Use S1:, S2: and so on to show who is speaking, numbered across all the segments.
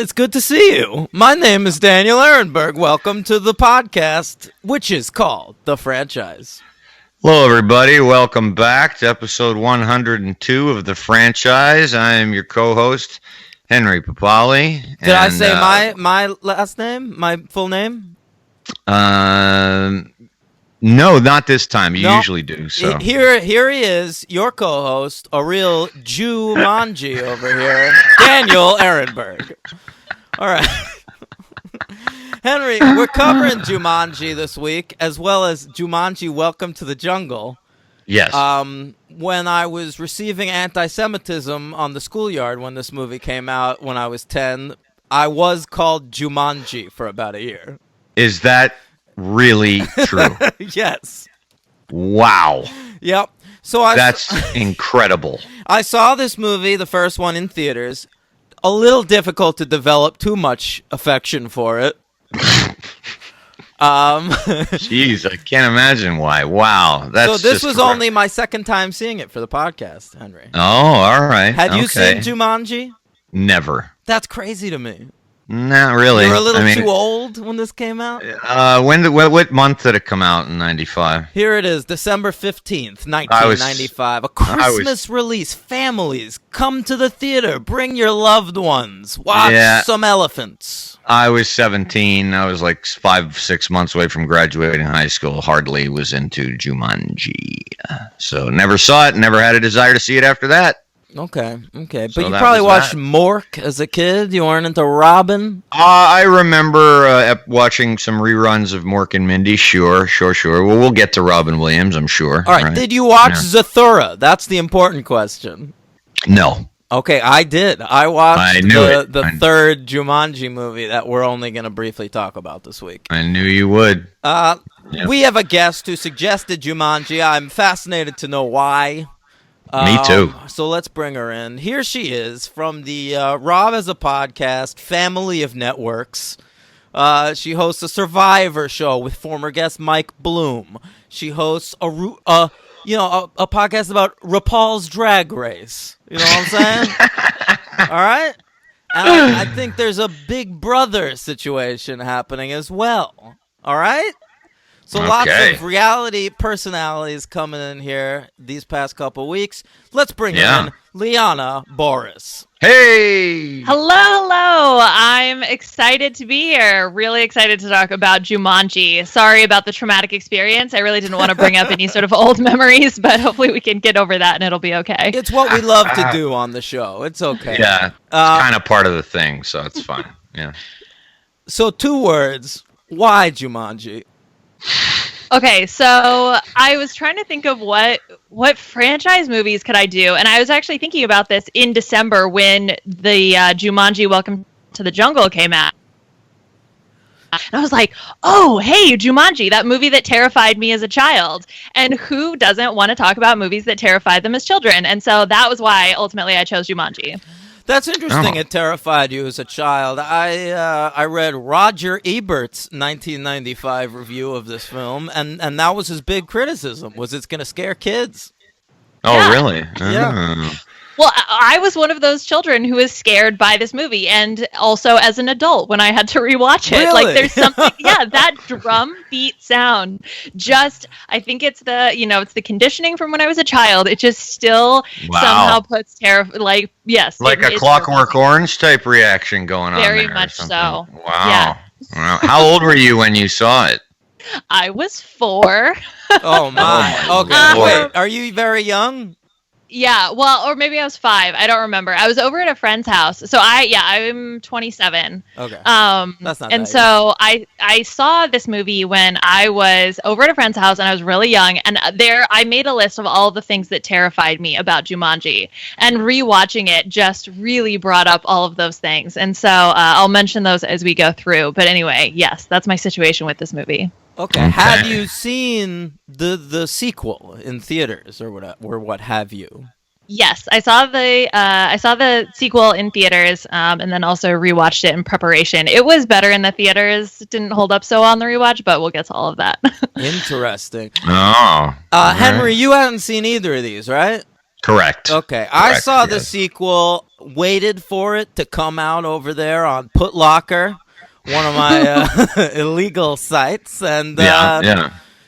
S1: it's good to see you. My name is Daniel Ehrenberg. Welcome to the podcast, which is called The Franchise.
S2: Hello, everybody. Welcome back to episode 102 of The Franchise. I am your co-host, Henry Papali.
S1: Did I say my last name? My full name?
S2: No, not this time. You usually do. So
S1: Here he is, your co-host, a real Jumanji over here, Daniel Ehrenberg. All right. Henry, we're covering Jumanji this week, as well as Jumanji Welcome to the Jungle.
S2: Yes.
S1: When I was receiving anti-Semitism on the schoolyard when this movie came out when I was 10, I was called Jumanji for about a year.
S2: Is that really true?
S1: Yes.
S2: Wow.
S1: Yep. So
S2: that's incredible.
S1: I saw this movie, the first one, in theaters. A little difficult to develop too much affection for it.
S2: Jeez, I can't imagine why. Wow.
S1: So this was only my second time seeing it for the podcast, Henry.
S2: Oh, all right.
S1: Had you seen Jumanji?
S2: Never.
S1: That's crazy to me.
S2: Not really.
S1: You were a little too old when this came out?
S2: What month did it come out in 95?
S1: Here it is, December 15th, 1995. A Christmas release. Families, come to the theater. Bring your loved ones. Watch some elephants.
S2: I was 17. I was like 5-6 months away from graduating high school. Hardly was into Jumanji. So never saw it. Never had a desire to see it after that.
S1: Okay. But you probably watched Mork as a kid. You weren't into Robin?
S2: I remember watching some reruns of Mork and Mindy. Sure. Well, we'll get to Robin Williams, I'm sure.
S1: All right. Did you watch Zathura? That's the important question.
S2: No.
S1: Okay, I did. I watched the third Jumanji movie that we're only going to briefly talk about this week.
S2: I knew you would.
S1: We have a guest who suggested Jumanji. I'm fascinated to know why.
S2: Me too.
S1: So let's bring her in. Here she is from the Rob as a Podcast family of networks. She hosts a Survivor show with former guest Mike Bloom. She hosts a podcast about RuPaul's Drag Race. You know what I'm saying? All right? And I think there's a Big Brother situation happening as well. All right? So lots of reality personalities coming in here these past couple weeks. Let's bring in Liana Boris.
S2: Hey!
S3: Hello. I'm excited to be here. Really excited to talk about Jumanji. Sorry about the traumatic experience. I really didn't want to bring up any sort of old memories, but hopefully we can get over that and it'll be okay.
S1: It's what we love to do on the show. It's okay.
S2: Yeah, it's kind of part of the thing, so it's fine. Yeah.
S1: So 2 words. Why Jumanji?
S3: Okay, so I was trying to think of what franchise movies could I do, and I was actually thinking about this in December when the Jumanji Welcome to the Jungle came out. And I was like, oh, hey, Jumanji, that movie that terrified me as a child. And who doesn't want to talk about movies that terrified them as children? And so that was why, ultimately, I chose Jumanji.
S1: That's interesting. It terrified you as a child. I read Roger Ebert's 1995 review of this film, and that was his big criticism, was it's going to scare kids.
S2: Oh, really?
S1: Yeah.
S3: Well, I was one of those children who was scared by this movie, and also as an adult when I had to rewatch it.
S1: Really?
S3: Like, there's something, that drum beat sound. I think it's it's the conditioning from when I was a child. It just still somehow puts terror. Like, yes,
S2: like a Clockwork Orange type reaction going on.
S3: Very much so.
S2: Wow.
S3: Yeah.
S2: Wow. How old were you when you saw it?
S3: I was 4.
S1: Oh my. Okay. Wait, are you very young?
S3: Yeah, well, or maybe I was 5. I don't remember. I was over at a friend's house. So I'm 27.
S1: Okay. That's not.
S3: And so I saw this movie when I was over at a friend's house and I was really young. And there I made a list of all the things that terrified me about Jumanji. And rewatching it just really brought up all of those things. And so I'll mention those as we go through. But anyway, yes, that's my situation with this movie.
S1: Okay. Have you seen the sequel in theaters or what have you?
S3: Yes, I saw the sequel in theaters, and then also rewatched it in preparation. It was better in the theaters. It didn't hold up so well on the rewatch, but we'll get to all of that.
S1: Interesting.
S2: Oh.
S1: Henry, you haven't seen either of these, right?
S2: Correct.
S1: Okay, I saw the sequel. waited for it to come out over there on Put Locker, one of my illegal sites, and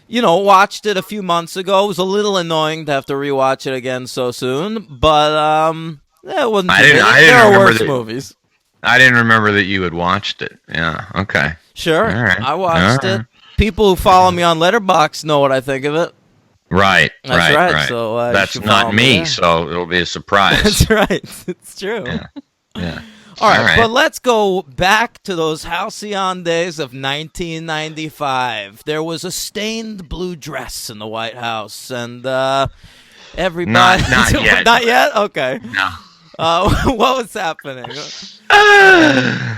S1: watched it a few months ago. It was a little annoying to have to rewatch it again so soon, but it wasn't. There are worse movies.
S2: I didn't remember that you had watched it. Yeah. Okay.
S1: Sure. Right. I watched it. People who follow me on Letterboxd know what I think of it.
S2: Right.
S1: That's right.
S2: So that's not me. So it'll be a surprise.
S1: That's right. It's true.
S2: Yeah.
S1: All right, but let's go back to those halcyon days of 1995. There was a stained blue dress in the White House, and everybody...
S2: Not yet.
S1: Not yet? Okay.
S2: No.
S1: What was happening?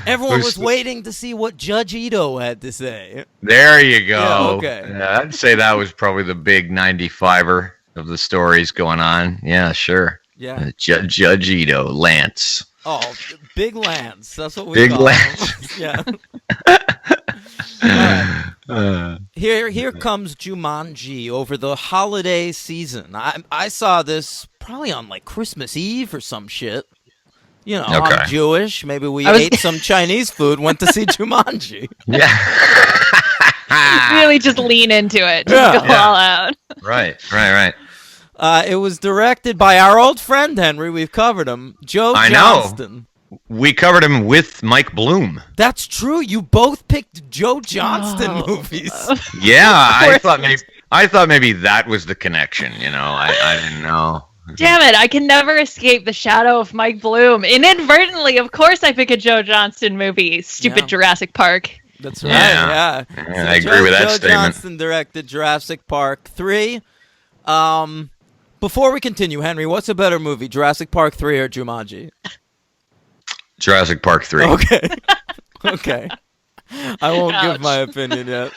S1: Everyone was waiting to see what Judge Ito had to say.
S2: There you go.
S1: Yeah, okay.
S2: I'd say that was probably the big 95er of the stories going on. Yeah, sure.
S1: Yeah.
S2: Judge Ito, Lance.
S1: Oh, Big Lance. That's what we
S2: Big
S1: call
S2: Lance.
S1: him. Yeah. Here comes Jumanji over the holiday season. I saw this probably on like Christmas Eve or some shit. You know, I'm Jewish. Maybe we ate some Chinese food, went to see Jumanji.
S2: Yeah.
S3: Really just lean into it. Just go all out.
S2: Right.
S1: It was directed by our old friend, Henry. We've covered him. Joe Johnston.
S2: We covered him with Mike Bloom.
S1: That's true. You both picked Joe Johnston movies.
S2: Yeah, I thought maybe that was the connection. You know, I didn't know.
S3: Damn it, I can never escape the shadow of Mike Bloom. Inadvertently, of course I pick a Joe Johnston movie. Stupid Jurassic Park.
S1: That's right, yeah.
S2: So I agree with that
S1: Joe
S2: statement.
S1: Johnston directed Jurassic Park 3. Before we continue, Henry, what's a better movie, Jurassic Park 3 or Jumanji?
S2: Jurassic Park 3.
S1: Okay. Okay. I won't give my opinion yet.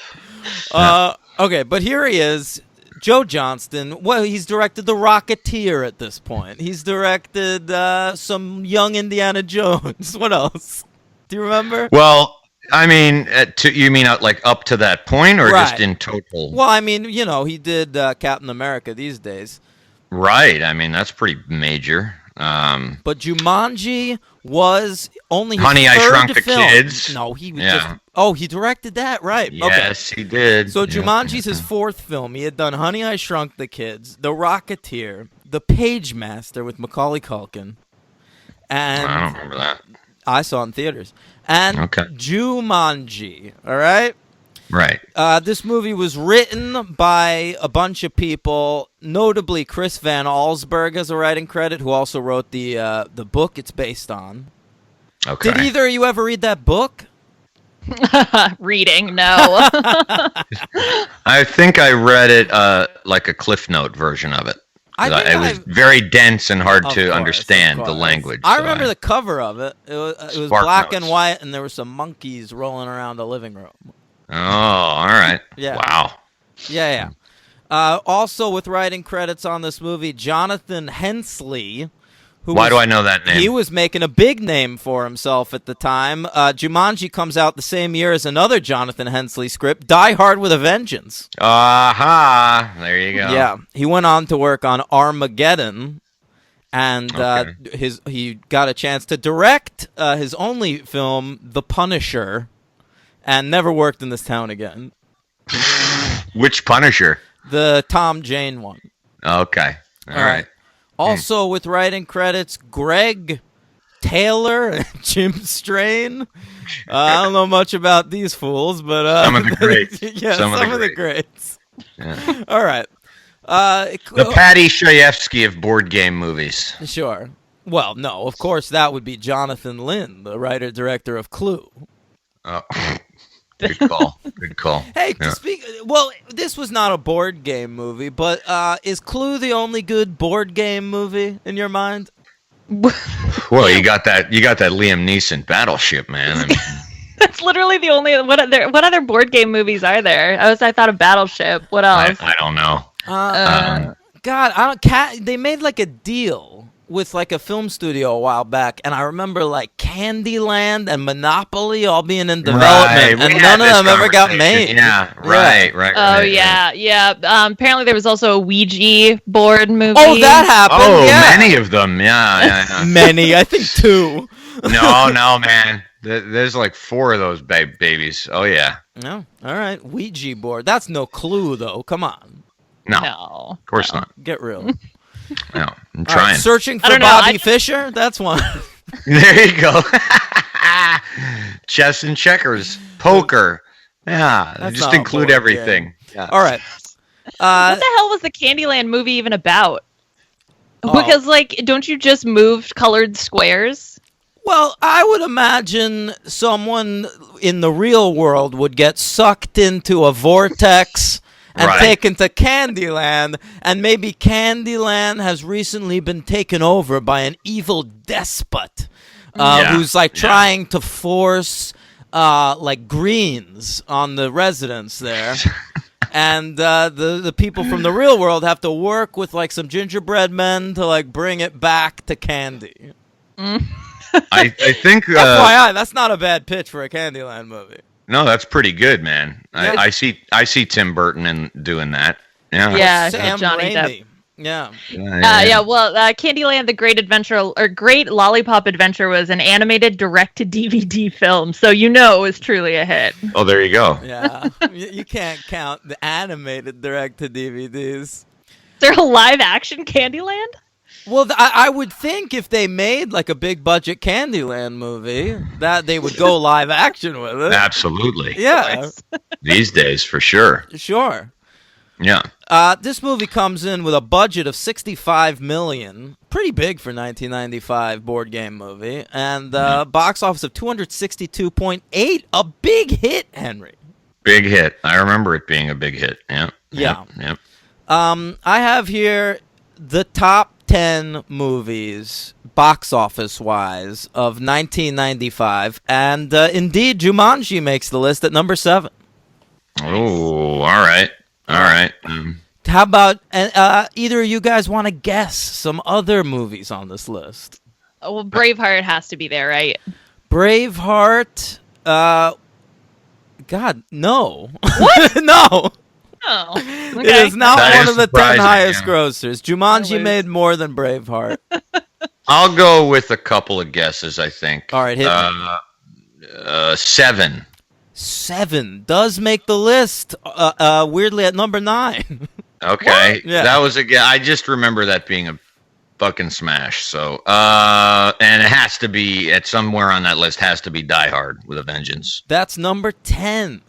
S1: Okay, but here he is. Joe Johnston, well, he's directed The Rocketeer at this point. He's directed some young Indiana Jones. What else? Do you remember?
S2: Well, I mean, you mean like up to that point or just in total?
S1: Well, I mean, you know, he did Captain America these days.
S2: Right. I mean, that's pretty major.
S1: But Jumanji was only his
S2: Honey,
S1: third
S2: I Shrunk the
S1: film.
S2: Kids.
S1: No, he was just... Oh, he directed that, right.
S2: Yes, he did.
S1: So Jumanji's his fourth film. He had done Honey, I Shrunk the Kids, The Rocketeer, The Page Master with Macaulay Culkin. And
S2: I don't remember that.
S1: I saw it in theaters. And Jumanji, all right?
S2: Right.
S1: This movie was written by a bunch of people, notably Chris Van Allsburg as a writing credit, who also wrote the book it's based on.
S2: Okay.
S1: Did either of you ever read that book?
S3: Reading, no.
S2: I think I read it like a Cliff Note version of it. It was very dense and hard to understand the language.
S1: I remember the cover of it. It was black and white, and there were some monkeys rolling around the living room.
S2: Oh, all right.
S1: Yeah.
S2: Wow.
S1: Yeah. Also with writing credits on this movie, Jonathan Hensley.
S2: Why do I know that name?
S1: He was making a big name for himself at the time. Jumanji comes out the same year as another Jonathan Hensley script, Die Hard with a Vengeance.
S2: Aha! There you go.
S1: Yeah. He went on to work on Armageddon, and he got a chance to direct his only film, The Punisher, and never worked in this town again.
S2: Which Punisher?
S1: The Tom Jane one.
S2: Okay. All right.
S1: Also with writing credits, Greg Taylor and Jim Strain. I don't know much about these fools, but...
S2: some of the greats.
S1: Some of the greats.
S2: Yeah.
S1: All right.
S2: The Patty Chayefsky of board game movies.
S1: Sure. Well, no, of course that would be Jonathan Lynn, the writer-director of Clue.
S2: Oh, good call. Good call.
S1: Hey, well, this was not a board game movie, but is Clue the only good board game movie in your mind?
S2: Well, you got that Liam Neeson Battleship, man. I mean,
S3: that's literally the only. What other board game movies are there? I thought of Battleship. What else?
S2: I don't know.
S1: God, they made like a deal with like a film studio a while back, and I remember like Candyland and Monopoly all being in development, and none of them ever got made.
S2: Yeah, right.
S3: Oh yeah. Apparently there was also a Ouija board movie.
S1: Oh, that happened.
S2: Oh,
S1: yeah.
S2: many of them. Yeah.
S1: Many. I think 2.
S2: No, man. There's like 4 of those babies. Oh yeah.
S1: No. All right. Ouija board. That's no clue, though. Come on.
S2: No. Of course not.
S1: Get real.
S2: No. I'm
S1: All
S2: trying.
S1: right, searching for
S3: I don't know,
S1: Bobby Fischer. That's one.
S2: There you go. Chess and checkers, poker. Yeah,
S1: That's
S2: just
S1: not a
S2: include
S1: board
S2: everything. Yeah.
S1: All right.
S3: What the hell was the Candyland movie even about?
S1: Oh.
S3: Because, like, don't you just move colored squares?
S1: Well, I would imagine someone in the real world would get sucked into a vortex and
S2: Right.
S1: taken to Candyland, and maybe Candyland has recently been taken over by an evil despot who's like trying to force like greens on the residents there. And the people from the real world have to work with like some gingerbread men to like bring it back to candy.
S2: I think.
S1: FYI, that's not a bad pitch for a Candyland movie.
S2: No, that's pretty good, man.
S1: Yeah.
S2: I see Tim Burton doing that. Yeah.
S3: Yeah,
S1: Sam
S3: Johnny
S1: Raimi.
S3: Depp.
S1: Yeah.
S3: Well, Candyland: The Great Adventure or Great Lollipop Adventure was an animated direct-to-DVD film, so you know it was truly a hit.
S2: Oh, there you go.
S1: Yeah. You can't count the animated direct to DVDs.
S3: Is there a live-action Candyland?
S1: Well, I would think if they made like a big budget Candyland movie, that they would go live action with it.
S2: Absolutely.
S1: Yeah,
S2: These days, for sure.
S1: sure.
S2: Yeah.
S1: This movie comes in with a budget of $65 million, pretty big for 1995 board game movie, and box office of 262.8, a big hit, Henry.
S2: Big hit. I remember it being a big hit. Yeah.
S1: Yeah.
S2: Yep.
S1: I have here the top 10 movies, box office wise, of 1995, and indeed, Jumanji makes the list at number 7.
S2: Oh, all right. All right.
S1: How about either of you guys want to guess some other movies on this list?
S3: Oh, well, Braveheart has to be there, right?
S1: Braveheart. God, no. What? No.
S3: Oh,
S1: It
S3: okay.
S1: is not
S2: That
S1: one
S2: is
S1: of the 10
S2: surprising,
S1: highest
S2: yeah.
S1: grossers. Jumanji made more than Braveheart.
S2: I'll go with a couple of guesses, I think.
S1: All right, hit me.
S2: 7.
S1: 7 does make the list, weirdly at number 9.
S2: Okay.
S1: Yeah.
S2: That was a guess. I just remember that being a fucking smash. So, and it has to be, at somewhere on that list, has to be Die Hard with a Vengeance.
S1: That's number 10.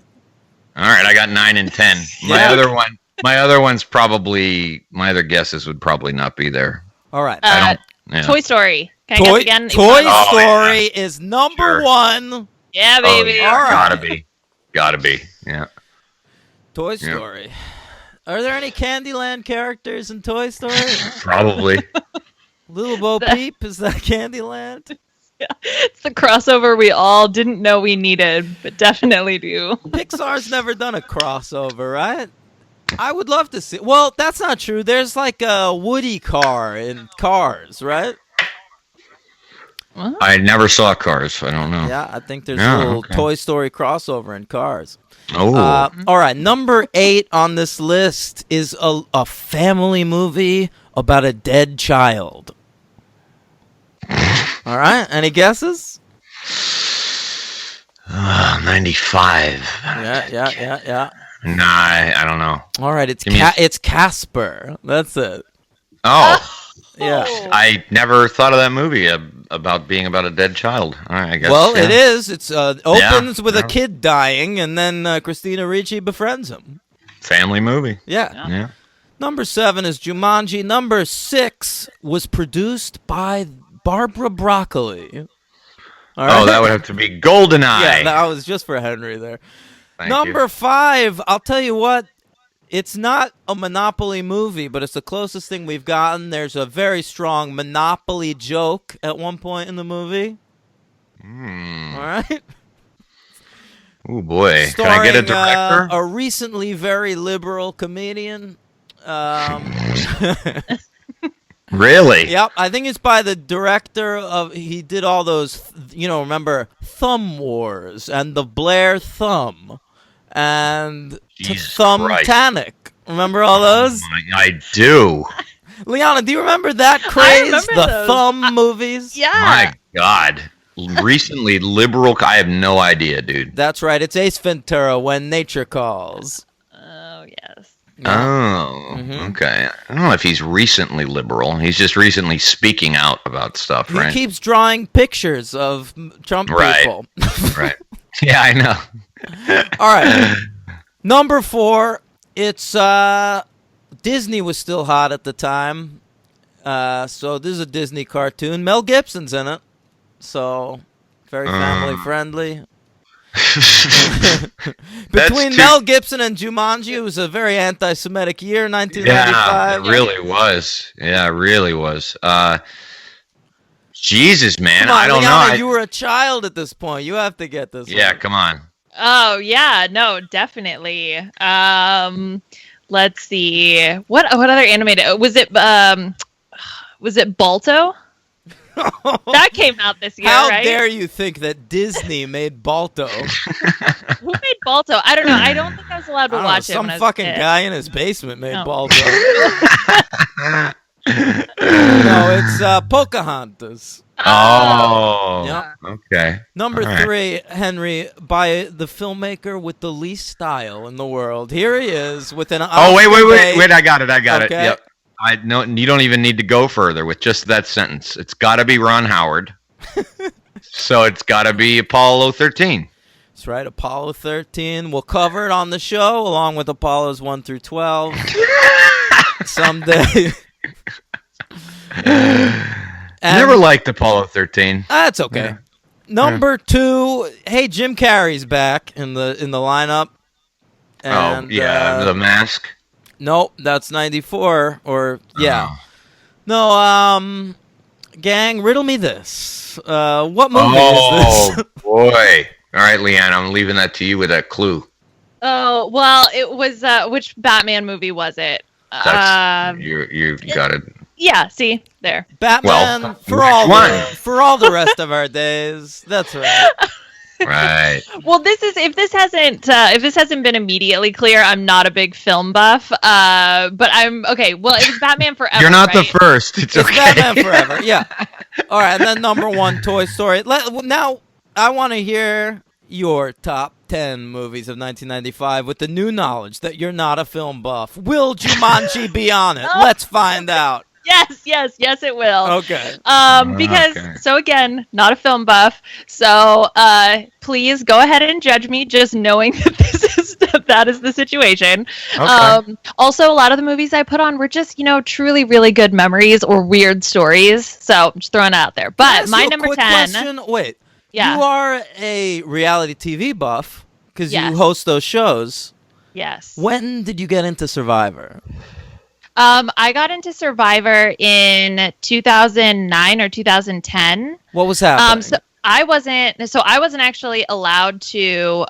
S2: All right, I got 9 and 10. My other guesses would probably not be there.
S1: All right.
S2: Yeah.
S3: Toy Story. Can I guess again?
S1: Toy
S2: Oh,
S1: Story is number
S2: Sure.
S1: 1.
S3: Yeah, baby.
S1: All right.
S2: Gotta be. Yeah.
S1: Toy Story. Are there any Candyland characters in Toy Story?
S2: Probably.
S1: Little Bo Peep, is that Candyland?
S3: It's the crossover we all didn't know we needed, but definitely do.
S1: Pixar's never done a crossover, right? I would love to see. Well, that's not true. There's like a Woody car in Cars, right?
S2: I never saw Cars, so I don't know.
S1: Yeah, I think there's a little Toy Story crossover in Cars.
S2: Oh.
S1: All right, number 8 on this list is a family movie about a dead child. All right, any guesses?
S2: 95.
S1: Yeah.
S2: Nah, I don't know.
S1: All right, it's Casper. That's it.
S2: Oh.
S1: Yeah.
S2: I never thought of that movie about being about a dead child. All right, I guess.
S1: Well,
S2: yeah.
S1: it is. It's opens with
S2: yeah.
S1: a kid dying, and then Christina Ricci befriends him.
S2: Family movie.
S1: Yeah. Number 7 is Jumanji. Number 6 was produced by Barbara Broccoli. All right?
S2: Oh, that would have to be GoldenEye.
S1: Yeah, that was just for Henry there.
S2: Thank
S1: Number
S2: you.
S1: 5, I'll tell you what, it's not a Monopoly movie, but it's the closest thing we've gotten. There's a very strong Monopoly joke at one point in the movie. All right?
S2: Oh, boy.
S1: Starring,
S2: Can I get a director?
S1: a recently very liberal comedian.
S2: Really?
S1: Yep, I think it's by the director of. He did all those. Remember Thumb Wars and the Blair Thumb and
S2: Jesus
S1: Thumbtanic. Remember all those?
S2: I do.
S1: Liana, do you remember that craze?
S3: remember
S1: The
S3: those.
S1: Thumb movies?
S3: Yeah.
S2: My God. Recently, liberal. I have no idea, dude.
S1: That's right. It's Ace Ventura, When Nature Calls.
S3: Oh, yes.
S2: Oh, okay. I don't know if he's recently liberal. He's just recently speaking out about stuff,
S1: He
S2: right?
S1: keeps drawing pictures of Trump people.
S2: Right. Yeah, I know.
S1: All right. Number 4, it's Disney was still hot at the time. So this is a Disney cartoon. Mel Gibson's in it. So very family friendly. Between Mel Gibson and Jumanji, it was a very anti-Semitic year, 1995.
S2: Yeah, it really was. Yeah, it really was. Jesus, man.
S1: Come on,
S2: I don't
S1: Liana,
S2: know.
S1: you were a child at this point. You have to get this.
S2: Yeah,
S1: one.
S2: come on.
S3: Oh, yeah. No, definitely. Let's see. What other animated? Was it Balto? That came out this year,
S1: How
S3: right?
S1: dare you think that Disney made Balto?
S3: Who made Balto? I don't know. I don't think I was allowed to watch it.
S1: Some
S3: when I was
S1: fucking
S3: a kid.
S1: guy in his basement made
S3: No.
S1: Balto. No, it's Pocahontas.
S2: Oh.
S1: Yep.
S2: Okay.
S1: Number
S2: All right.
S1: 3, Henry, by the filmmaker with the least style in the world. Here he is with an.
S2: Oh, wait.
S1: Oscar-bait-
S2: I got it. it.
S1: Okay.
S2: Yep. I know. You don't even need to go further with just that sentence. It's got to be Ron Howard. So it's got to be Apollo 13.
S1: That's right, Apollo 13. We'll cover it on the show along with Apollos 1 through 12 someday.
S2: Never liked Apollo 13.
S1: That's okay.
S2: Yeah.
S1: Number 2, hey, Jim Carrey's back in the lineup. And,
S2: The Mask.
S1: Nope, that's 94. Or yeah,
S2: Oh.
S1: no. Gang, riddle me this. What movie is this?
S2: Boy. All right, Leanne, I'm leaving that to you with that clue.
S3: Oh, well, it was, which Batman movie was it?
S2: That's you got it.
S3: Yeah, see, there.
S1: Batman
S2: Well,
S1: for
S2: which one?
S1: for all the rest of our days. That's right.
S2: Right.
S3: Well, if this hasn't been immediately clear, I'm not a big film buff. But I'm okay. Well, it was Batman Forever.
S2: You're not
S3: right?
S2: the first. It's
S1: It's
S2: okay.
S1: Batman Forever. Yeah. All right, and then number 1, Toy Story. Now I want to hear your top 10 movies of 1995 with the new knowledge that you're not a film buff. Will Jumanji be on it? Let's find out.
S3: Yes, it will.
S1: Okay.
S3: Because
S2: Okay.
S3: so again, not a film buff. So please go ahead and judge me, just knowing that that is the situation.
S2: Okay.
S3: Also, a lot of the movies I put on were just truly really good memories or weird stories. So I'm just throwing it out there.
S1: Can I
S3: But
S1: ask
S3: my
S1: you a
S3: number
S1: quick
S3: 10.
S1: question? Wait.
S3: Yeah.
S1: You are a reality TV buff because
S3: Yes.
S1: you host those shows.
S3: Yes.
S1: When did you get into Survivor?
S3: I got into Survivor in 2009 or 2010.
S1: What was happening?
S3: So I wasn't actually allowed to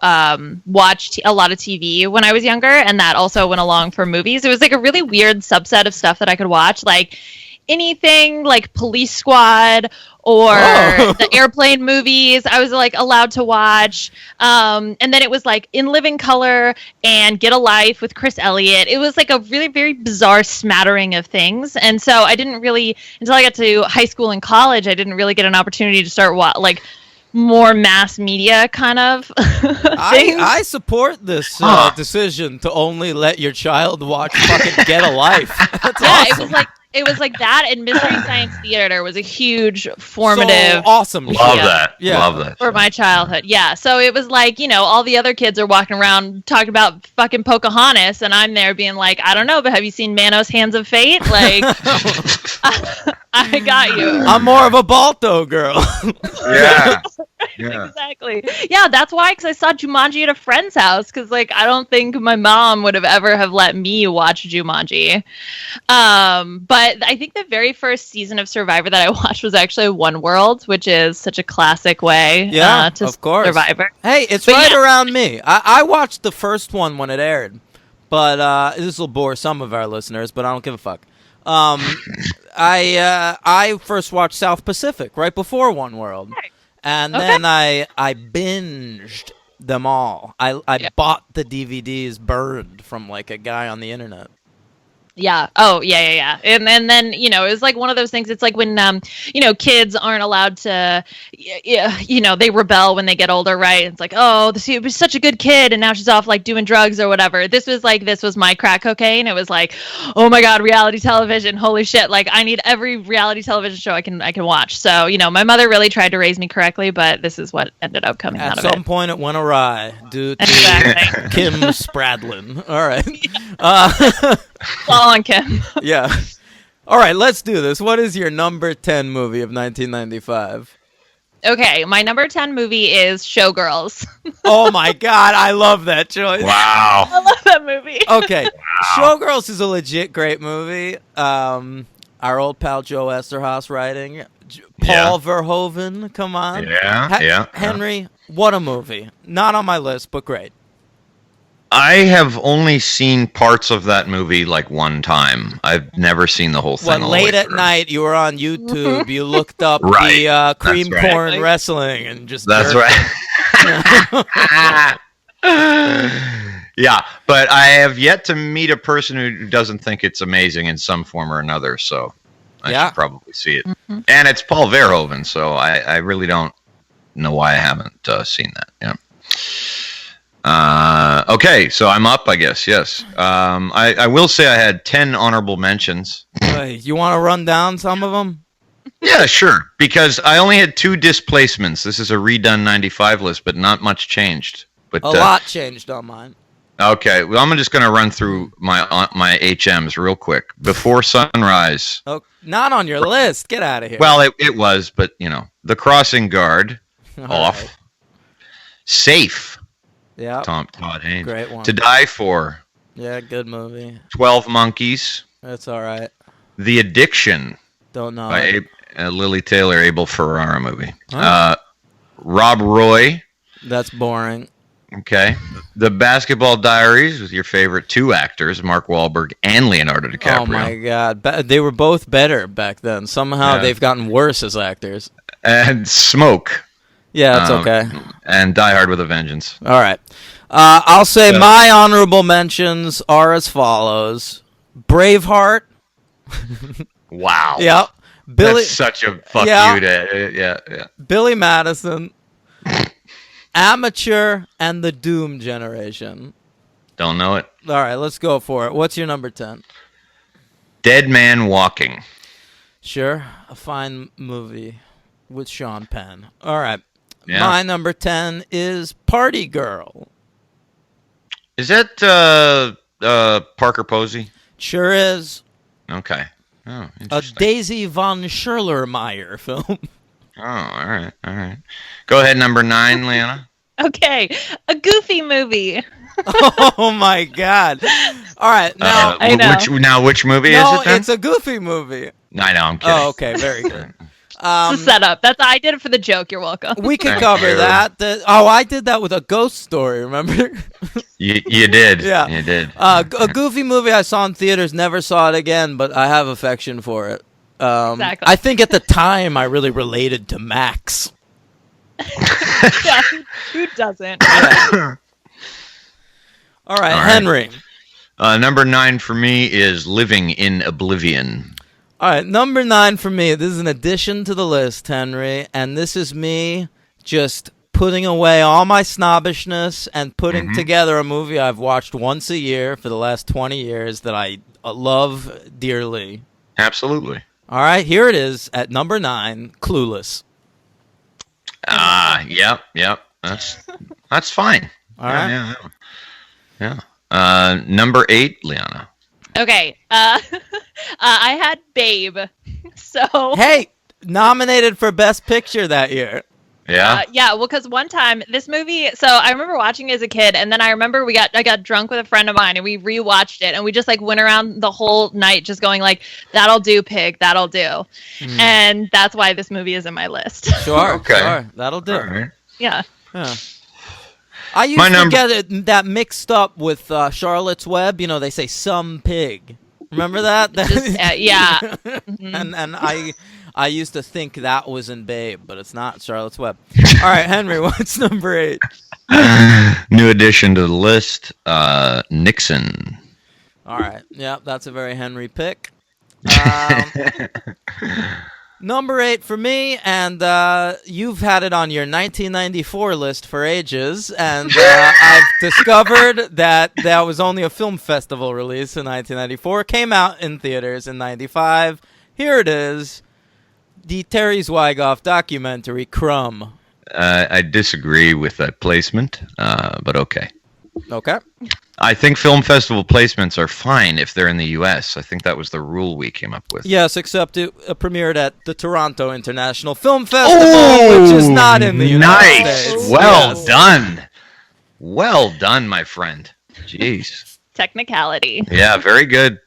S3: watch a lot of TV when I was younger, and that also went along for movies. It was like a really weird subset of stuff that I could watch, like anything like Police Squad or the airplane movies. I was like allowed to watch, and then it was like In Living Color and Get a Life with Chris Elliott. It was like a really very bizarre smattering of things, and so I didn't really, until I got to high school and college, I didn't really get an opportunity to start more mass media kind of things.
S1: I support this decision to only let your child watch fucking Get a Life. That's awesome.
S3: It was like that, and Mystery Science Theater was a huge formative
S1: So awesome.
S2: Love
S3: Yeah.
S2: that.
S1: Yeah.
S2: Love that.
S3: for my childhood. Yeah, so it was like, all the other kids are walking around talking about fucking Pocahontas, and I'm there being like, I don't know, but have you seen Manos Hands of Fate? Like, I got you.
S1: I'm more of a Balto girl.
S2: Yeah. Yeah.
S3: Exactly. Yeah, that's why, because I saw Jumanji at a friend's house, because, I don't think my mom would have ever have let me watch Jumanji. But I think the very first season of Survivor that I watched was actually One World, which is such a classic way to
S1: of course.
S3: Survivor.
S1: Hey, it's
S3: But
S1: right
S3: yeah.
S1: around me. I watched the first one when it aired, but this will bore some of our listeners, but I don't give a fuck. I first watched South Pacific right before One World, and then I binged them all. I bought the DVDs burned from like a guy on the internet.
S3: Yeah. Oh, yeah. And then, it was like one of those things. It's like when, kids aren't allowed to, they rebel when they get older, right? It's like, oh, she was such a good kid, and now she's off like doing drugs or whatever. This was my crack cocaine. It was like, oh my God, reality television. Holy shit. Like, I need every reality television show I can watch. So, my mother really tried to raise me correctly, but this is what ended up coming out of it.
S1: At some point, it went awry due to Kim Spradlin. All right.
S3: On Kim.
S1: Yeah. All right, let's do this. What is your number 10 movie of 1995?
S3: Okay, my number 10 movie is Showgirls.
S1: Oh my God, I love that choice.
S2: Wow.
S3: I love that movie.
S1: Okay, Showgirls is a legit great movie. Our old pal Joe Esterhaus writing. Paul Verhoeven, come on.
S2: Yeah.
S1: Henry, what a movie. Not on my list, but great.
S2: I have only seen parts of that movie like one time. I've never seen the whole thing.
S1: Well, late at night, you were on YouTube. You looked up
S2: Right.
S1: the cream
S2: That's right.
S1: corn wrestling and just.
S2: That's right. Yeah, but I have yet to meet a person who doesn't think it's amazing in some form or another. So I should probably see it.
S3: Mm-hmm.
S2: And it's Paul Verhoeven, so I really don't know why I haven't seen that. Yeah. Okay, so I'm up, I guess. Yes. I will say I had 10 honorable mentions.
S1: You want to run down some of them?
S2: Yeah, sure. Because I only had 2 displacements. This is a redone 95 list, but not much changed. But
S1: a lot changed on mine.
S2: Okay, well, I'm just going to run through my HMs real quick. Before Sunrise.
S1: Oh, not on your list. Get out of here.
S2: Well, it was, but The Crossing Guard, off.
S1: Right.
S2: Safe.
S1: Yeah.
S2: Todd Haynes.
S1: Great one.
S2: To Die For.
S1: Yeah, good movie.
S2: 12 Monkeys.
S1: That's all right.
S2: The Addiction.
S1: Don't know.
S2: By Lily Taylor, Abel Ferrara movie.
S1: Huh?
S2: Rob Roy.
S1: That's boring.
S2: Okay. The Basketball Diaries with your favorite 2 actors, Mark Wahlberg and Leonardo DiCaprio.
S1: Oh my God. They were both better back then. Somehow they've gotten worse as actors.
S2: And Smoke.
S1: Yeah, that's okay.
S2: And Die Hard with a Vengeance.
S1: All right. I'll say my honorable mentions are as follows. Braveheart.
S2: Wow.
S1: Yep.
S2: That's such a fuck you to... Yeah.
S1: Billy Madison. Amateur and the Doom Generation.
S2: Don't know it.
S1: All right, let's go for it. What's your number 10?
S2: Dead Man Walking.
S1: Sure. A fine movie with Sean Penn. All right.
S2: Yeah.
S1: My number 10 is Party Girl.
S2: Is that Parker Posey?
S1: Sure is.
S2: Okay. Oh,
S1: A
S2: interesting.
S1: Daisy von Schurlermeyer film.
S2: Oh, all right. Go ahead, number 9, Liana.
S3: Okay, a Goofy movie.
S1: Oh my God! All right, now
S3: I know.
S2: Which movie
S1: no,
S2: is it then?
S1: it's a Goofy movie.
S2: I know, I'm kidding.
S1: Oh, okay, very good.
S3: It's a setup. I did it for the joke. You're welcome.
S1: We can
S2: Thank
S1: cover
S2: you.
S1: that. I did that with a Ghost Story. Remember?
S2: You did.
S1: Yeah.
S2: You did.
S1: A Goofy movie I saw in theaters. Never saw it again, but I have affection for it.
S3: Exactly.
S1: I think at the time I really related to Max.
S3: Yeah, who doesn't?
S1: Yeah. All right, Henry.
S2: Number 9 for me is Living in Oblivion.
S1: All right, number 9 for me. This is an addition to the list, Henry, and this is me just putting away all my snobbishness and putting together a movie I've watched once a year for the last 20 years that I love dearly.
S2: Absolutely.
S1: All right, here it is at number 9, Clueless.
S2: Yep. That's fine.
S1: All right.
S2: Yeah. Number 8, Liana.
S3: Okay. I had Babe. So.
S1: Hey, nominated for Best Picture that year.
S2: Yeah.
S3: Well, because one time this movie, so I remember watching it as a kid, and then I remember I got drunk with a friend of mine, and we rewatched it, and we just like went around the whole night just going like, "That'll do, pig, that'll do," and that's why this movie is in my list.
S1: Sure,
S2: Okay.
S1: sure, that'll do.
S2: All right.
S3: Yeah.
S1: I used to get that mixed up with Charlotte's Web. You know, they say some pig. Remember that?
S3: Yeah. Mhm.
S1: And I used to think that was in Babe, but it's not Charlotte's Web. All right, Henry, what's number 8?
S2: New addition to the list, Nixon.
S1: All right. Yep, that's a very Henry pick. Number 8 for me, and you've had it on your 1994 list for ages, and I've discovered that was only a film festival release in 1994. Came out in theaters in 95. Here it is, the Terry Zwigoff documentary, Crumb.
S2: I disagree with that placement, but okay.
S1: Okay.
S2: I think film festival placements are fine if they're in the U.S. I think that was the rule we came up with.
S1: Yes, except it premiered at the Toronto International Film Festival, which is not in the United States.
S2: Well
S1: Yes.
S2: done. Well done, my friend. Jeez.
S3: Technicality.
S2: Yeah, very good.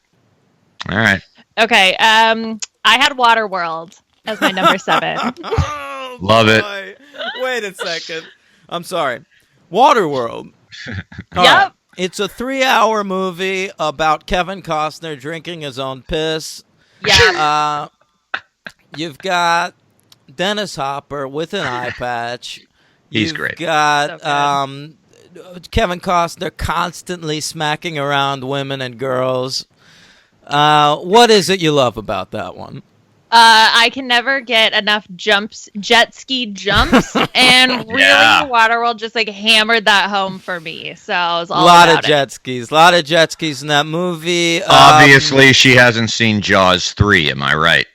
S2: All right.
S3: Okay. I had Waterworld as my number 7.
S1: Oh,
S2: Love it.
S1: boy. Wait a second. I'm sorry. Waterworld. All
S3: Yep.
S1: right. It's a 3-hour movie about Kevin Costner drinking his own piss.
S3: Yeah.
S1: You've got Dennis Hopper with an eye patch.
S2: He's
S1: You've
S2: great.
S1: got
S3: So
S1: Kevin Costner constantly smacking around women and girls. What is it you love about that one?
S3: I can never get enough jet ski jumps, and really,
S2: Yeah.
S3: Waterworld just like hammered that home for me. So it was
S1: A
S3: all
S1: lot of
S3: about it.
S1: jet skis. A lot of jet skis in that movie.
S2: Obviously, she hasn't seen Jaws 3, am I right?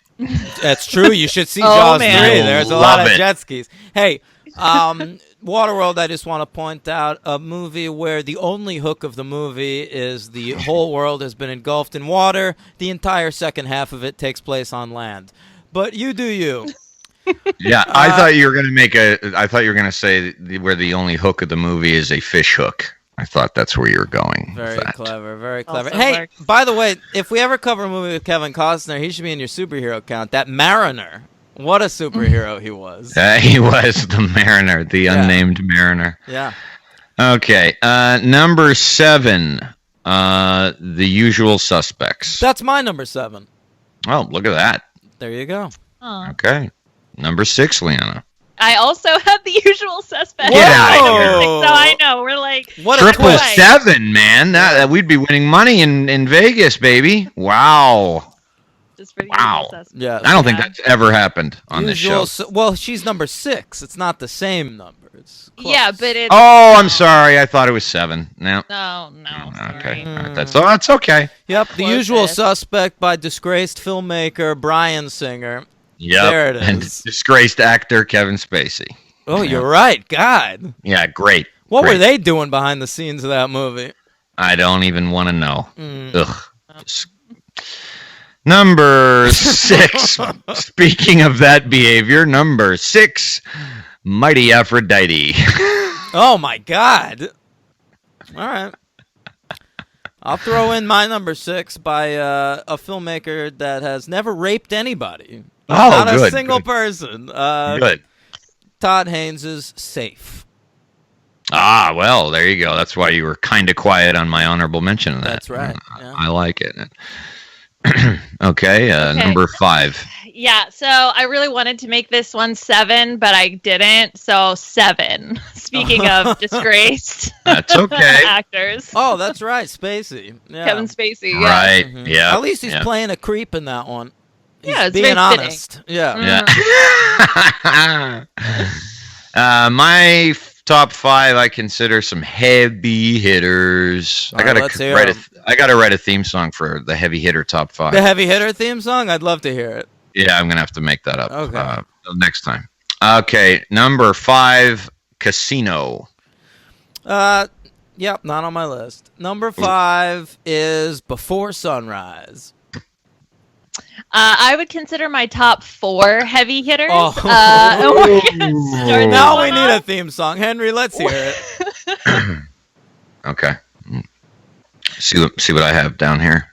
S1: That's true. You should see
S3: Oh,
S1: Jaws
S3: man.
S1: 3. There's a lot
S2: Love
S1: of
S2: it.
S1: jet skis. Hey, Waterworld, I just want to point out a movie where the only hook of the movie is the whole world has been engulfed in water. The entire second half of it takes place on land. But you do you.
S2: Yeah, I thought you were going to I thought you were going to say where the only hook of the movie is a fish hook. I thought that's where you were going. with
S1: Very
S2: that.
S1: clever, very clever.
S3: Also
S1: Hey,
S3: works.
S1: by the way, if we ever cover a movie with Kevin Costner, he should be in your superhero count. That Mariner. What a superhero he was.
S2: He was the Mariner, the
S1: Yeah.
S2: unnamed Mariner.
S1: Yeah.
S2: Okay, number 7, The Usual Suspects.
S1: That's my number 7.
S2: Oh, look at that.
S1: There you go.
S3: Aw.
S2: Okay, number 6, Liana.
S3: I also have the usual suspects.
S2: Get outta here.
S3: So I know we're like
S1: What a
S2: Triple
S1: twist.
S3: twist.
S2: 7, man. That we'd be winning money in Vegas, baby. Wow.
S3: just for the
S2: Wow.
S3: usual suspects.
S1: Yeah.
S2: I don't think that's ever happened on this show.
S1: Well, she's number 6. It's not the same number. It's close.
S3: Yeah, but it's
S2: Oh, I'm sorry. I thought it was 7. No.
S3: no,
S2: Okay.
S3: sorry.
S2: All right, that's okay.
S1: Yep. The
S3: Closest.
S1: Usual Suspect by disgraced filmmaker Bryan Singer.
S2: Yep.
S1: There it
S2: And
S1: is.
S2: disgraced actor Kevin Spacey.
S1: Oh, you're right. God.
S2: Yeah, great.
S1: What were
S2: Great.
S1: they doing behind the scenes of that movie?
S2: I don't even want to know.
S1: Mm.
S2: Ugh. Just- Number 6. Speaking of that behavior, number 6, Mighty Aphrodite.
S1: Oh, my God. All right. I'll throw in my number 6 by a filmmaker that has never raped anybody.
S2: Oh,
S1: Not a
S2: good,
S1: single
S2: good.
S1: person.
S2: Good.
S1: Todd Haynes' Safe.
S2: Ah, well, there you go. That's why you were kind of quiet on my honorable mention of that.
S1: That's right, yeah.
S2: I like it. Okay, number 5.
S3: Yeah, so I really wanted to make this one 7, but I didn't. So 7. Speaking of disgraced
S2: That's okay.
S3: actors,
S1: Oh, that's right. Spacey. Yeah.
S3: Kevin Spacey. Yeah.
S2: Right.
S1: Mhm.
S2: Yeah.
S1: At least he's
S2: yeah.
S1: playing a creep in that one. He's
S3: Yeah, it's
S1: being
S3: very fitting.
S1: honest. Yeah.
S2: Yeah. My top 5, I consider some heavy hitters.
S1: All right, let's hear 'em.
S2: I gotta write a theme song for the heavy hitter top 5.
S1: The heavy hitter theme song? I'd love to hear it.
S2: Yeah, I'm gonna have to make that up.
S1: Okay.
S2: Next time. Okay, number 5, Casino.
S1: Yep, not on my list. Number 5 is Before Sunrise.
S3: I would consider my top 4 heavy hitters.
S1: Oh.
S3: We're gonna start
S1: Now
S3: this
S1: we
S3: one
S1: need a
S3: off.
S1: theme song. Henry, let's hear it.
S2: Okay. See what I have down here.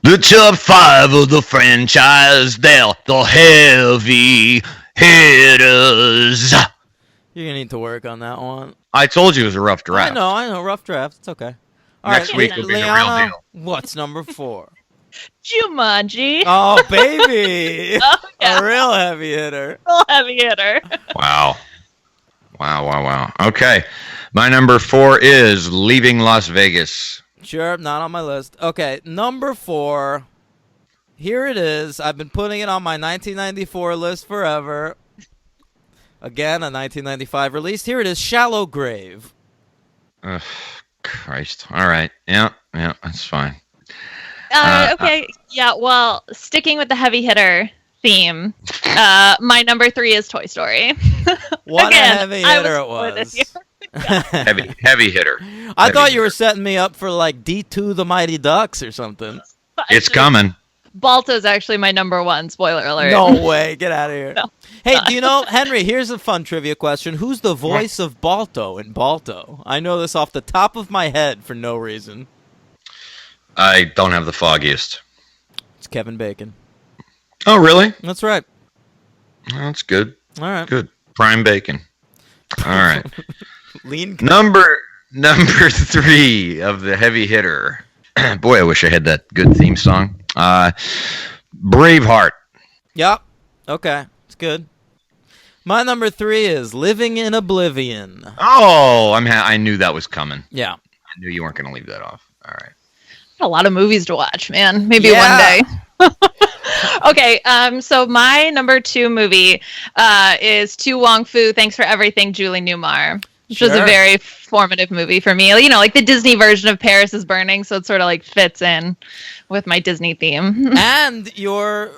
S2: The top 5 of the franchise, they're the heavy hitters.
S1: You're going to need to work on that one.
S2: I told you it was a rough draft.
S1: I know. Rough draft. It's okay. All
S2: Next
S1: right,
S2: week will be the real
S1: Liana,
S2: deal.
S1: what's number 4?
S3: Jumanji.
S1: Oh, baby.
S3: Oh, yeah.
S1: A real heavy hitter.
S3: Real heavy hitter.
S2: Wow. Okay. My number 4 is Leaving Las Vegas.
S1: Sure, not on my list. Okay, number 4. Here it is. I've been putting it on my 1994 list forever. Again, a 1995 release. Here it is, Shallow Grave.
S2: Ugh, Christ. All right. Yeah, that's fine.
S3: Okay. Yeah. Well, sticking with the heavy hitter theme, my number 3 is Toy Story.
S1: What
S3: Again,
S1: a heavy
S3: I
S1: hitter it
S3: was with
S1: was.
S3: you.
S2: Heavy hitter.
S1: I
S2: Heavy
S1: thought you were
S2: hitter.
S1: setting me up for like D2 The Mighty Ducks or something.
S2: It's coming.
S3: Balto's actually my number 1. Spoiler alert.
S1: No way. Get out of here.
S3: No.
S1: Hey, do you know, Henry, here's a fun trivia question. Who's the voice of Balto in Balto? I know this off the top of my head for no reason.
S2: I don't have the foggiest.
S1: It's Kevin Bacon.
S2: Oh, really?
S1: That's right.
S2: Oh, that's good.
S1: All right.
S2: Good. Prime bacon. All right.
S1: Lean.
S2: Number 3 of the heavy hitter. Boy, I wish I had that good theme song. Braveheart.
S1: Yep. Okay. It's good. My number 3 is Living in Oblivion.
S2: Oh, I knew that was coming.
S1: Yeah.
S2: I knew you weren't going to leave that off. All right.
S3: A lot of movies to watch, man. Maybe
S1: Yeah.
S3: one day. Okay, so my number 2 movie is To Wong Fu, Thanks for Everything, Julie Newmar, which was a
S1: Sure.
S3: very formative movie for me. You know, like the Disney version of Paris is Burning, so it sort of like fits in with my Disney theme.
S1: And your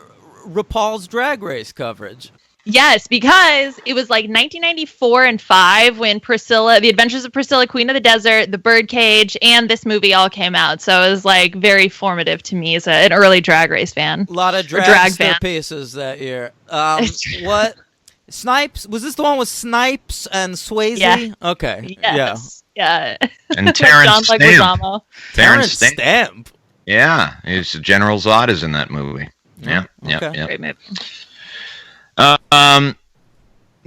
S1: RuPaul's Drag Race coverage.
S3: Yes, because it was like 1994 and 5 when Priscilla, The Adventures of Priscilla, Queen of the Desert, The Birdcage, and this movie all came out. So it was like very formative to me as an early Drag Race fan.
S1: A lot of
S3: drag
S1: dragster
S3: fan.
S1: pieces that year. What? Snipes? Was this the one with Snipes and Swayze?
S3: Yeah.
S1: Okay.
S3: Yes. Yeah.
S2: And Terrence
S3: John
S2: Stamp.
S3: Leguizamo.
S1: Terrence Stamp.
S2: Yeah, it's General Zod is in that movie. Yeah.
S1: Okay.
S3: Great movie.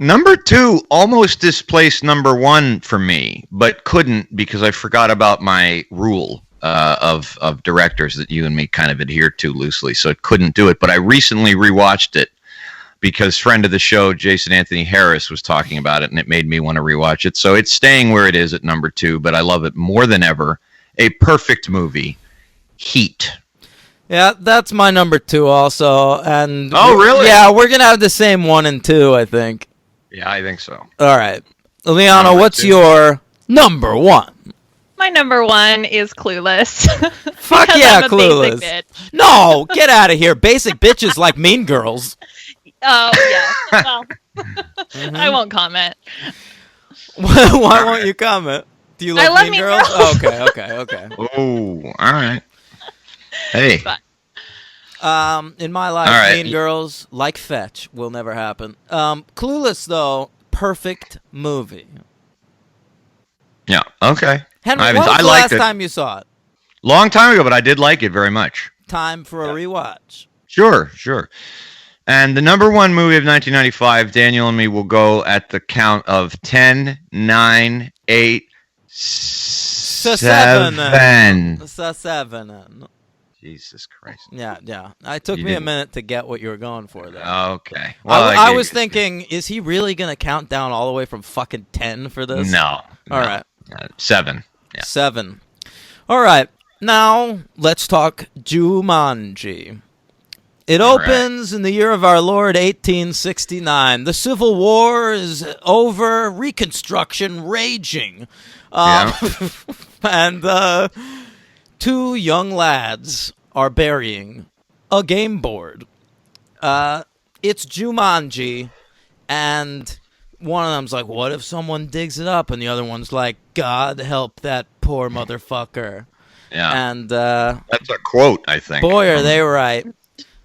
S2: Number 2 almost displaced number 1 for me, but couldn't because I forgot about my rule of directors that you and me kind of adhere to loosely, so it couldn't do it. But I recently rewatched it because friend of the show, Jason Anthony Harris, was talking about it, and it made me want to rewatch it. So it's staying where it is at number 2, but I love it more than ever. A perfect movie, Heat.
S1: Yeah, that's my number 2 also. And
S2: Oh, really?
S1: Yeah, we're gonna have the same 1 and 2, I think.
S2: Yeah, I think so.
S1: All right, Liana,
S2: Number
S1: what's
S2: 2.
S1: your number 1?
S3: My number 1 is Clueless.
S1: Fuck
S3: Because
S1: yeah,
S3: I'm a
S1: Clueless.
S3: basic bitch.
S1: No, get out of here. Basic bitches like Mean Girls.
S3: Oh, yeah. Well, I won't comment.
S1: Why won't you comment? Do you
S3: I
S1: like
S3: love
S1: Mean
S3: Mean
S1: Girls?
S3: Girls.
S1: Oh, okay.
S2: Oh, all right. Hey.
S3: But
S1: In my life,
S2: All right.
S1: Mean Girls, like Fetch, will never happen. Clueless, though, perfect movie.
S2: Yeah, okay.
S1: Henry,
S2: I
S1: when was the
S2: liked
S1: last
S2: it.
S1: time you saw it?
S2: Long time ago, but I did like it very much.
S1: Time for a rewatch.
S2: Sure. And the number 1 movie of 1995, Daniel and me will go at the count of 10, 9, 8, 7.
S1: Seven.
S2: Jesus Christ.
S1: Yeah. It took
S2: You
S1: me a
S2: didn't-
S1: minute to get what you were going for there.
S2: Okay. Well,
S1: I
S2: gave
S1: was
S2: you-
S1: thinking, is he really going to count down all the way from fucking 10 for this?
S2: No.
S1: All right.
S2: 7. Yeah.
S1: 7. All right. Now, let's talk Jumanji. It
S2: All right.
S1: opens in the year of our Lord, 1869. The Civil War is over, Reconstruction raging. And 2 young lads are burying a game board. It's Jumanji, and one of them's like, what if someone digs it up? And the other one's like, God help that poor motherfucker.
S2: Yeah.
S1: And
S2: That's a quote, I think.
S1: boy, are they right.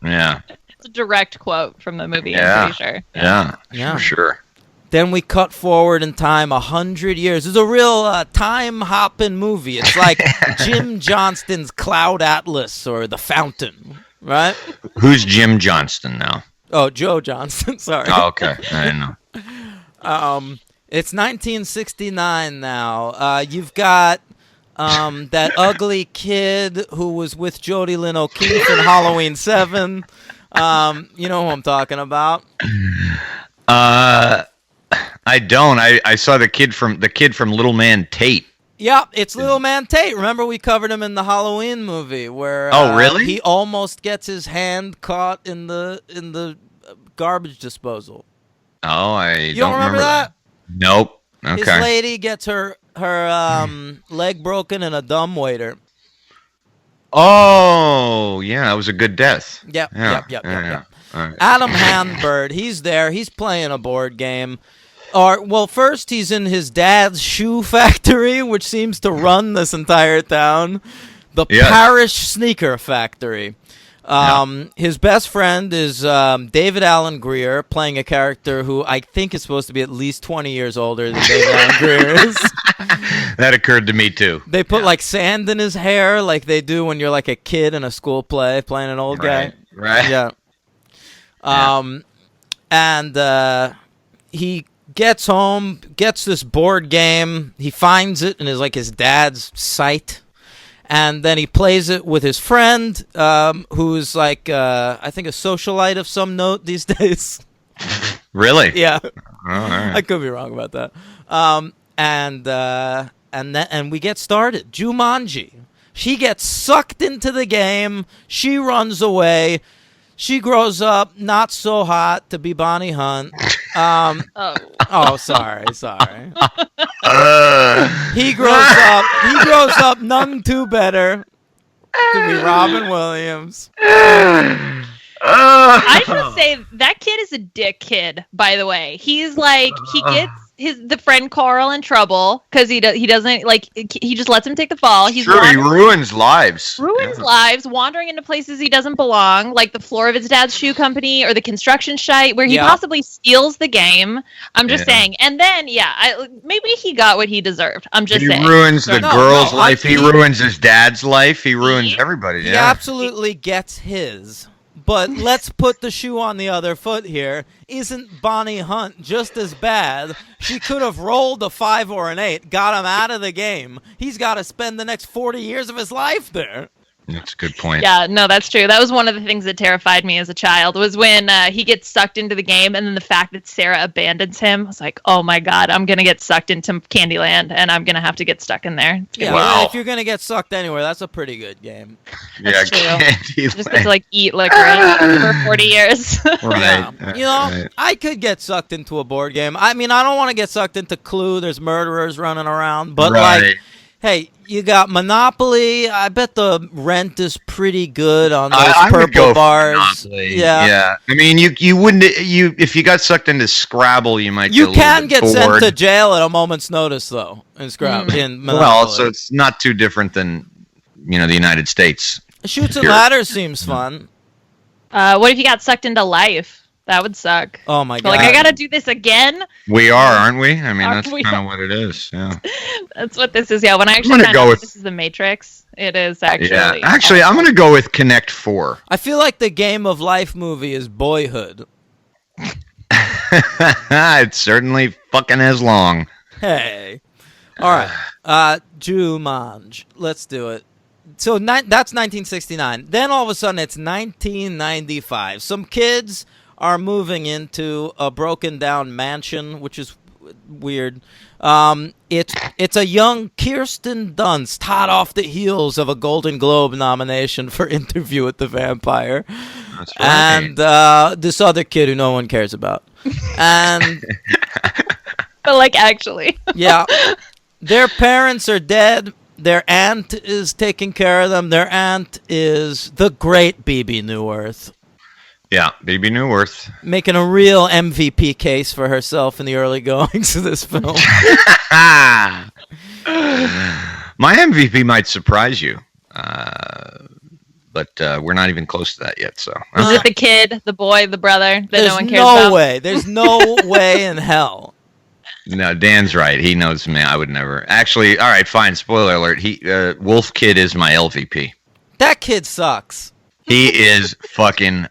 S2: Yeah.
S3: it's a direct quote from the movie,
S2: Yeah.
S3: I'm pretty sure.
S2: Yeah.
S1: Yeah.
S2: For sure.
S1: Then we cut forward in time 100 years. It's a real time-hopping movie. It's like Jim Johnston's Cloud Atlas or The Fountain, right?
S2: Who's Jim Johnston now?
S1: Oh, Joe Johnston, sorry.
S2: Oh, okay. I didn't know.
S1: It's 1969 now. You've got That ugly kid who was with Jodie Lynn O'Keefe in Halloween 7. You know who I'm talking about.
S2: I don't. I saw the kid from Little Man Tate.
S1: Yeah, it's Little Man Tate. Remember we covered him in the Halloween movie where
S2: Oh, really?
S1: he almost gets his hand caught in the garbage disposal.
S2: Oh,
S1: You don't remember that?
S2: Nope. Okay.
S1: His lady gets her leg broken in a dumbwaiter.
S2: Oh, yeah, that was a good death.
S1: Yep.
S2: Yeah.
S1: All
S2: right.
S1: Adam Handbird, he's there. He's playing a board game. First he's in his dad's shoe factory, which seems to run this entire town. The
S2: Yes.
S1: Parish Sneaker Factory. His best friend is David Alan Grier, playing a character who I think is supposed to be at least 20 years older than David Alan Grier is.
S2: That occurred to me, too.
S1: They put like sand in his hair like they do when you're like a kid in a school play playing an old guy.
S2: Right.
S1: Yeah. And he gets home, gets this board game. He finds it in his dad's site. And then he plays it with his friend, who's like, I think a socialite of some note these days.
S2: Really?
S1: Yeah.
S2: Oh, all right.
S1: I could be wrong about that. And we get started. Jumanji. She gets sucked into the game. She runs away. She grows up not so hot to be Bonnie Hunt. Oh, sorry. He grows up none too better to be Robin Williams.
S3: I should say that kid is a dick kid, by the way. He's like, he gets the friend Carl in trouble because he doesn't like, he just lets him take the fall. He's
S2: Sure, he ruins lives.
S3: Lives, wandering into places he doesn't belong, like the floor of his dad's shoe company or the construction site where he possibly steals the game. I'm just saying. And then, maybe he got what he deserved. I'm just saying.
S2: He ruins the girl's life. He ruins his dad's life. He ruins everybody.
S1: He absolutely gets his. But let's put the shoe on the other foot here. Isn't Bonnie Hunt just as bad? She could have rolled a 5 or an 8, got him out of the game. He's got to spend the next 40 years of his life there.
S2: That's a good point.
S3: Yeah, no, that's true. That was one of the things that terrified me as a child, was when he gets sucked into the game, and then the fact that Sarah abandons him. I was like, oh my God, I'm going to get sucked into Candyland, and I'm going to have to get stuck in there.
S1: Yeah, well, if you're going to get sucked anywhere, that's a pretty good game.
S3: That's true. Just get to like eat licorice for 40 years.
S2: Right.
S1: Yeah. I could get sucked into a board game. I mean, I don't want to get sucked into Clue. There's murderers running around. But like, hey, you got Monopoly. I bet the rent is pretty good on those purple bars.
S2: Yeah. I mean, you wouldn't if you got sucked into Scrabble, you might.
S1: You can get sent to jail at a moment's notice, though. In Scrabble, in Monopoly.
S2: Well, so it's not too different than the United States.
S1: Shoots and ladders seems fun.
S3: What if you got sucked into Life? That would suck.
S1: Oh my God!
S3: Like, I gotta do this again.
S2: We are, aren't we? I mean, that's kind of what it is. Yeah.
S3: That's what this is. Yeah. When I actually found out this is the Matrix, it is actually.
S2: Yeah. Actually, I'm gonna go with Connect 4.
S1: I feel like the Game of Life movie is Boyhood.
S2: It certainly fucking is long.
S1: Hey. All right. Jumanji. Let's do it. So that's 1969. Then all of a sudden it's 1995. Some kids are moving into a broken down mansion, which is weird. It's a young Kirsten Dunst, hot off the heels of a Golden Globe nomination for Interview with the Vampire.
S2: That's right.
S1: And this other kid who no one cares about. And
S3: but like, actually.
S1: Yeah. Their parents are dead. Their aunt is taking care of them. Their aunt is the great Bebe Neuwirth.
S2: Yeah, Bebe Neuwirth.
S1: Making a real MVP case for herself in the early goings of this film.
S2: My MVP might surprise you, but we're not even close to that yet. So
S3: is it the kid, the boy, the brother that
S1: There's
S3: no one cares about?
S1: No way. There's no way in hell.
S2: No, Dan's right. He knows me. I would never. Actually, all right, fine. Spoiler alert. Wolf Kid is my LVP.
S1: That kid sucks.
S2: He is fucking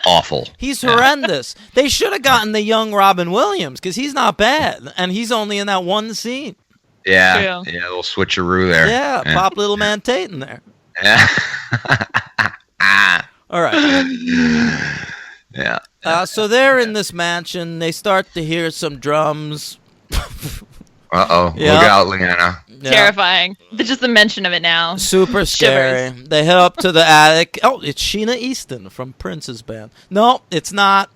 S2: awful.
S1: He's horrendous. They should have gotten the young Robin Williams because he's not bad, and he's only in that one scene.
S2: Yeah,
S3: True.
S2: yeah, a little switcheroo there.
S1: Yeah, pop little man Tate in there.
S2: Yeah.
S1: All right.
S2: Yeah.
S1: So they're in this mansion. They start to hear some drums.
S2: Uh-oh.
S1: Yeah.
S2: Look out, Liana.
S1: Yeah.
S3: Terrifying. Just the mention of it now.
S1: Super scary.
S3: Shivers.
S1: They head up to the attic. Oh, it's Sheena Easton from Prince's band. No, it's not.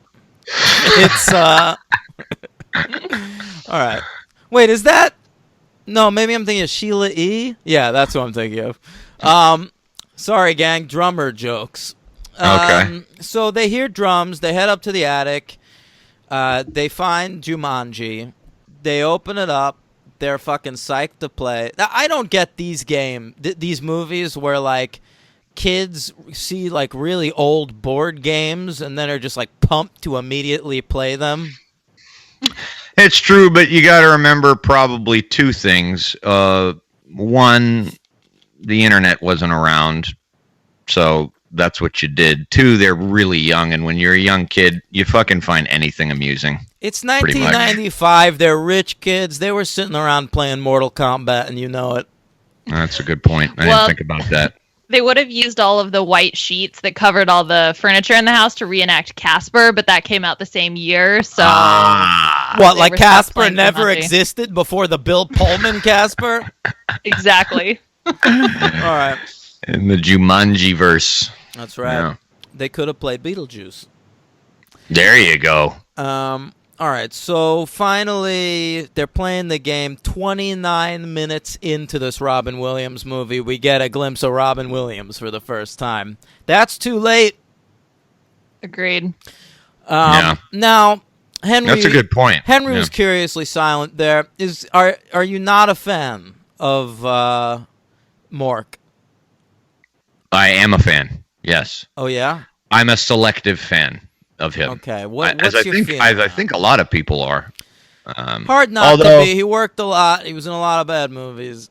S1: It's all right. Wait, is that? No, maybe I'm thinking of Sheila E. Yeah, that's what I'm thinking of. Sorry, gang. Drummer jokes.
S2: Okay.
S1: So they hear drums. They head up to the attic. They find Jumanji. They open it up. They're fucking psyched to play. Now, I don't get these these movies where like kids see like really old board games and then are just like pumped to immediately play them.
S2: It's true, but you got to remember probably two things. One, the internet wasn't around, so that's what you did. Two, they're really young, and when you're a young kid, you fucking find anything amusing.
S1: It's 1995. They're rich kids. They were sitting around playing Mortal Kombat, and you know it.
S2: That's a good point. I
S3: Well-
S2: didn't think about that.
S3: They would have used all of the white sheets that covered all the furniture in the house to reenact Casper, but that came out the same year, so...
S1: What,
S3: They
S1: like
S3: were stuck
S1: Casper
S3: playing
S1: never
S3: Jumanji.
S1: existed before the Bill Pullman Casper?
S3: Exactly.
S1: All right.
S2: In the Jumanji verse.
S1: That's right.
S2: Yeah.
S1: They could have played Beetlejuice.
S2: There you go.
S1: All right, so finally they're playing the game. 29 minutes into this Robin Williams movie, we get a glimpse of Robin Williams for the first time. That's too late.
S3: Agreed.
S2: Yeah.
S1: Now, Henry.
S2: That's a good point.
S1: Henry
S2: Yeah.
S1: was curiously silent there. Are you not a fan of Mork?
S2: I am a fan. Yes.
S1: Oh yeah.
S2: I'm a selective fan of him.
S1: Okay.
S2: As
S1: What's
S2: I
S1: your
S2: think,
S1: feeling?
S2: as I think a lot of people are.
S1: Hard not
S2: although-
S1: to be. He worked a lot. He was in a lot of bad movies.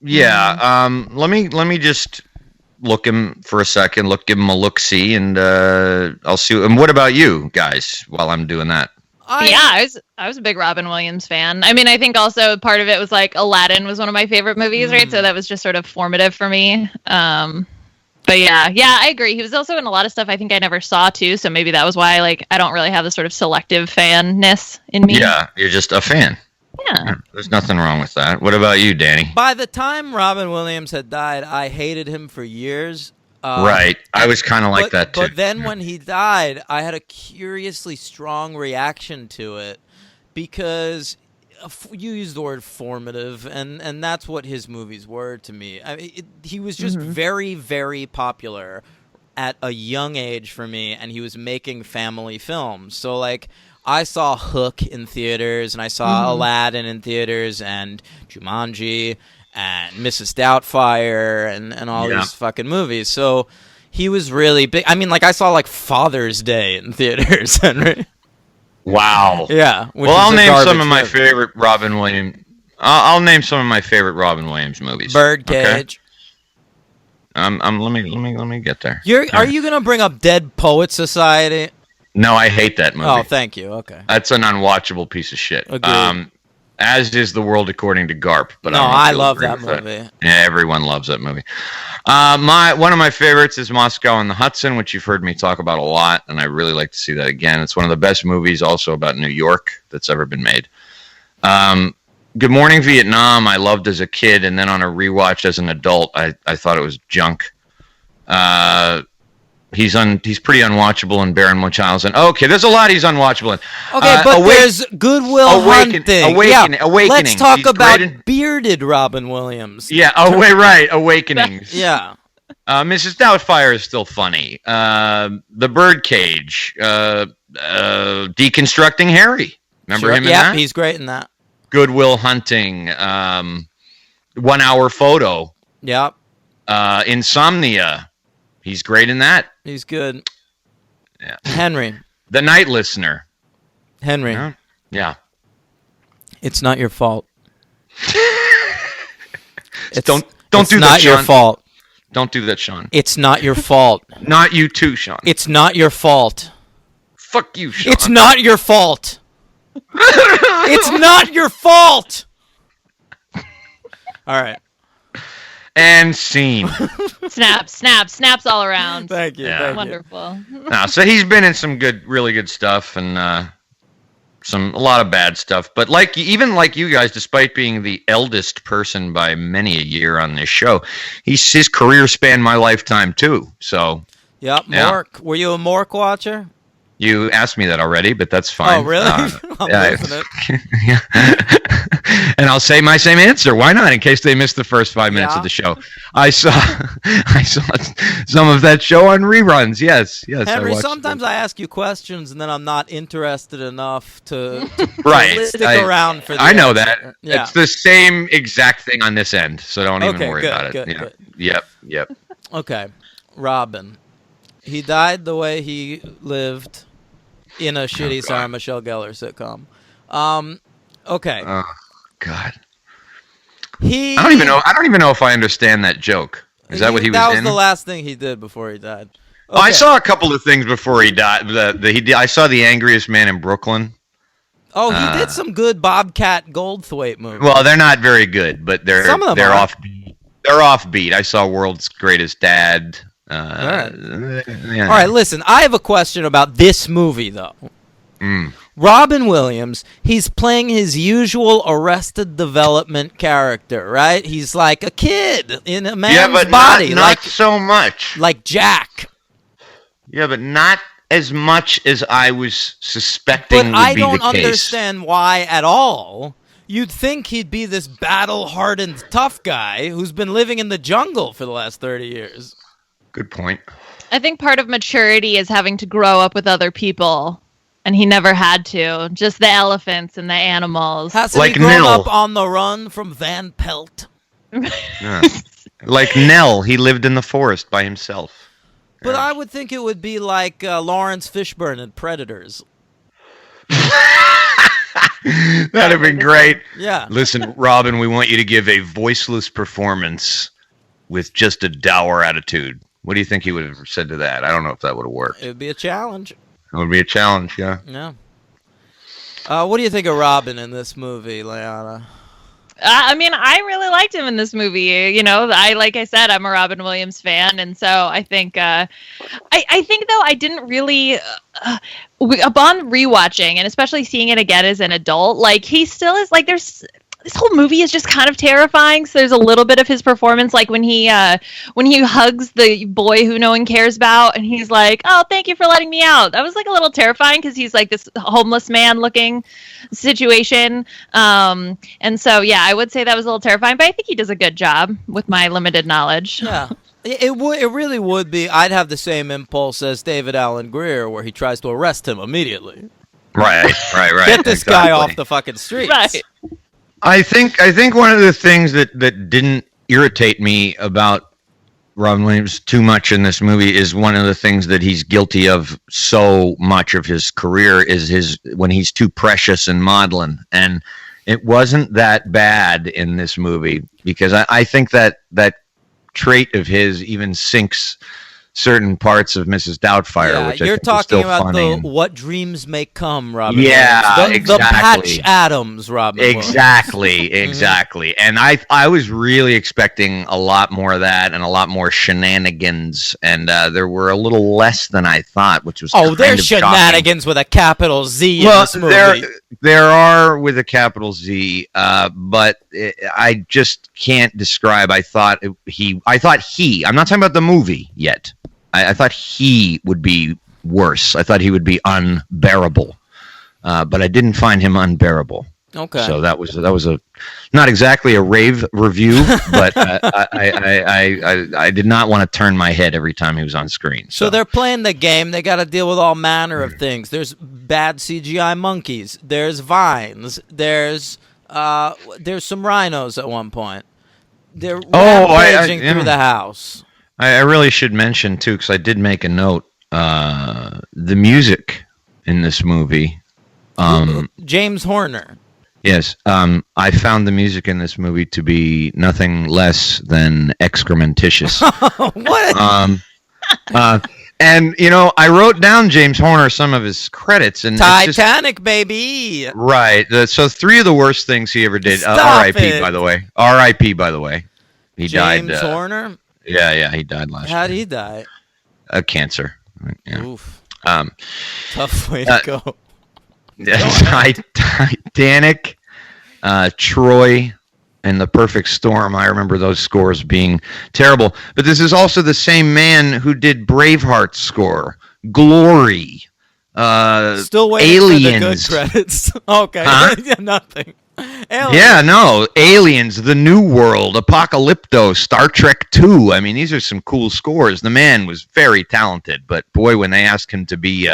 S2: Yeah. Let me just look him for a second. Give him a look see, and I'll see. And what about you guys? While I'm doing that.
S3: I was a big Robin Williams fan. I mean, I think also part of it was like Aladdin was one of my favorite movies, right? So that was just sort of formative for me. But yeah, I agree. He was also in a lot of stuff I think I never saw too, so maybe that was why like I don't really have the sort of selective fanness in me.
S2: Yeah, you're just a fan.
S3: Yeah.
S2: There's nothing wrong with that. What about you, Danny?
S1: By the time Robin Williams had died, I hated him for years.
S2: Right. I was kind of like that too.
S1: But then when he died, I had a curiously strong reaction to it because you used the word formative, and that's what his movies were to me. I mean, he was just very, very popular at a young age for me, and he was making family films. So, like, I saw Hook in theaters, and I saw Aladdin in theaters, and Jumanji, and Mrs. Doubtfire, and all these fucking movies. So he was really big. I mean, like, I saw, like, Father's Day in theaters, Henry.
S2: Wow.
S1: Yeah.
S2: Well, I'll name some of my favorite Robin Williams. I'll name some of my favorite Robin Williams movies.
S1: Birdcage.
S2: Okay? Let me get there.
S1: Are you gonna bring up Dead Poet Society?
S2: No, I hate that movie.
S1: Oh, thank you. Okay.
S2: That's an unwatchable piece of shit.
S1: Agreed.
S2: As is The World According to Garp. But
S1: No,
S2: I, don't know if
S1: I
S2: you'll
S1: love
S2: agree
S1: that
S2: with
S1: movie.
S2: Yeah, everyone loves that movie. One of my favorites is Moscow on the Hudson, which you've heard me talk about a lot, and I really like to see that again. It's one of the best movies also about New York that's ever been made. Good Morning Vietnam I loved as a kid, and then on a rewatch as an adult, I thought it was junk. He's pretty unwatchable in Baron Munchausen. Okay, there's a lot he's unwatchable in.
S1: Okay, but there's Goodwill Hunting.
S2: Awakening.
S1: Let's talk
S2: He's
S1: about
S2: great in-
S1: bearded Robin Williams.
S2: Yeah. Oh, wait, right. Awakenings.
S1: Yeah.
S2: Mrs. Doubtfire is still funny. The Birdcage. Deconstructing Harry. Remember him in that?
S1: Yeah, he's great in that.
S2: Goodwill Hunting. 1 Hour Photo.
S1: Yep.
S2: Insomnia. He's great in that.
S1: He's good.
S2: Yeah.
S1: Henry.
S2: The Night Listener.
S1: Henry.
S2: Yeah.
S1: It's not your fault.
S2: Don't
S1: it's
S2: do that,
S1: not your
S2: Sean.
S1: fault.
S2: Don't do that, Sean.
S1: It's not your fault.
S2: Not you too, Sean.
S1: It's not your fault.
S2: Fuck you, Sean.
S1: It's not your fault. It's not your fault. All right.
S2: And scene.
S3: Snaps all around.
S1: Thank you.
S2: Yeah.
S1: Thank you.
S3: Wonderful.
S2: No, so he's been in some really good stuff, and a lot of bad stuff. But even like you guys, despite being the eldest person by many a year on this show, his career spanned my lifetime too. So.
S1: Yep.
S2: Yeah.
S1: Mork. Were you a Mork watcher?
S2: You asked me that already, but that's fine.
S1: Oh, really? I'm losing it.
S2: Yeah. And I'll say my same answer. Why not? In case they missed the first 5 minutes of the show, I saw some of that show on reruns. Yes.
S1: Henry, sometimes I ask you questions and then I'm not interested enough to stick around for.
S2: I know that.
S1: Yeah.
S2: It's the same exact thing on this end, so don't even worry about it.
S1: Good.
S2: Yep.
S1: Okay, Robin. He died the way he lived in a shitty Sarah Michelle Gellar sitcom. Okay.
S2: Oh God.
S1: I
S2: don't even know if I understand that joke. Is that what he was in?
S1: That was the last thing he did before he died. Okay.
S2: I saw a couple of things before he died. I saw The Angriest Man in Brooklyn.
S1: Oh, he did some good Bobcat Goldthwait movies.
S2: Well, they're not very good, but they're
S1: offbeat.
S2: They're offbeat. I saw World's Greatest Dad.
S1: All right, listen, I have a question about this movie, though. Robin Williams, he's playing his usual Arrested Development character, right? He's like a kid in a man's body.
S2: Not so much.
S1: Like Jack.
S2: Yeah, but not as much as I was suspecting would be the case.
S1: But I don't understand why at all. You'd think he'd be this battle-hardened tough guy who's been living in the jungle for the last 30 years.
S2: Good point.
S3: I think part of maturity is having to grow up with other people, and he never had to. Just the elephants and the animals.
S1: Hasn't he grown up on the run from Van Pelt?
S2: Yeah. Like Nell, he lived in the forest by himself.
S1: But I would think it would be like Lawrence Fishburne in Predators.
S2: That'd have been great.
S1: Yeah.
S2: Listen, Robin, we want you to give a voiceless performance with just a dour attitude. What do you think he would have said to that? I don't know if that would have worked.
S1: It would be a challenge.
S2: It would be a challenge, yeah.
S1: Yeah. What do you think of Robin in this movie, Liana?
S3: I mean, I really liked him in this movie. You know, like I said, I'm a Robin Williams fan, and so I think, I think though I didn't really, upon rewatching and especially seeing it again as an adult, like he still is like this whole movie is just kind of terrifying. So there's a little bit of his performance, like when he hugs the boy who no one cares about, and he's like, "Oh, thank you for letting me out." That was like a little terrifying because he's like this homeless man looking situation. And so yeah, I would say that was a little terrifying, but I think he does a good job with my limited knowledge.
S1: Yeah. It really would be. I'd have the same impulse as David Alan Grier, where he tries to arrest him immediately.
S2: Right.
S1: Get this guy off the fucking streets.
S3: Right.
S2: I think one of the things that didn't irritate me about Robin Williams too much in this movie is one of the things that he's guilty of so much of his career is when he's too precious and maudlin. And it wasn't that bad in this movie because I think that trait of his even sinks certain parts of Mrs. Doubtfire, which you're talking about
S1: the What Dreams May Come, Robin.
S2: Yeah,
S1: Williams.
S2: exactly.
S1: The Patch Adams, Robin.
S2: Exactly. And I was really expecting a lot more of that and a lot more shenanigans, and there were a little less than I thought, which was
S1: there's shenanigans with a capital Z in this movie.
S2: There are with a capital Z, but I just can't describe. I thought he. I'm not talking about the movie yet. I thought he would be worse. I thought he would be unbearable, but I didn't find him unbearable.
S1: Okay.
S2: So that was not exactly a rave review, but I did not want to turn my head every time he was on screen.
S1: So they're playing the game. They got to deal with all manner of things. There's bad CGI monkeys. There's vines. There's some rhinos at one point. They're rampaging through the house.
S2: I really should mention, too, because I did make a note, the music in this movie.
S1: James Horner.
S2: Yes. I found the music in this movie to be nothing less than excrementitious.
S1: What?
S2: And I wrote down James Horner some of his credits, and
S1: Titanic, baby.
S2: Right. So 3 of the worst things he ever did.
S1: Stop
S2: R.I.P.
S1: it.
S2: By the way. R.I.P. By the way. He died.
S1: James Horner.
S2: Yeah, he died last year.
S1: How'd he die?
S2: Cancer. Yeah.
S1: Oof. Tough way to go.
S2: Titanic, Troy, and The Perfect Storm. I remember those scores being terrible. But this is also the same man who did Braveheart's score, Glory,
S1: Still waiting
S2: Aliens.
S1: for the good credits. Okay.
S2: Huh?
S1: Yeah, nothing. Aliens.
S2: Yeah, no. Aliens, The New World, Apocalypto, Star Trek 2. I mean, these are some cool scores. The man was very talented, but boy, when they asked him to be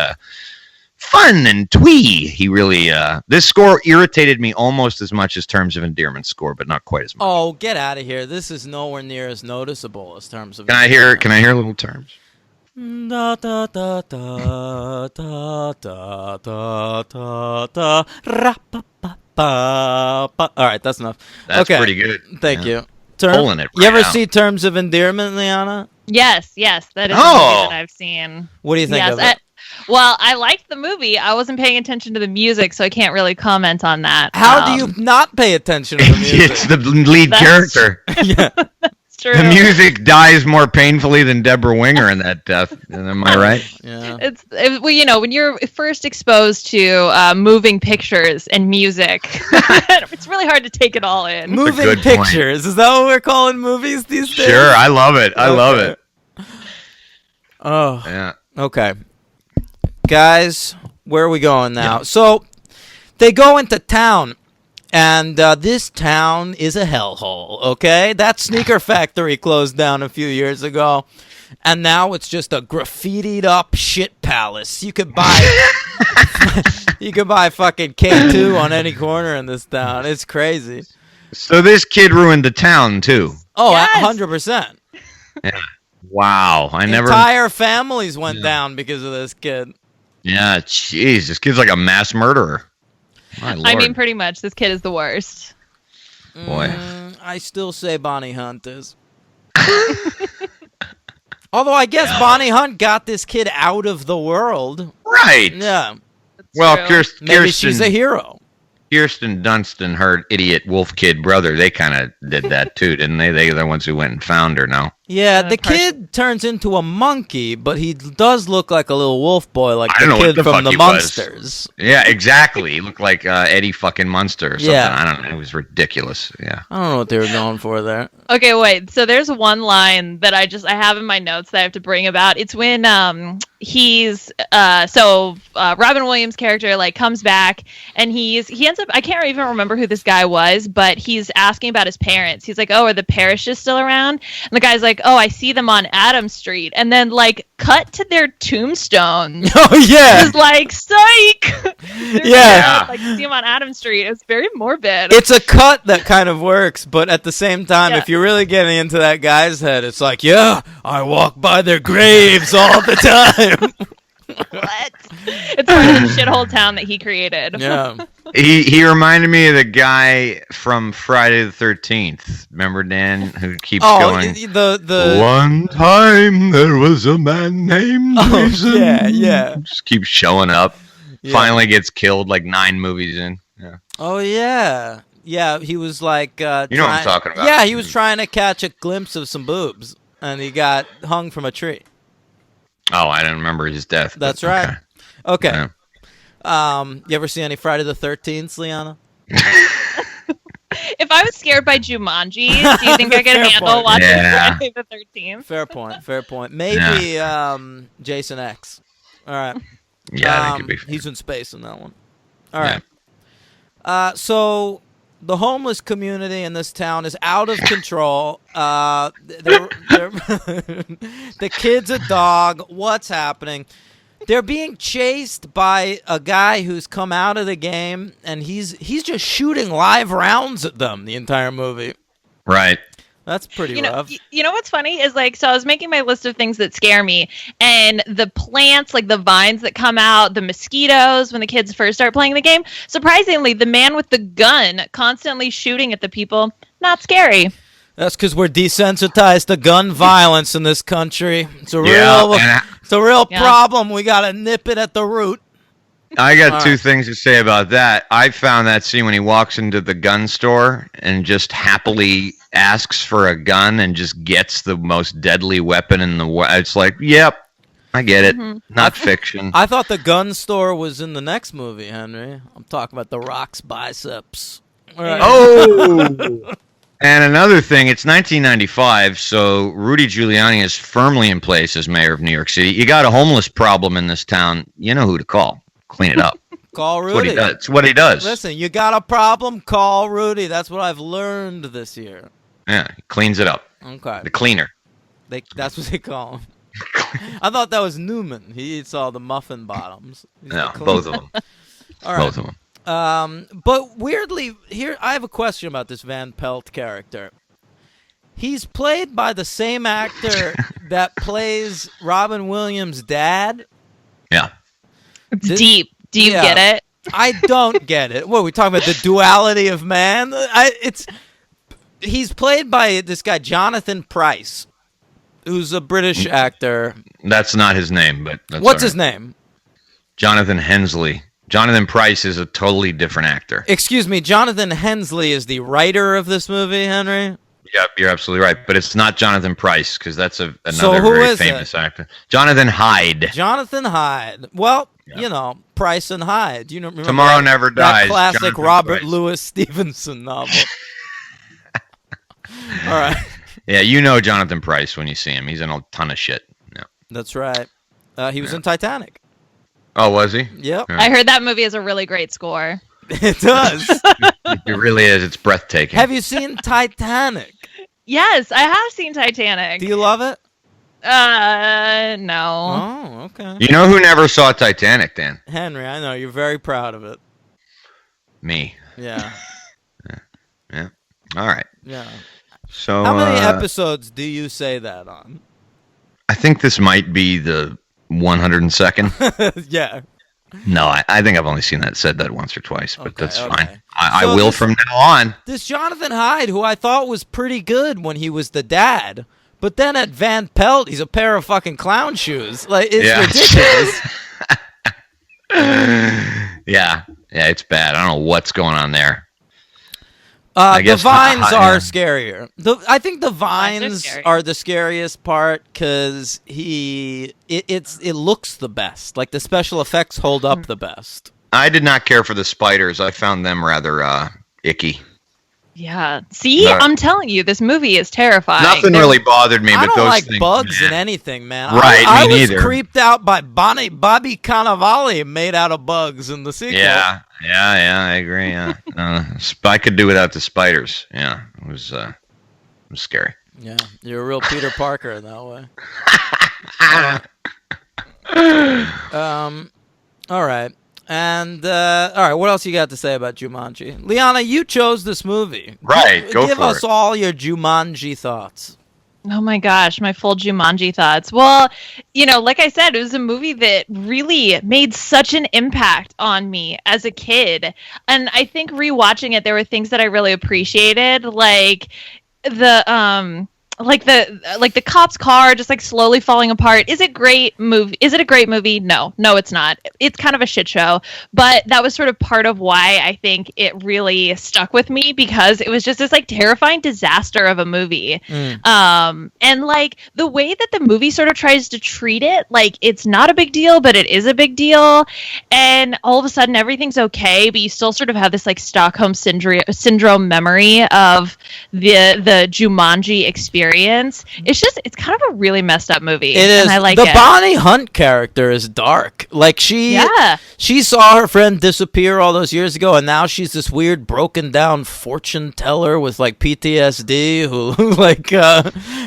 S2: fun and twee, he really this score irritated me almost as much as Terms of Endearment score, but not quite as much.
S1: Oh, get out of here. This is nowhere near as noticeable as Terms of
S2: Can I hear a little Terms?
S1: Da da da da da da da da da ra pa pa pa pa. All right, that's enough.
S2: That's
S1: okay.
S2: pretty good.
S1: Thank
S2: Yeah.
S1: you.
S2: Pulling it
S1: You
S2: right
S1: ever
S2: out.
S1: see Terms of Endearment, Liana?
S3: Yes, that is a
S2: Oh.
S3: movie that I've seen.
S1: What do you think
S3: Yes,
S1: of it?
S3: well, I liked the movie. I wasn't paying attention to the music, so I can't really comment on that.
S1: How do you not pay attention to the music?
S2: It's the lead
S3: That's-
S2: character.
S1: Yeah.
S3: It's true.
S2: The music dies more painfully than Deborah Winger in that death. Am I right?
S1: Yeah.
S3: Well, when you're first exposed to moving pictures and music, it's really hard to take it all in.
S1: Moving
S2: good point.
S1: pictures. Is that what we're calling movies these days?
S2: Sure, I love it. I love
S1: Okay.
S2: it.
S1: Oh,
S2: Yeah.
S1: okay. Guys, where are we going now? So, they go into town, and this town is a hellhole, okay? That sneaker factory closed down a few years ago, and now it's just a graffitied up shit palace. You could buy fucking K2 on any corner in this town. It's crazy.
S2: So this kid ruined the town too.
S1: Oh,
S3: Yes.
S1: 100%.
S2: Yeah. Wow. I never.
S1: Entire families went down because of this kid.
S2: Yeah. Jeez, this kid's like a mass murderer. My Lord.
S3: I mean, pretty much. This kid is the worst.
S2: Boy.
S1: I still say Bonnie Hunt is. Although I guess Bonnie Hunt got this kid out of the world.
S2: Right.
S1: Yeah.
S2: Well,
S3: True.
S1: Maybe she's a hero.
S2: Kirsten Dunst and her idiot wolf kid brother, they kind of did that too, didn't they? They're the ones who went and found her, no?
S1: Yeah, the kid turns into a monkey, but he does look like a little wolf boy, like
S2: I don't
S1: the
S2: know what
S1: kid
S2: the
S1: from
S2: fuck
S1: the
S2: he was.
S1: Munsters.
S2: Yeah, exactly. He looked like Eddie fucking Munster or something.
S1: Yeah.
S2: I don't know. It was ridiculous. Yeah.
S1: I don't know what they were going for there.
S3: Okay, wait. So there's one line that I have in my notes that I have to bring about. It's when he's Robin Williams' character like comes back and he ends up, I can't even remember who this guy was, but he's asking about his parents. He's like, "Oh, are the Parishes still around?" And the guy's like, "Oh, I see them on Adams Street." And then like cut to their tombstones.
S1: Oh, yeah.
S3: It's like, psych.
S1: Yeah.
S3: Like see him on Adams Street. It's very morbid.
S1: It's a cut that kind of works, but at the same time,
S3: Yeah.
S1: if you're really getting into that guy's head, it's like, yeah, I walk by their graves all the time.
S3: What? It's part of the shithole town that he created.
S1: Yeah.
S2: He reminded me of the guy from Friday the 13th. Remember Dan, who keeps going?
S1: the
S2: One time there was a man named Jason.
S1: yeah.
S2: Just keeps showing up.
S1: Yeah.
S2: Finally gets killed like 9 movies in. Yeah.
S1: Oh yeah. Yeah, he was like
S2: You know what I'm talking about.
S1: Yeah, he was trying to catch a glimpse of some boobs and he got hung from a tree.
S2: Oh, I didn't remember his death. but
S1: That's right. Okay.
S2: Yeah.
S1: You ever see any Friday the 13th, Liana?
S3: If I was scared by Jumanji, do you think I could
S1: Fair
S3: handle
S1: point.
S3: watching
S2: Yeah.
S3: Friday the 13th?
S1: Fair point. Maybe Jason X. All right.
S2: Yeah, I think it'd be
S1: He's in space in that one. All right. So the homeless community in this town is out of control. The kid's a dog. What's happening? They're being chased by a guy who's come out of the game, and he's just shooting live rounds at them the entire movie.
S2: right.
S1: That's pretty
S3: You know,
S1: rough.
S3: you know what's funny is like, so I was making my list of things that scare me, and the plants, like the vines that come out, the mosquitoes when the kids first start playing the game. Surprisingly, the man with the gun constantly shooting at the people, not scary.
S1: That's because we're desensitized to gun violence in this country. It's a real
S3: Yeah.
S1: problem. We gotta nip it at the root.
S2: I got two things to say about that. I found that scene when he walks into the gun store and just happily asks for a gun and just gets the most deadly weapon in the world. It's like, yep, I get it. Not fiction.
S1: I thought the gun store was in the next movie, Henry. I'm talking about The Rock's biceps. All right.
S2: Oh! And another thing, it's 1995, so Rudy Giuliani is firmly in place as mayor of New York City. You got a homeless problem in this town, you know who to call. Clean it up.
S1: Call
S2: That's what
S1: Rudy.
S2: he does. It's what he does.
S1: Listen, you got a problem? Call Rudy. That's what I've learned this year.
S2: Yeah, he cleans it up.
S1: Okay.
S2: The cleaner.
S1: That's what they call him. I thought that was Newman. He eats all the muffin bottoms. He's
S2: No,
S1: the cleaner.
S2: both of them.
S1: All right.
S2: Both of them.
S1: But weirdly, here I have a question about this Van Pelt character. He's played by the same actor that plays Robin Williams' dad.
S2: Yeah.
S3: It's deep. Do you get it?
S1: I don't get it. What, we talking about the duality of man? He's played by this guy Jonathan Pryce, who's a British actor.
S2: That's not his name, but that's
S1: What's
S2: all
S1: his
S2: right.
S1: name?
S2: Jonathan Hensley. Jonathan Pryce is a totally different actor.
S1: Excuse me, Jonathan Hensley is the writer of this movie, Henry?
S2: Yep, you're absolutely right. But it's not Jonathan Pryce, because that's
S1: So
S2: another
S1: who
S2: very
S1: is
S2: famous
S1: it?
S2: actor. Jonathan Hyde.
S1: Jonathan Hyde. Well,
S2: Yeah.
S1: you know, Price and Hyde. You know, remember
S2: Tomorrow
S1: that,
S2: Never
S1: that
S2: Dies,
S1: classic
S2: Jonathan
S1: Robert
S2: Pryce.
S1: Louis Stevenson novel. All right.
S2: Yeah, you know Jonathan Pryce when you see him. He's in a ton of shit. Yeah.
S1: That's right. He was in Titanic.
S2: Oh, was he?
S1: Yep.
S2: Yeah.
S3: I heard that movie has a really great score.
S1: It does.
S2: It really is. It's breathtaking.
S1: Have you seen Titanic?
S3: Yes, I have seen Titanic.
S1: Do you love it?
S3: No.
S1: Oh, okay.
S2: You know who never saw Titanic, Dan?
S1: Henry, I know you're very proud of it.
S2: Me.
S1: Yeah.
S2: Yeah. All right.
S1: Yeah.
S2: So
S1: How many episodes do you say that on?
S2: I think this might be the 102nd.
S1: Yeah.
S2: No, I think I've only said that once or twice, but that's
S1: okay.
S2: fine. I
S1: So
S2: will
S1: this-
S2: from now on.
S1: This Jonathan Hyde, who I thought was pretty good when he was the dad, but then at Van Pelt, he's a pair of fucking clown shoes. Like, it's ridiculous.
S2: Yeah, it's bad. I don't know what's going on there.
S1: The
S2: guess
S1: vines
S2: yeah.
S1: are scarier. I think the
S3: Vines are
S1: vines
S3: scary.
S1: are the scariest part because it looks the best. Like the special effects hold up the best.
S2: I did not care for the spiders. I found them rather icky.
S3: Yeah. See,
S2: No.
S3: I'm telling you, this movie is terrifying.
S2: Nothing
S3: There's-
S2: really bothered me,
S1: I
S2: but
S1: don't
S2: those
S1: like
S2: things,
S1: bugs
S2: man.
S1: in anything, man.
S2: Right,
S1: I
S2: me
S1: was
S2: neither.
S1: creeped out by Bobby Cannavale made out of bugs in the sequel.
S2: Yeah, I agree. Yeah, I could do without the spiders. Yeah, it was scary.
S1: Yeah, you're a real Peter Parker in that way. All right. And all right, what else you got to say about Jumanji? Liana, you chose this movie.
S2: Right, go
S1: Give
S2: for
S1: us
S2: it.
S1: all your Jumanji thoughts.
S3: Oh my gosh, my full Jumanji thoughts. Well, like I said, it was a movie that really made such an impact on me as a kid. And I think rewatching it, there were things that I really appreciated, like the cop's car just like slowly falling apart. Is it a great movie? No, it's not. It's kind of a shit show, but that was sort of part of why I think it really stuck with me, because it was just this like terrifying disaster of a movie. And like the way that the movie sort of tries to treat it, like it's not a big deal, but it is a big deal. And all of a sudden everything's okay, but you still sort of have this like Stockholm syndrome memory of the Jumanji experience. It's kind of a really messed up movie.
S1: It is.
S3: And I like
S1: the
S3: it.
S1: Bonnie Hunt character is dark. Like she saw her friend disappear all those years ago, and now she's this weird broken down fortune teller with like PTSD who like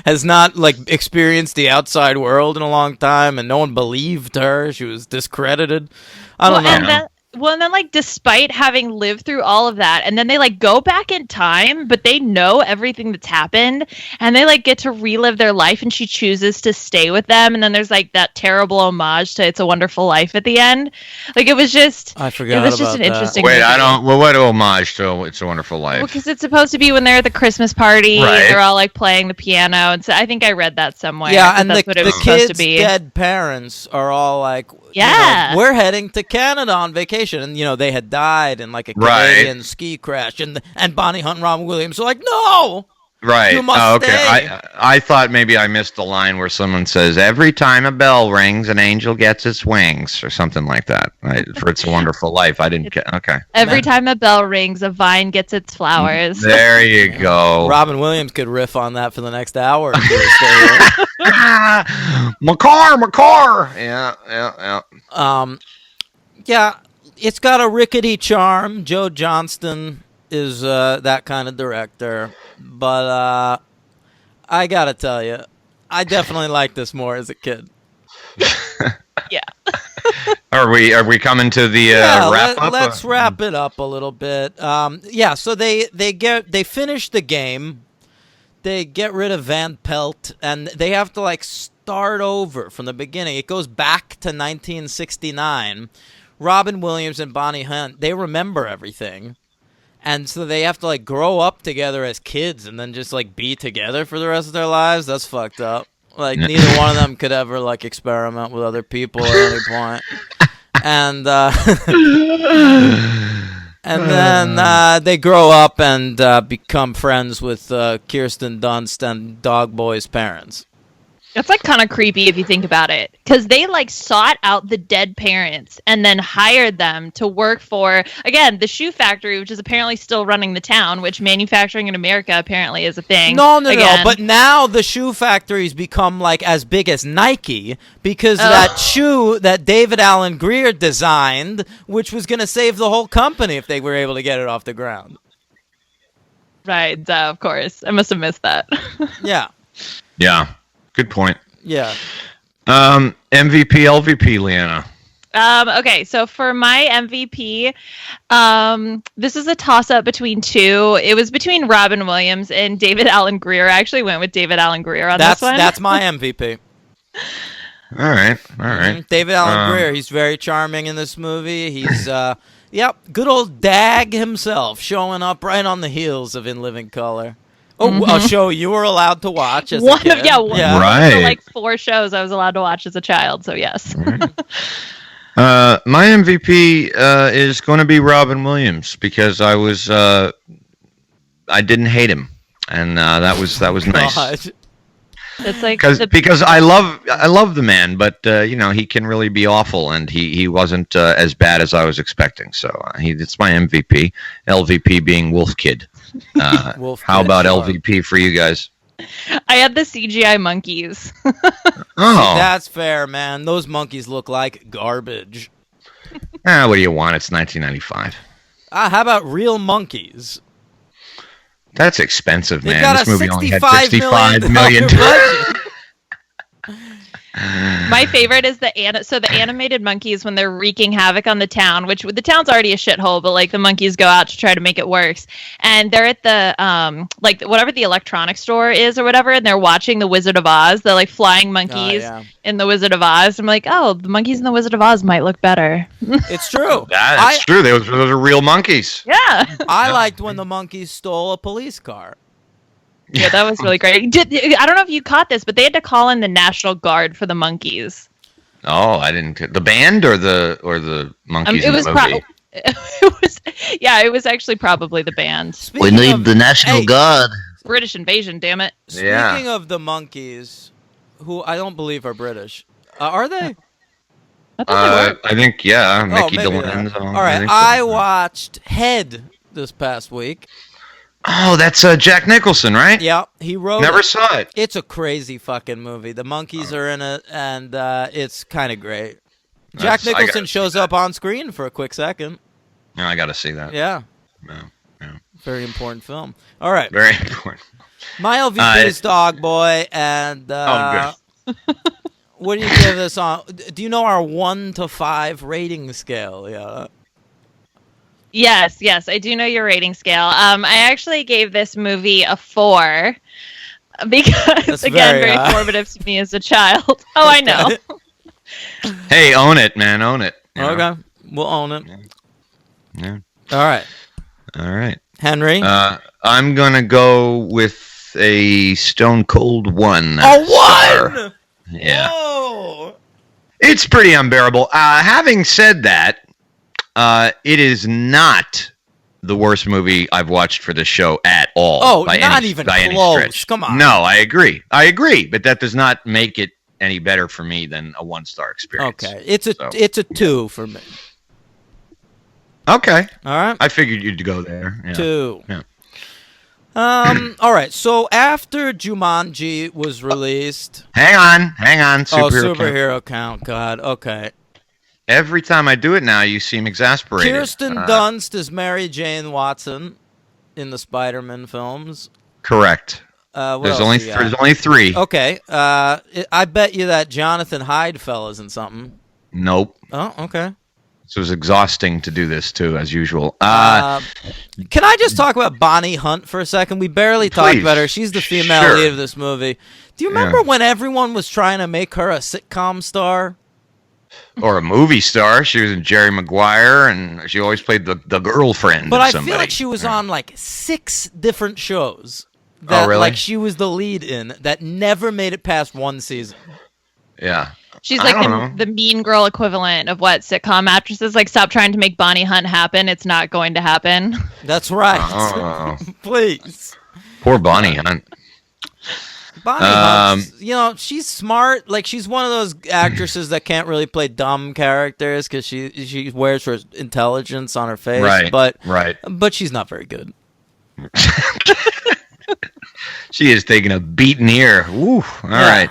S1: has not like experienced the outside world in a long time, and no one believed her. She was discredited. I don't know.
S3: And Well, and then like despite having lived through all of that, and then they like go back in time, but they know everything that's happened, and they like get to relive their life, and she chooses to stay with them, and then there's like that terrible homage to "It's a Wonderful Life" at the end. Like it was just,
S1: I forgot
S3: it was just
S1: about
S3: an
S1: that.
S3: interesting.
S2: Wait,
S3: movie.
S2: I don't. Well, what homage to "It's a Wonderful Life"?
S3: Because it's supposed to be when they're at the Christmas party,
S2: Right.
S3: they're all like playing the piano, and so I think I read that somewhere.
S1: Yeah,
S3: that
S1: and
S3: that's what it
S1: the
S3: was supposed to
S1: kids'
S3: be.
S1: dead parents are all like,
S3: Yeah.
S1: we're heading to Canada on vacation, and they had died in like a
S2: Right.
S1: Canadian ski crash, and Bonnie Hunt and Robin Williams are like, no,
S2: Right.
S1: you must
S2: Oh, okay.
S1: stay.
S2: I thought maybe I missed the line where someone says, "Every time a bell rings, an angel gets its wings," or something like that. Right? For "It's a Wonderful Life," I didn't get. Okay.
S3: Every time a bell rings, a vine gets its flowers.
S2: There you go.
S1: Robin Williams could riff on that for the next hour. If he was still here.
S2: my car. Yeah.
S1: Yeah, it's got a rickety charm. Joe Johnston is that kind of director, but I gotta tell you, I definitely liked this more as a kid.
S3: Yeah.
S2: Are we coming to the wrap up?
S1: Let's wrap it up a little bit. Yeah, so they finish the game. They get rid of Van Pelt, and they have to like start over from the beginning. It goes back to 1969. Robin Williams and Bonnie Hunt, they remember everything. And so they have to like grow up together as kids and then just like be together for the rest of their lives. That's fucked up. Like neither one of them could ever like experiment with other people at any point. And and then they grow up and become friends with Kirsten Dunst and Dog Boy's parents.
S3: It's like kind of creepy if you think about it, because they like sought out the dead parents and then hired them to work for, again, the shoe factory, which is apparently still running the town, which manufacturing in America apparently is a thing.
S1: No.
S3: Again.
S1: But now the shoe factory's become like as big as Nike because that shoe that David Allen Greer designed, which was going to save the whole company if they were able to get it off the ground.
S3: Right, of course. I must have missed that.
S1: Yeah.
S2: Yeah. Good point.
S1: Yeah.
S2: MVP, LVP, Liana.
S3: Okay, so for my MVP, this is a toss-up between two. It was between Robin Williams and David Allen Greer. I actually went with David Allen Greer on this one.
S1: That's my MVP.
S2: All right.
S1: David Allen Greer, he's very charming in this movie. He's, good old Dag himself, showing up right on the heels of In Living Color. Oh, a show you were allowed to watch as a kid.
S2: Right.
S3: For like 4 shows I was allowed to watch as a child, so yes.
S2: My MVP is going to be Robin Williams because I didn't hate him, and that was nice.
S1: God.
S3: It's like
S2: because I love the man, but he can really be awful, and he wasn't as bad as I was expecting. So it's my MVP. LVP being Wolf Kid.
S1: Wolf
S2: How
S1: Kid,
S2: about
S1: sure.
S2: LVP for you guys?
S3: I had the CGI monkeys.
S2: Oh,
S1: That's fair, man. Those monkeys look like garbage.
S2: what do you want? It's 1995.
S1: How about real monkeys?
S2: That's expensive,
S1: They
S2: man.
S1: got
S2: This
S1: a
S2: movie only had
S1: $65
S2: $65 million.
S1: budget.
S3: My favorite is the animated monkeys when they're wreaking havoc on the town, which the town's already a shithole, but like the monkeys go out to try to make it worse. And they're at the like whatever the electronics store is or whatever, and they're watching the Wizard of Oz. They're like flying monkeys in the Wizard of Oz. I'm like, oh, the monkeys in the Wizard of Oz might look better.
S1: It's true.
S2: That's true. Those are real monkeys.
S3: Yeah.
S1: I liked when the monkeys stole a police car.
S3: Yeah, that was really great. I don't know if you caught this, but they had to call in the National Guard for the monkeys.
S2: Oh, I didn't. The band or the monkeys in the movie?
S3: It was actually probably the band.
S4: We need the National Guard.
S3: British invasion, damn it.
S1: Speaking of the monkeys, who I don't believe are British, are they?
S3: I thought they were.
S2: I think Mickey
S1: maybe
S2: DeLange.
S1: All right, I watched Head this past week.
S2: Oh, that's Jack Nicholson, right?
S1: Yeah, he wrote
S2: Never
S1: it.
S2: saw it.
S1: It's a crazy fucking movie. The monkeys are in it, and it's kind of great. Jack Nicholson shows up on screen for a quick second.
S2: No, I got to see that.
S1: Yeah.
S2: No.
S1: Very important film. All right.
S2: Very important.
S1: My LVP is Dog Boy, and what do you give this on? Do you know our 1 to 5 rating scale? Yeah.
S3: Yes, I do know your rating scale. I actually gave this movie a 4 because,
S1: That's
S3: again,
S1: very
S3: very formative to me as a child. Oh, I know.
S2: Hey, own it, man. Own it. you know?
S1: Okay, we'll own it.
S2: Yeah.
S1: All right,
S2: All right.
S1: Henry.
S2: I'm going to go with a Stone Cold 1.
S1: A
S2: star.
S1: 1!
S2: Yeah.
S1: Whoa!
S2: It's pretty unbearable. Having said that, it is not the worst movie I've watched for this show at all.
S1: Oh,
S2: by
S1: not
S2: any,
S1: even
S2: by any
S1: close.
S2: stretch.
S1: Come on.
S2: No, I agree. But that does not make it any better for me than a 1-star experience.
S1: Okay, it's a 2 for me.
S2: Okay.
S1: All right.
S2: I figured you'd go there. Yeah.
S1: 2.
S2: Yeah.
S1: All right. So after Jumanji was released,
S2: Hang on. Superhero.
S1: superhero count. God. Okay.
S2: Every time I do it now, you seem exasperated.
S1: Kirsten Dunst is Mary Jane Watson in the Spider-Man films.
S2: Correct.
S1: What
S2: There's
S1: else
S2: only 3.
S1: Okay. I bet you that Jonathan Hyde fella's in something.
S2: Nope.
S1: Oh, okay.
S2: So it was exhausting to do this too, as usual.
S1: Can I just talk about Bonnie Hunt for a second? We barely talked
S2: Please.
S1: about her. She's the female
S2: Sure.
S1: lead of this movie. Do you remember when everyone was trying to make her a sitcom star?
S2: Or a movie star. She was in Jerry Maguire, and she always played the girlfriend.
S1: But
S2: of
S1: I
S2: somebody.
S1: feel like she was on like 6 different shows
S2: Oh,
S1: that
S2: really?
S1: like she was the lead in that never made it past 1 season.
S2: Yeah.
S3: She's
S2: I
S3: like
S2: don't know.
S3: the mean girl equivalent of what sitcom actresses like. Stop trying to make Bonnie Hunt happen. It's not going to happen.
S1: That's right.
S2: Oh,
S1: Please.
S2: poor Bonnie Hunt.
S1: Bonnie Hunt, she's smart. Like, she's one of those actresses that can't really play dumb characters because she wears her intelligence on her face.
S2: Right.
S1: But she's not very good.
S2: She is taking a beating here. Woo. All right.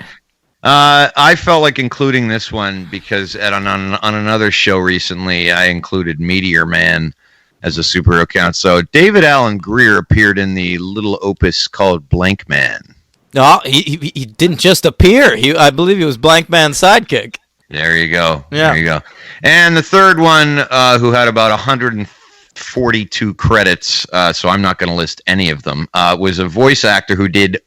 S2: I felt like including this one because on another show recently, I included Meteor Man as a superhero count. So David Alan Grier appeared in the little opus called Blank Man.
S1: No, he didn't just appear. I believe he was Blank Man's sidekick.
S2: There you go.
S1: Yeah.
S2: There you go. And the third one, who had about 142 credits, so I'm not going to list any of them, was a voice actor who did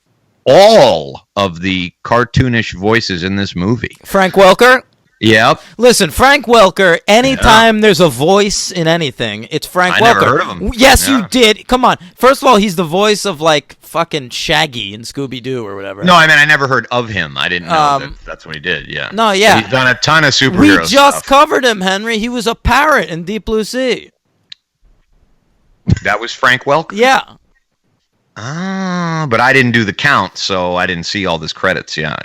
S2: all of the cartoonish voices in this movie.
S1: Frank Welker?
S2: Yep.
S1: Listen, Frank Welker, anytime there's a voice in anything, it's Frank Welker.
S2: I never heard of him.
S1: Yes,
S2: Yeah.
S1: you did. Come on. First of all, he's the voice of, like, fucking Shaggy in Scooby-Doo or whatever.
S2: No, I mean, I never heard of him. I didn't know that's what he did. Yeah.
S1: No, yeah.
S2: He's done a ton of superhero
S1: We just
S2: stuff.
S1: covered him, Henry. He was a parrot in Deep Blue Sea.
S2: That was Frank Welker?
S1: Yeah.
S2: But I didn't do the count, so I didn't see all his credits. Yeah.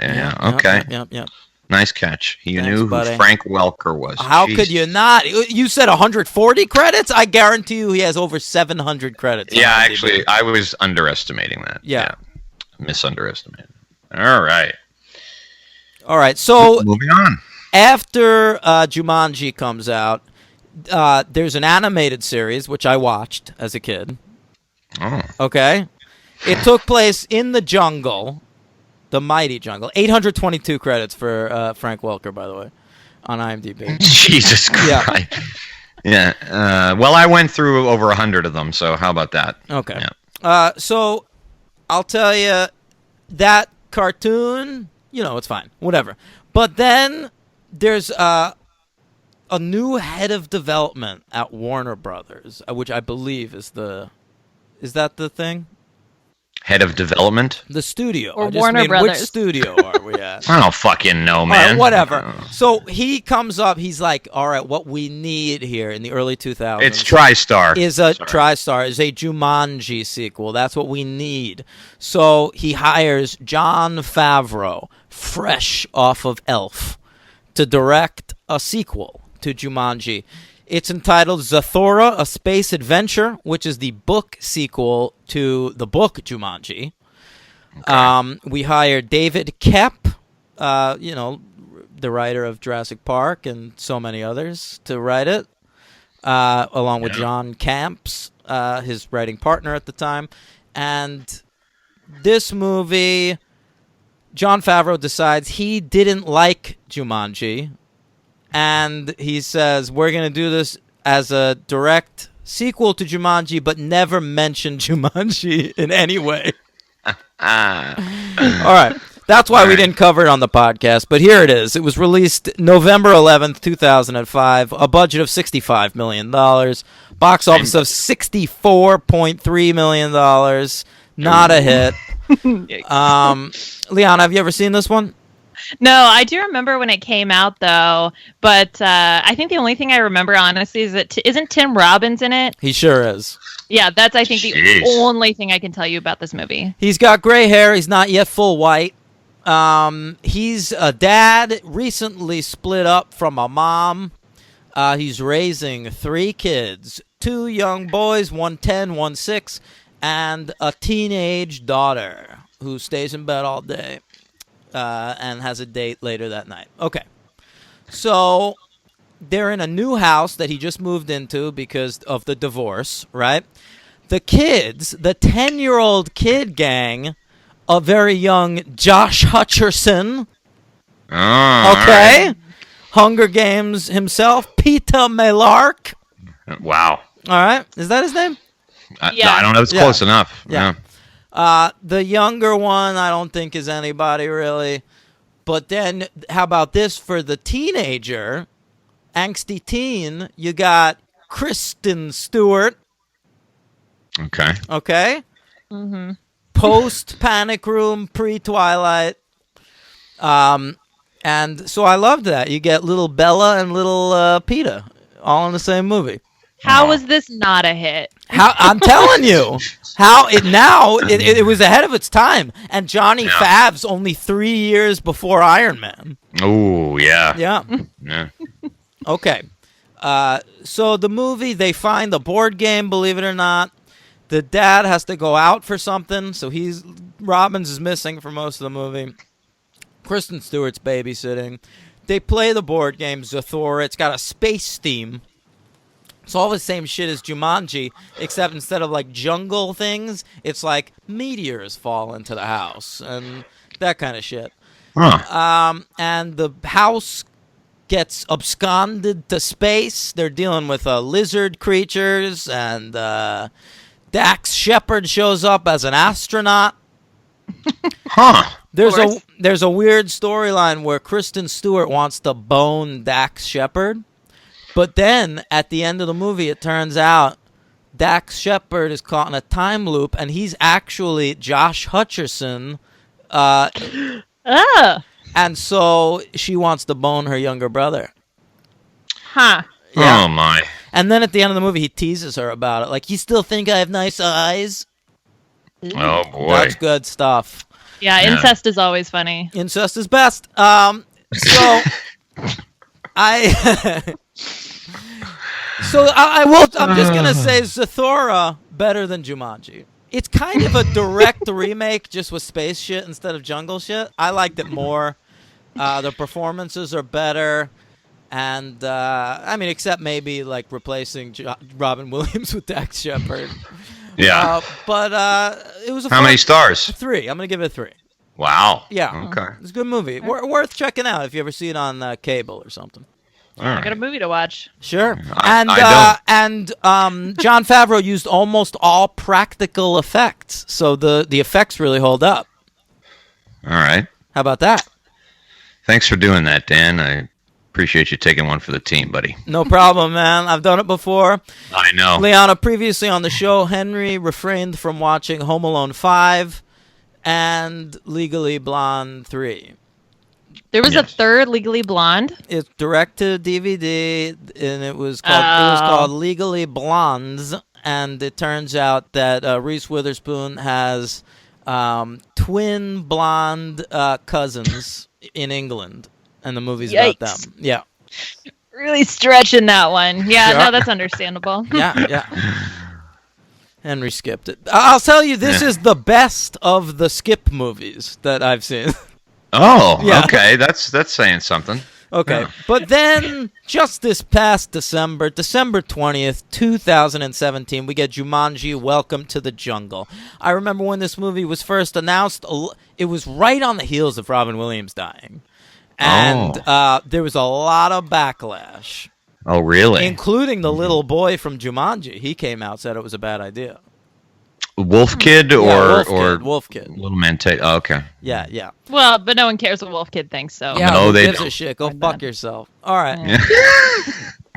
S2: Okay.
S1: Yep.
S2: Nice catch. You
S1: Thanks,
S2: knew who
S1: buddy.
S2: Frank Welker was.
S1: How
S2: Jeez.
S1: could you not? You said 140 credits? I guarantee you he has over 700 credits. on
S2: Yeah,
S1: IMDb.
S2: actually, I was underestimating that.
S1: Yeah.
S2: Misunderestimated. All right.
S1: All right, so
S2: Moving on.
S1: after Jumanji comes out, there's an animated series, which I watched as a kid.
S2: Oh.
S1: Okay? It took place in the jungle, the mighty jungle. 822 credits for Frank Welker, by the way, on IMDb.
S2: Jesus
S1: Yeah.
S2: Christ. Yeah. Well, I went through over 100 of them, so how about that?
S1: Okay.
S2: Yeah.
S1: So I'll tell you that cartoon, it's fine. Whatever. But then there's a new head of development at Warner Brothers, which I believe is that the thing?
S2: Head of development?
S1: The studio.
S3: Or
S1: I just
S3: Warner
S1: mean,
S3: Brothers.
S1: Which studio are we at?
S2: I don't fucking know,
S1: All
S2: man.
S1: right, whatever. So he comes up. He's like, all right, what we need here in the early 2000s.
S2: It's TriStar.
S1: Is a TriStar, is a Jumanji sequel. That's what we need. So he hires Jon Favreau, fresh off of Elf, to direct a sequel to Jumanji. It's entitled Zathura, A Space Adventure, which is the book sequel to the book Jumanji. Okay. We hired David Koepp, the writer of Jurassic Park and so many others, to write it, along with John Camps, his writing partner at the time. And this movie, Jon Favreau decides he didn't like Jumanji, and he says, we're going to do this as a direct sequel to Jumanji, but never mentioned Jumanji in any way. All right. That's why we didn't cover it on the podcast, but here it is. It was released November 11th, 2005, a budget of $65 million, box office of $64.3 million, not a hit. Liana, have you ever seen this one?
S3: No, I do remember when it came out, though, but I think the only thing I remember, honestly, is that isn't Tim Robbins in it?
S1: He sure is.
S3: Yeah, that's, I think, the only thing I can tell you about this movie.
S1: He's got gray hair. He's not yet full white. He's a dad, recently split up from a mom. He's raising 3 kids, 2 young boys, one 10, one 6, and a teenage daughter who stays in bed all day and has a date later that night. Okay, so they're in a new house that he just moved into because of the divorce, right? The kids, the 10-year-old kid gang, a very young Josh Hutcherson.
S2: Oh,
S1: Okay. Right. Hunger Games himself, Peter Malark.
S2: Wow.
S1: All right. Is that his name?
S3: Yeah.
S2: I don't know. It's close enough.
S1: Yeah. The younger one, I don't think is anybody really. But then, how about this for the teenager, angsty teen? You got Kristen Stewart.
S2: Okay.
S1: Okay.
S3: Mm-hmm.
S1: Post Panic Room, pre-Twilight. And so I loved that. You get little Bella and little Peter all in the same movie.
S3: How was this not a hit?
S1: I'm telling you. It was ahead of its time. And Johnny Fav's only 3 years before Iron Man.
S2: Oh, yeah.
S1: Yeah. Okay. So the movie, they find the board game, believe it or not. The dad has to go out for something, so Robbins is missing for most of the movie. Kristen Stewart's babysitting. They play the board game Zathura. It's got a space theme. It's all the same shit as Jumanji, except instead of like jungle things, it's like meteors fall into the house and that kind of shit.
S2: Huh.
S1: And the house gets absconded to space. They're dealing with lizard creatures, and Dax Shepard shows up as an astronaut.
S2: Huh.
S1: There's a weird storyline where Kristen Stewart wants to bone Dax Shepard, but then at the end of the movie, it turns out Dax Shepard is caught in a time loop, and he's actually Josh Hutcherson. And so she wants to bone her younger brother.
S3: Huh.
S1: Yeah.
S2: Oh, my.
S1: And then at the end of the movie, he teases her about it. Like, you still think I have nice eyes?
S2: Oh, boy.
S1: That's good stuff.
S3: Yeah, incest is always funny.
S1: Incest is best. So I'm just gonna say Zathura better than Jumanji. It's kind of a direct remake, just with space shit instead of jungle shit. I liked it more. The performances are better, and I mean, except maybe like replacing Robin Williams with Dax Shepard.
S2: Yeah.
S1: But it was
S2: How many stars?
S1: 3. I'm gonna give it a 3.
S2: Wow.
S1: Yeah.
S2: Okay.
S1: It's a good movie. Worth checking out if you ever see it on cable or something.
S2: All
S3: I
S2: right.
S3: got a movie to watch.
S1: Sure.
S2: I
S1: Jon Favreau used almost all practical effects, so the effects really hold up.
S2: All right.
S1: How about that?
S2: Thanks for doing that, Dan. I appreciate you taking one for the team, buddy.
S1: No problem, man. I've done it before.
S2: I know.
S1: Liana, previously on the show, Henry refrained from watching Home Alone 5 and Legally Blonde 3.
S3: There was a third Legally Blonde.
S1: It's direct to DVD, and it was called Legally Blondes. And it turns out that Reese Witherspoon has twin blonde cousins in England, and the movie's about them. Yeah,
S3: Really stretching that one. Yeah,
S1: Sure.
S3: no, that's understandable.
S1: yeah. Henry skipped it. I'll tell you, this is the best of the skip movies that I've seen.
S2: Oh,
S1: Yeah.
S2: okay. That's saying something.
S1: Okay,
S2: Yeah.
S1: but then just this past December 20th, 2017, we get Jumanji: Welcome to the Jungle. I remember when this movie was first announced, it was right on the heels of Robin Williams dying. And there was a lot of backlash.
S2: Oh, really?
S1: including the little boy from Jumanji. He came out, said it was a bad idea.
S2: Wolf Kid or
S1: Wolf Kid.
S2: Little Man Tate? Oh, okay.
S1: Yeah.
S3: Well, but no one cares what Wolf Kid thinks, so.
S1: Yeah,
S2: No,
S1: who
S2: they
S1: gives a
S2: don't.
S1: shit? Go fuck yourself. All right.
S3: Yeah.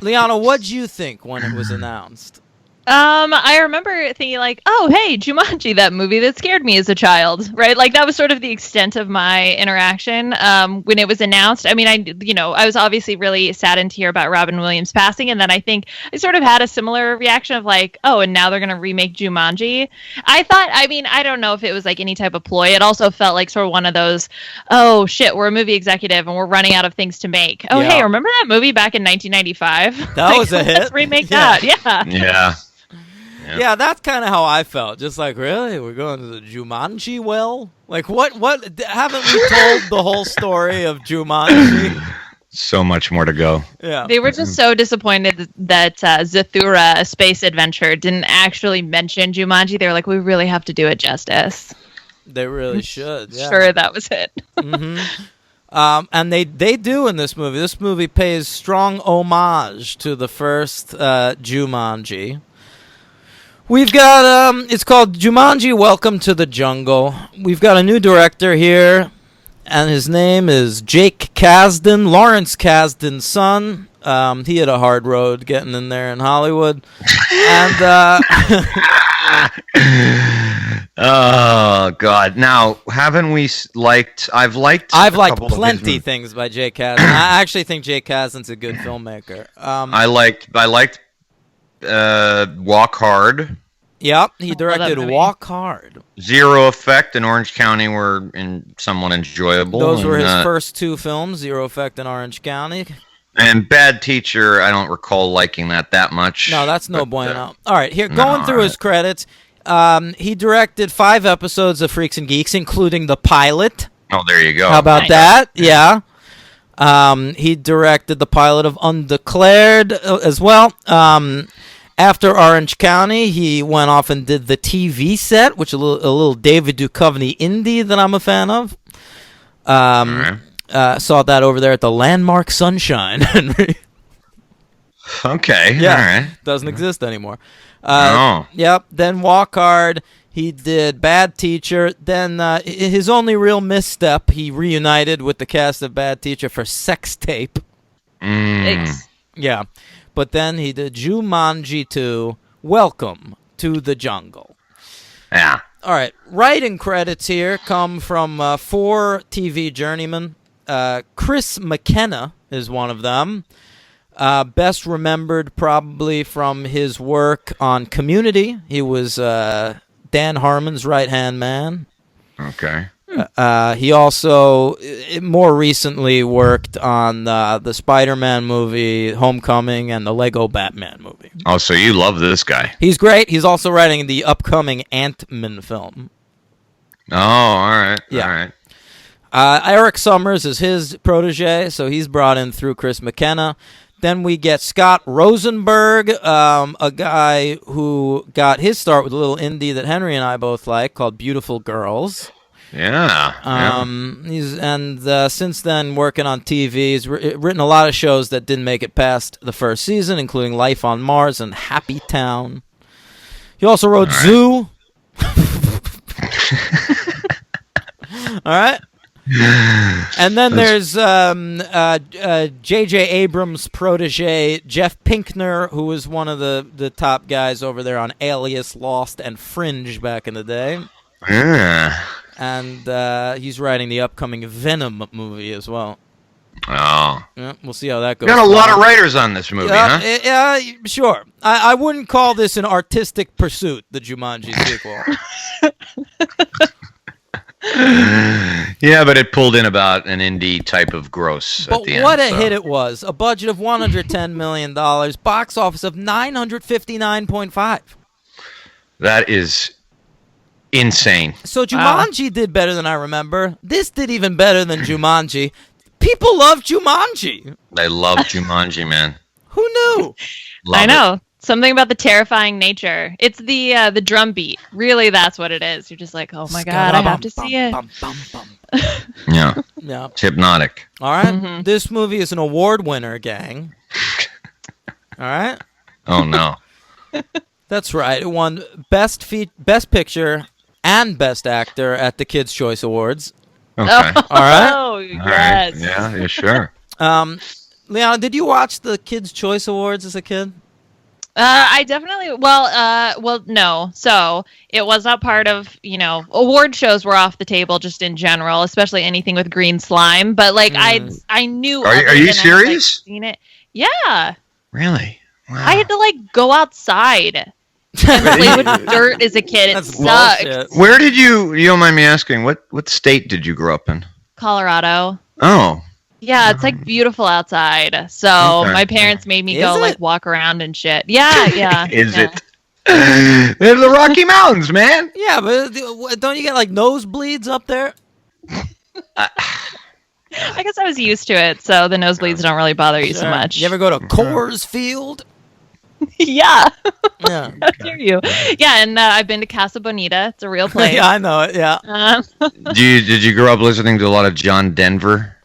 S1: Liana, what'd you think when it was announced?
S3: I remember thinking like, oh, hey, Jumanji, that movie that scared me as a child, right? Like that was sort of the extent of my interaction when it was announced. I mean, I was obviously really saddened to hear about Robin Williams passing, and then I think I sort of had a similar reaction of like, oh, and now they're gonna remake Jumanji. I don't know if it was like any type of ploy. It also felt like sort of one of those, oh shit, we're a movie executive and we're running out of things to make. Oh,
S1: Yeah.
S3: hey, remember that movie back in 1995?
S1: That was a hit.
S3: Let's remake that. Yeah.
S2: Yeah.
S1: Yeah, that's kind of how I felt. Just like, really? We're going to the Jumanji well? Like, what? Haven't we told the whole story of Jumanji?
S2: So much more to go.
S1: Yeah.
S3: They were just so disappointed that Zathura, A Space Adventure, didn't actually mention Jumanji. They were like, we really have to do it justice.
S1: They really should. Yeah.
S3: Sure, that was it.
S1: And they do in this movie. This movie pays strong homage to the first Jumanji. We've got, it's called Jumanji, Welcome to the Jungle. We've got a new director here, and his name is Jake Kasdan, Lawrence Kasdan's son. He had a hard road getting in there in Hollywood. And,
S2: Oh, God. Now, haven't we liked... I've liked
S1: plenty things by Jake Kasdan. I actually think Jake Kasdan's a good filmmaker.
S2: I liked Walk Hard.
S1: Yep, he
S3: that
S1: directed
S3: movie.
S1: Walk Hard.
S2: Zero Effect and Orange County were somewhat enjoyable.
S1: Those were his
S2: and,
S1: first two films, Zero Effect and Orange County.
S2: And Bad Teacher, I don't recall liking that much.
S1: No, that's no
S2: but,
S1: bueno. All right, here,
S2: no,
S1: going through his credits, he directed 5 episodes of Freaks and Geeks, including the pilot.
S2: Oh, there you go.
S1: How about
S3: Nice.
S1: that? Yeah. He directed the pilot of Undeclared as well. After Orange County, he went off and did the TV set, which is a little David Duchovny indie that I'm a fan of. Saw that over there at the Landmark Sunshine.
S2: Okay,
S1: Yeah,
S2: all right.
S1: doesn't exist anymore.
S2: Oh.
S1: Yep. Then Walk Hard. He did Bad Teacher. Then his only real misstep, he reunited with the cast of Bad Teacher for Sex Tape.
S3: Thanks.
S1: Yeah. But then he did Jumanji 2, Welcome to the Jungle.
S2: Yeah.
S1: All right. Writing credits here come from 4 TV journeymen. Chris McKenna is one of them. Best remembered probably from his work on Community. He was Dan Harmon's right-hand man.
S2: Okay.
S1: He also more recently worked on the Spider-Man movie, Homecoming, and the Lego Batman movie.
S2: Oh, so you love this guy.
S1: He's great. He's also writing the upcoming Ant-Man film.
S2: Oh, all right.
S1: Yeah.
S2: All right.
S1: Eric Summers is his protege, so he's brought in through Chris McKenna. Then we get Scott Rosenberg, a guy who got his start with a little indie that Henry and I both like called Beautiful Girls.
S2: Yeah.
S1: He's since then working on TV. He's written a lot of shows that didn't make it past the first season, including Life on Mars and Happy Town. He also wrote Zoo. All right. And then there's J.J. Abrams' protege, Jeff Pinkner, who was one of the top guys over there on Alias, Lost, and Fringe back in the day.
S2: Yeah.
S1: And he's writing the upcoming Venom movie as well.
S2: Oh.
S1: Yeah, we'll see how that goes.
S2: Got a lot of writers on this movie, huh?
S1: Yeah, sure. I wouldn't call this an artistic pursuit, the Jumanji sequel.
S2: Yeah, but it pulled in about an indie type of gross at
S1: But
S2: the end.
S1: what a hit it was. A budget of $110 million, box office of $959.5.
S2: That is insane.
S1: So Jumanji did better than I remember. This did even better than Jumanji. People love Jumanji.
S2: They love Jumanji, man.
S1: Who knew?
S2: Love
S3: I
S2: it.
S3: know. Something about the terrifying nature. It's the drum beat. Really, that's what it is. You're just like, oh my god, I have to see it.
S2: Yeah.
S1: Yeah.
S2: It's hypnotic.
S1: All right. This movie is an award winner, gang. All right.
S2: Oh no.
S1: That's right. It won Best Picture and Best Actor at the Kids' Choice Awards.
S2: Okay.
S1: All right.
S3: Oh,
S2: All
S3: yes.
S2: right. Yeah, sure.
S1: Liana, did you watch the Kids' Choice Awards as a kid?
S3: I definitely, well, no. So it was not part of, award shows were off the table just in general, especially anything with green slime. But like, I knew.
S2: Are
S3: of it
S2: you
S3: and I had,
S2: serious?
S3: seen it. Yeah.
S2: Really? Wow.
S3: I had to go outside and play with dirt as a kid. It
S1: That's
S3: sucked.
S1: bullshit.
S2: Where did you don't mind me asking, what state did you grow up in?
S3: Colorado.
S2: Oh.
S3: Yeah, it's beautiful outside. So
S2: Okay.
S3: my parents made me
S1: Is
S3: go
S1: it?
S3: walk around and shit. Yeah.
S2: Is
S3: yeah.
S2: it? They're the Rocky Mountains, man.
S1: Yeah, but don't you get nosebleeds up there?
S3: I guess I was used to it, so the nosebleeds don't really bother you so
S1: Sure.
S3: much.
S1: You ever go to Coors Field?
S3: Yeah.
S1: Yeah.
S3: How dare you? Yeah, and I've been to Casa Bonita. It's a real place.
S1: Yeah, I know it. Yeah.
S2: Did you grow up listening to a lot of John Denver?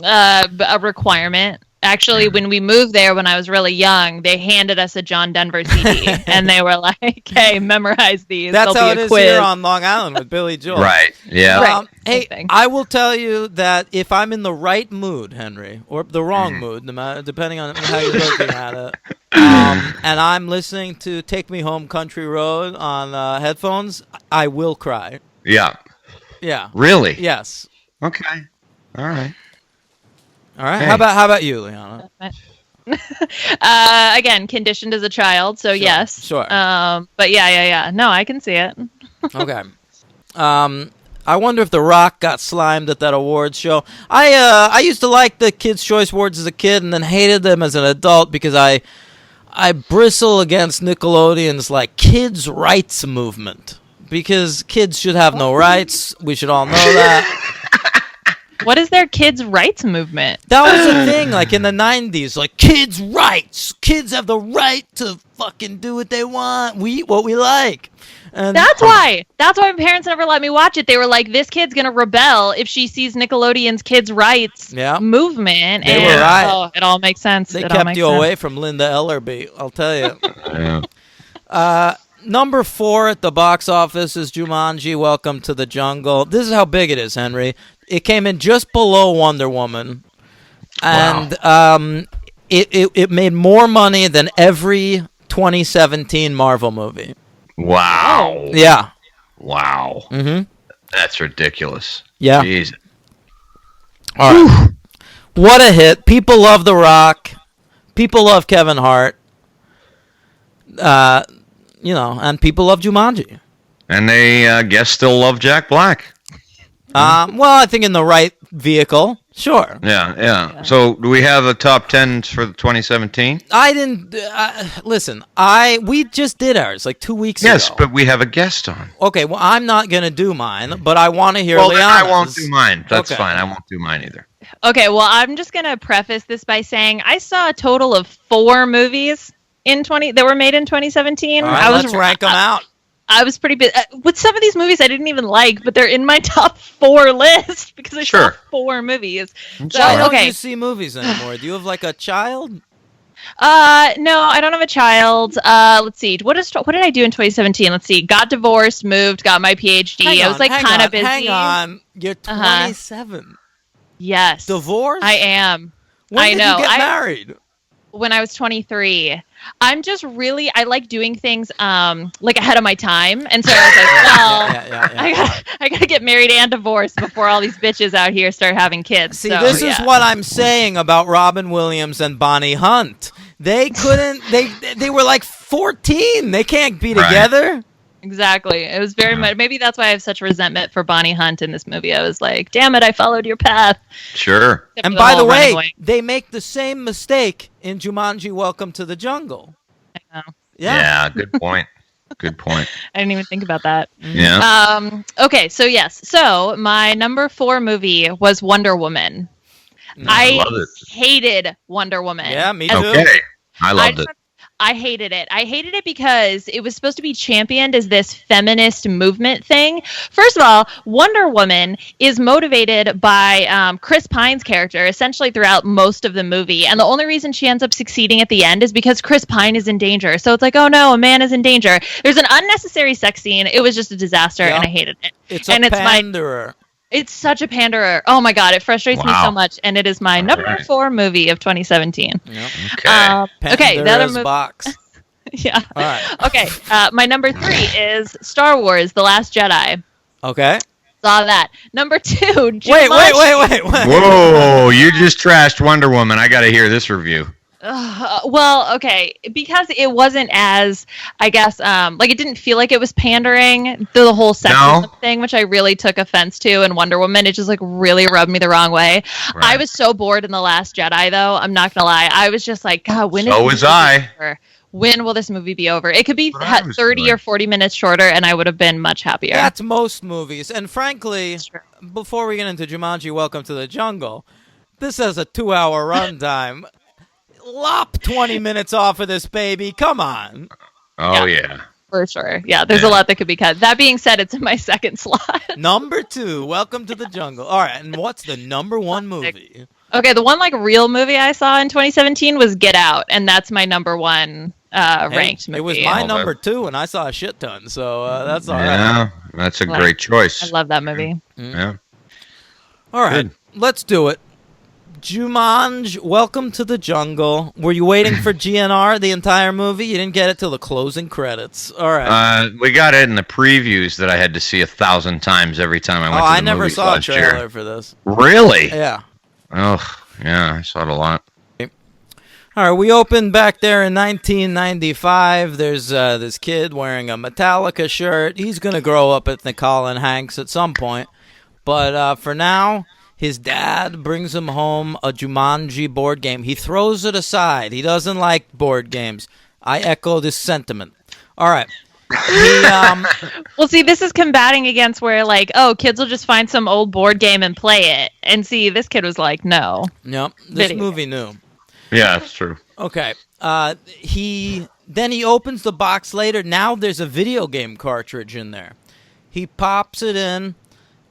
S3: A requirement. Actually, when we moved there when I was really young, they handed us a John Denver CD, and they were like, "Hey, memorize these.
S1: That's
S3: There'll
S1: how
S3: be
S1: it
S3: a
S1: is
S3: quiz."
S1: here on Long Island with Billy Joel.
S2: Right. Yeah.
S3: Right.
S1: Hey,
S3: Same thing.
S1: I will tell you that if I'm in the right mood, Henry, or the wrong mood, no matter, depending on how you're looking at it, and I'm listening to "Take Me Home, Country Road" on headphones, I will cry.
S2: Yeah.
S1: Yeah.
S2: Really?
S1: Yes.
S2: Okay. All right.
S1: All right.
S2: Hey.
S1: How about you, Liana?
S3: Again, conditioned as a child, so yes.
S1: Sure.
S3: But yeah. No, I can see it.
S1: Okay. I wonder if The Rock got slimed at that awards show. I used to like the Kids' Choice Awards as a kid, and then hated them as an adult because I bristle against Nickelodeon's kids' rights movement, because kids should have no rights. We should all know that.
S3: What is their kids' rights movement?
S1: That was a thing, in the 90s, kids' rights. Kids have the right to fucking do what they want. We eat what we like. And
S3: That's why my parents never let me watch it. They were like, "This kid's gonna rebel if she sees Nickelodeon's kids' rights movement."
S1: They
S3: and
S1: were right.
S3: Oh, it all makes sense.
S1: They
S3: It all
S1: kept
S3: makes
S1: you
S3: sense.
S1: away from Linda Ellerby, I'll tell you.
S2: Yeah.
S1: Number 4 at the box office is Jumanji, Welcome to the Jungle. This is how big it is, Henry. It came in just below Wonder Woman. And it made more money than every 2017 Marvel movie.
S2: Wow.
S1: Yeah.
S2: Wow.
S1: Mm-hmm.
S2: That's ridiculous.
S1: Yeah.
S2: Jeez.
S1: All right. What a hit. People love The Rock. People love Kevin Hart. And people love Jumanji.
S2: And they guess still love Jack Black.
S1: Well, I think in the right vehicle, sure.
S2: Yeah. So do we have a top 10 for 2017?
S1: I didn't listen. We just did ours 2 weeks ago.
S2: Yes, but we have a guest on.
S1: Okay, well, I'm not gonna do mine, but I want to hear.
S2: Well, then I
S1: Liana's.
S2: won't do mine. That's
S1: Okay.
S2: fine. I won't do mine either.
S3: Okay, well, I'm just gonna preface this by saying I saw a total of 4 movies that were made in 2017.
S1: All right, let's rank them out.
S3: I was pretty big with some of these movies I didn't even like, but they're in my top 4 list because I saw 4 movies. So,
S1: Why don't
S3: okay.
S1: you see movies anymore? Do you have a child?
S3: No, I don't have a child. Let's see. What did I do in 2017? Let's see. Got divorced, moved, got my PhD. I was kind of busy.
S1: Hang on. You're 27.
S3: Yes.
S1: Divorced?
S3: I am.
S1: When
S3: I
S1: did
S3: know.
S1: you get married?
S3: When I was 23. I'm just I like doing things ahead of my time, and so I was like, well, I gotta get married and divorced before all these bitches out here start having kids.
S1: See,
S3: so,
S1: this
S3: yeah.
S1: is what I'm saying about Robin Williams and Bonnie Hunt. They couldn't. They were 14. They can't be together.
S3: Exactly. It was very much. Maybe that's why I have such resentment for Bonnie Hunt in this movie. I was like, damn it, I followed your path.
S2: Sure.
S1: And by the way, they make the same mistake in Jumanji: Welcome to the Jungle.
S3: I know.
S2: Yeah. Good point. Good point.
S3: I didn't even think about that.
S2: Yeah.
S3: Okay, so yes. So my number 4 movie was Wonder Woman.
S2: I love it.
S3: hated Wonder Woman.
S1: Yeah, me too.
S2: Okay. I loved it.
S3: I hated it. I hated it because it was supposed to be championed as this feminist movement thing. First of all, Wonder Woman is motivated by Chris Pine's character essentially throughout most of the movie. And the only reason she ends up succeeding at the end is because Chris Pine is in danger. So it's like, oh no, a man is in danger. There's an unnecessary sex scene. It was just a disaster, and I hated it.
S1: It's a panderer.
S3: It's such a panderer. Oh my god, it frustrates me so much, and it is my number 4 movie of 2017.
S1: Yep.
S3: Okay, the other movie.
S1: Box.
S3: Yeah.
S1: All right.
S3: Okay, my number 3 is Star Wars: The Last Jedi.
S1: Okay.
S3: Saw that. Number 2. Jumanji.
S1: Wait.
S2: Whoa! You just trashed Wonder Woman. I got to hear this review.
S3: Well, okay, because it wasn't as, I guess, like it didn't feel like it was pandering to the whole sexism thing, which I really took offense to in Wonder Woman. It just like really rubbed me the wrong way. Right. I was so bored in The Last Jedi, though. I'm not gonna lie. I was just like, God, when when will this movie be over? It could be 30 or 40 minutes shorter, and I would have been much happier.
S1: That's most movies. And frankly, before we get into Jumanji, Welcome to the Jungle, this has a 2-hour runtime. Lop 20 minutes off of this baby. Come on.
S2: Oh, yeah.
S3: For sure. Yeah, there's a lot that could be cut. That being said, it's in my second slot.
S1: Number 2, Welcome to the Jungle. All right, and what's the number 1 movie?
S3: Okay, the one like real movie I saw in 2017 was Get Out, and that's my number 1 ranked movie.
S1: It was my number 2, and I saw a shit ton, so that's all right.
S2: Yeah, that's a great choice.
S3: I love that movie.
S1: Mm-hmm.
S2: Yeah.
S1: All right, let's do it. Jumanji, Welcome to the Jungle. Were you waiting for GNR the entire movie? You didn't get it till the closing credits. All right.
S2: We got it in the previews that I had to see 1,000 times every time I went to the
S1: I never saw a trailer
S2: year.
S1: for this.
S2: Really?
S1: Yeah.
S2: Oh, yeah, I saw it a lot.
S1: All right, we opened back there in 1995. There's this kid wearing a Metallica shirt. He's going to grow up at Colin Hanks at some point. But for now, his dad brings him home a Jumanji board game. He throws it aside. He doesn't like board games. I echo this sentiment. All right.
S3: Well, see, this is combating against where, like, oh, kids will just find some old board game and play it. And see, this kid was like, no.
S1: Nope. This movie knew.
S2: Yeah, that's true.
S1: Okay. He opens the box later. Now there's a video game cartridge in there. He pops it in.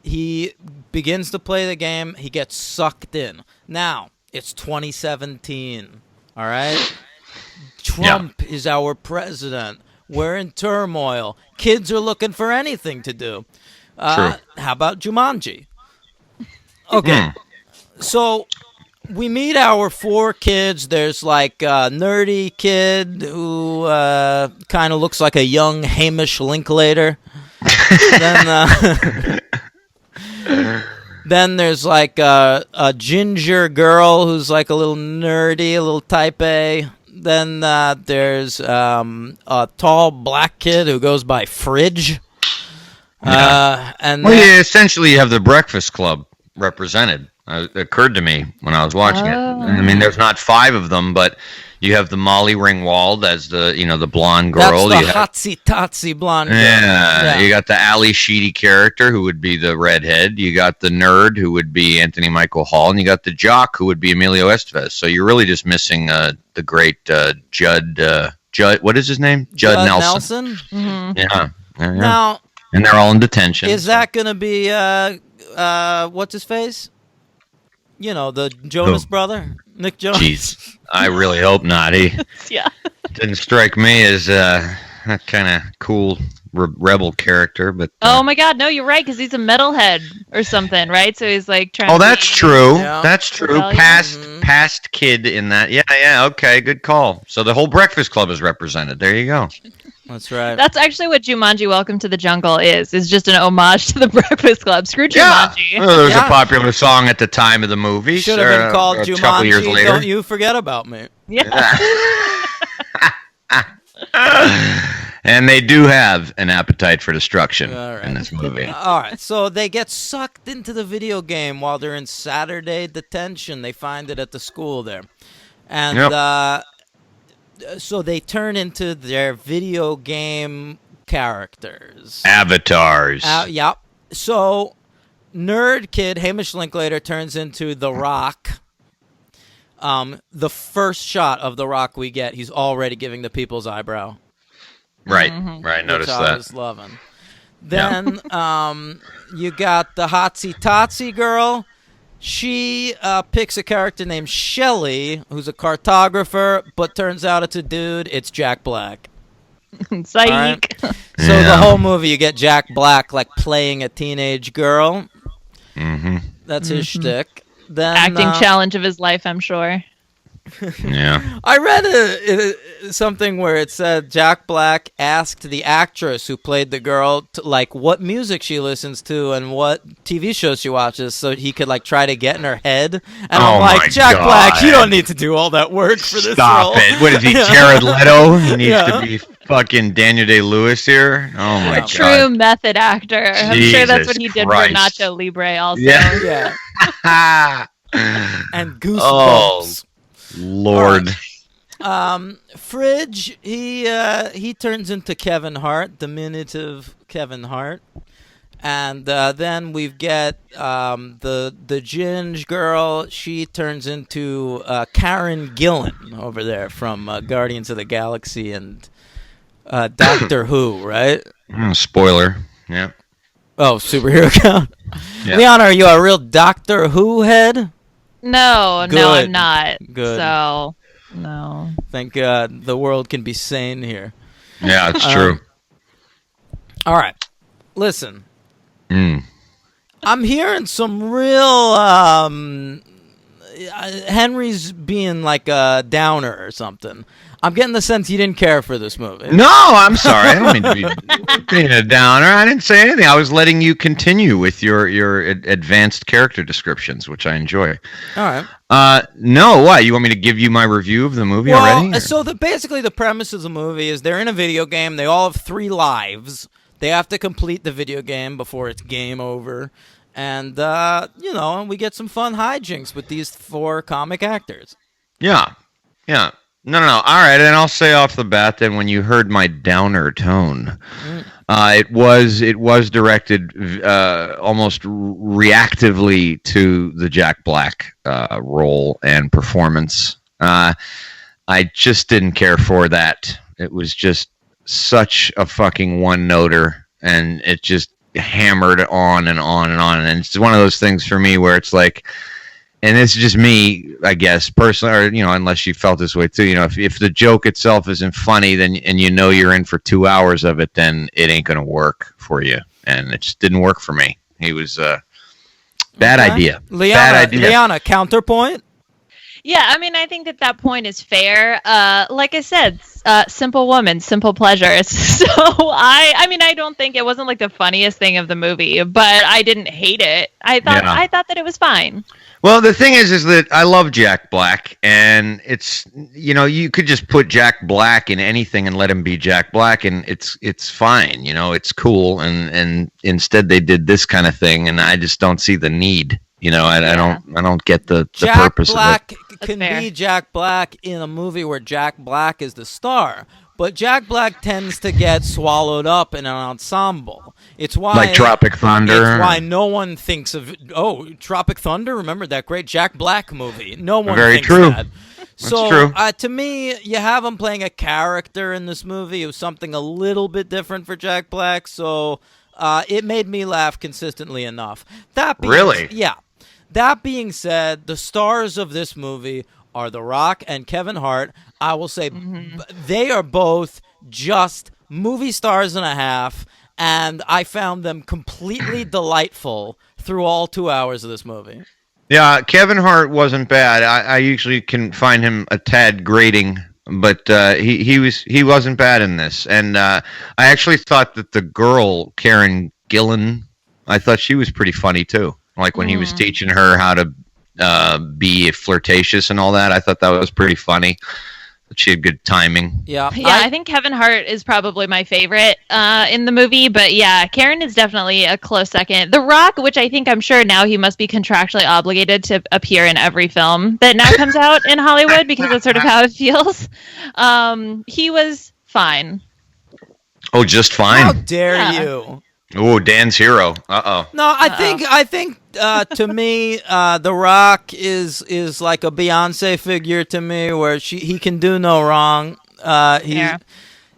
S1: He begins to play the game. He gets sucked in. Now, it's 2017. All right? Trump is our president. We're in turmoil. Kids are looking for anything to do. How about Jumanji? Okay. So we meet our 4 kids. There's like a nerdy kid who kind of looks like a young Hamish Linklater. Then there's like a ginger girl who's like a little nerdy, a little type A. Then there's a tall black kid who goes by Fridge.
S2: Essentially you have the Breakfast Club represented. It occurred to me when I was watching it. I mean, there's not 5 of them, but you have the Molly Ringwald as the blonde girl.
S1: That's the hotsy-totsy blonde girl.
S2: Yeah, you got the Ali Sheedy character, who would be the redhead. You got the nerd, who would be Anthony Michael Hall. And you got the jock, who would be Emilio Estevez. So you're really just missing the great Judd, what is his name? Judd Nelson.
S3: Mm-hmm.
S2: Yeah.
S1: Now,
S2: and they're all in detention.
S1: Is that going to be, what's his face? You know, the Jonas brother, Nick Jonas.
S2: Jeez, I really hope not. He didn't strike me as that kind of cool rebel character, but
S3: oh my God, no, you're right, because he's a metalhead or something, right? So he's like trying.
S2: Oh, that's true.
S1: Yeah.
S2: That's true.
S3: Rebellion.
S2: Past kid in that. Yeah. Okay, good call. So the whole Breakfast Club is represented. There you go.
S1: That's right.
S3: That's actually what Jumanji: Welcome to the Jungle is just an homage to the Breakfast Club. Screw Jumanji.
S2: Yeah. Well, there was a popular song at the time of the movie.
S1: Should have been called
S2: a couple years
S1: Jumanji,
S2: later.
S1: Don't You Forget About Me.
S3: Yeah.
S2: And they do have an appetite for destruction in this movie.
S1: All right, so they get sucked into the video game while they're in Saturday detention. They find it at the school there. And so they turn into their video game characters.
S2: Avatars.
S1: Yep. So nerd kid Hamish Linklater turns into The Rock. the first shot of The Rock we get, he's already giving the people's eyebrow.
S2: Right. Noticed
S1: which I
S2: that.
S1: was loving. Then you got the Hotsy Totsy girl. She picks a character named Shelley, who's a cartographer, but turns out it's a dude. It's Jack Black.
S3: Psych.
S1: Right? So the whole movie, you get Jack Black like playing a teenage girl.
S2: Mm-hmm.
S1: That's his shtick. Then
S3: Acting challenge of his life, I'm sure.
S2: Yeah.
S1: I read something where it said Jack Black asked the actress who played the girl to, like, what music she listens to and what TV shows she watches, so he could like try to get in her head. And I'm
S2: my
S1: like, Jack
S2: God.
S1: Black, you don't need to do all that work for this
S2: Stop
S1: role.
S2: it. What is he, Jared Leto? He needs to be fucking Daniel Day-Lewis here? Oh, my God.
S3: True method actor. I'm sure that's what he did
S2: Christ.
S3: for Nacho Libre also.
S2: Yeah.
S1: Yeah. And Goosebumps.
S2: Oh. Lord.
S1: Fridge, he turns into Kevin Hart, diminutive Kevin Hart. And then we get the Ginge girl. She turns into Karen Gillan over there from Guardians of the Galaxy and Doctor Who, right?
S2: Spoiler. Yeah.
S1: Oh, superhero count.
S2: Yeah.
S1: Liana, are you a real Doctor Who head?
S3: No,
S1: Good.
S3: I'm not.
S1: Good.
S3: So, no.
S1: Thank God the world can be sane here.
S2: Yeah, it's true.
S1: All right. Listen.
S2: Mm.
S1: I'm hearing some real Henry's being like a downer or something. I'm getting the sense you didn't care for this movie.
S2: No, I'm sorry. I don't mean to be being a downer. I didn't say anything. I was letting you continue with your advanced character descriptions, which I enjoy.
S1: All right.
S2: No, what? You want me to give you my review of the movie already? or-
S1: So basically the premise of the movie is they're in a video game. They all have 3 lives. They have to complete the video game before it's game over. And, we get some fun hijinks with these 4 comic actors.
S2: Yeah. No. All right, and I'll say off the bat then, when you heard my downer tone, it was directed almost reactively to the Jack Black role and performance. I just didn't care for that. It was just such a fucking one-noter, and it just hammered on and on and on. And it's one of those things for me where it's like, and it's just me, I guess, personally, or, unless you felt this way too, if the joke itself isn't funny, then, and you're in for 2 hours of it, then it ain't going to work for you. And it just didn't work for me. He was bad idea. Bad idea.
S1: Liana, counterpoint?
S3: Yeah, I mean, I think that point is fair. Like I said, simple woman, simple pleasures. So I don't think it wasn't like the funniest thing of the movie, but I didn't hate it. I thought that it was fine.
S2: Well, the thing is that I love Jack Black, and it's, you could just put Jack Black in anything and let him be Jack Black, and it's fine, it's cool, and instead they did this kind of thing, and I just don't see the need, I don't get the purpose of it.
S1: Jack Black can be Jack Black in a movie where Jack Black is the star, but Jack Black tends to get swallowed up in an ensemble. It's why,
S2: like Tropic Thunder.
S1: It's why no one thinks of Tropic Thunder. Remember that great Jack Black movie? No one
S2: Very
S1: thinks
S2: true.
S1: that.
S2: That's
S1: So
S2: true.
S1: To me, you have him playing a character in this movie. It was something a little bit different for Jack Black, so it made me laugh consistently enough.
S2: Really?
S1: Yeah. That being said, the stars of this movie are The Rock and Kevin Hart. I will say they are both just movie stars and a half, and I found them completely delightful through all 2 hours of this movie.
S2: Yeah, Kevin Hart wasn't bad. I usually can find him a tad grating, but he wasn't bad in this. And I actually thought that the girl, Karen Gillan, I thought she was pretty funny too. Like when he was teaching her how to be flirtatious and all that, I thought that was pretty funny. She had good timing.
S1: Yeah,
S3: I think Kevin Hart is probably my favorite in the movie, but yeah, Karen is definitely a close second. The Rock, which I'm sure now he must be contractually obligated to appear in every film that now comes out in Hollywood because that's sort of how it feels. He was fine.
S2: Oh, just fine.
S1: How dare you?
S2: Oh, Dan's hero. Uh-oh.
S1: No, I think to me, The Rock is like a Beyonce figure to me, where he can do no wrong.
S3: Yeah.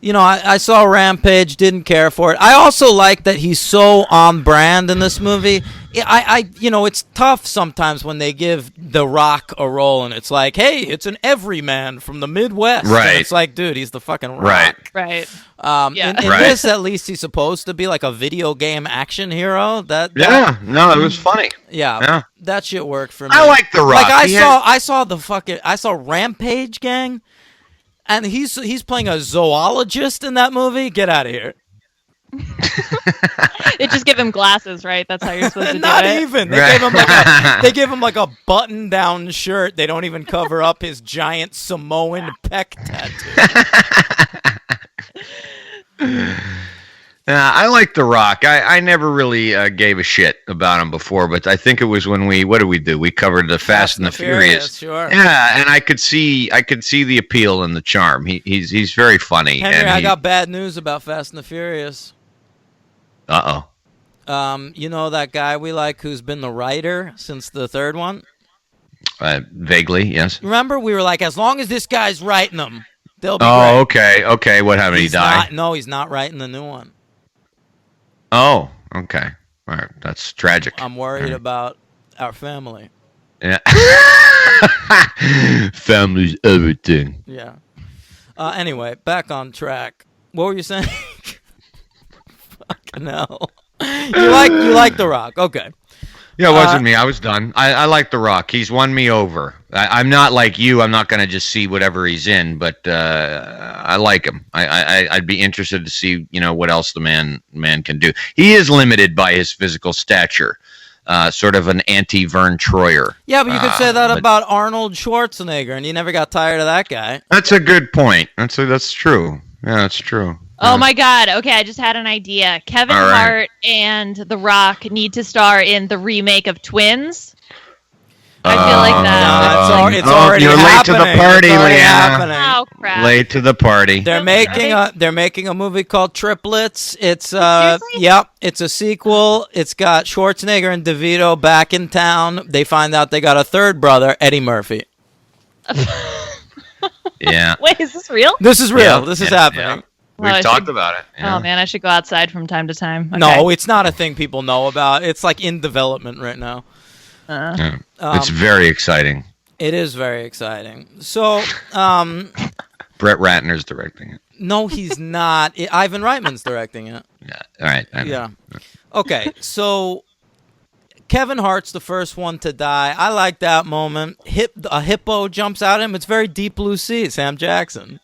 S1: You know, I saw Rampage, didn't care for it. I also like that he's so on brand in this movie. You know, it's tough sometimes when they give The Rock a role and it's like, hey, it's an everyman from the Midwest.
S2: Right.
S1: And it's like, dude, he's the fucking Rock.
S2: Right.
S3: Right.
S1: In
S2: Right.
S1: this, at least, he's supposed to be like a video game action hero.
S2: Yeah, no, it was funny.
S1: Yeah, that shit worked for me.
S2: I like The Rock.
S1: Like I saw Rampage, gang, and he's playing a zoologist in that movie. Get out of here.
S3: They just give him glasses, right? That's how you're supposed to do
S1: Not
S3: it.
S1: even.
S2: Right.
S1: They give him like a button-down shirt. They don't even cover up his giant Samoan pec tattoo.
S2: I like The Rock. I never really gave a shit about him before, but I think it was when what did we do? We covered the Fast and the Furious.
S1: Sure.
S2: Yeah, and I could see the appeal and the charm. He's very funny.
S1: Henry,
S2: and
S1: I got bad news about Fast and the Furious. You know that guy we like who's been the writer since the third one?
S2: Vaguely, yes.
S1: Remember, we were like, as long as this guy's writing them, they'll be
S2: Oh,
S1: great.
S2: okay. What happened? He died?
S1: No, he's not writing the new one.
S2: Oh, okay. All right, that's tragic.
S1: I'm worried about our family.
S2: Yeah. Family's everything.
S1: Yeah. Anyway, back on track. What were you saying? Fucking hell. You like The Rock. Okay.
S2: Yeah, it wasn't me. I was done. I like The Rock. He's won me over. I'm not like you. I'm not going to just see whatever he's in, but I like him. I'd be interested to see, what else the man can do. He is limited by his physical stature, sort of an anti-Vern Troyer.
S1: Yeah, but you could say that about Arnold Schwarzenegger, and you never got tired of that guy.
S2: That's a good point. That's true. Yeah, that's true.
S3: Oh my God. Okay, I just had an idea. Kevin
S2: All right.
S3: Hart and The Rock need to star in the remake of Twins. I feel like that.
S1: It's already
S2: you're
S1: happening.
S2: late to the party,
S1: It's already
S2: Liana.
S1: happening.
S3: Oh crap.
S2: Late to the party.
S1: They're making a movie called Triplets. It's
S3: Seriously?
S1: Yep, it's a sequel. It's got Schwarzenegger and DeVito back in town. They find out they got a third brother, Eddie Murphy.
S2: Yeah.
S3: Wait, is this real?
S1: This is real.
S2: Yeah,
S1: This is
S2: yeah,
S1: happening.
S2: We've
S3: I
S2: talked
S3: should-
S2: about it. Yeah.
S3: Oh man, I should go outside from time to time. Okay.
S1: No, it's not a thing people know about. It's like in development right now.
S2: Yeah. It's very exciting.
S1: It is very exciting. So,
S2: Brett Ratner's directing it.
S1: no, he's not. Ivan Reitman's directing it.
S2: Yeah. All right. I know.
S1: Yeah. Okay, so Kevin Hart's the first one to die. I like that moment. A hippo jumps out at him. It's very Deep Blue Sea, Sam Jackson.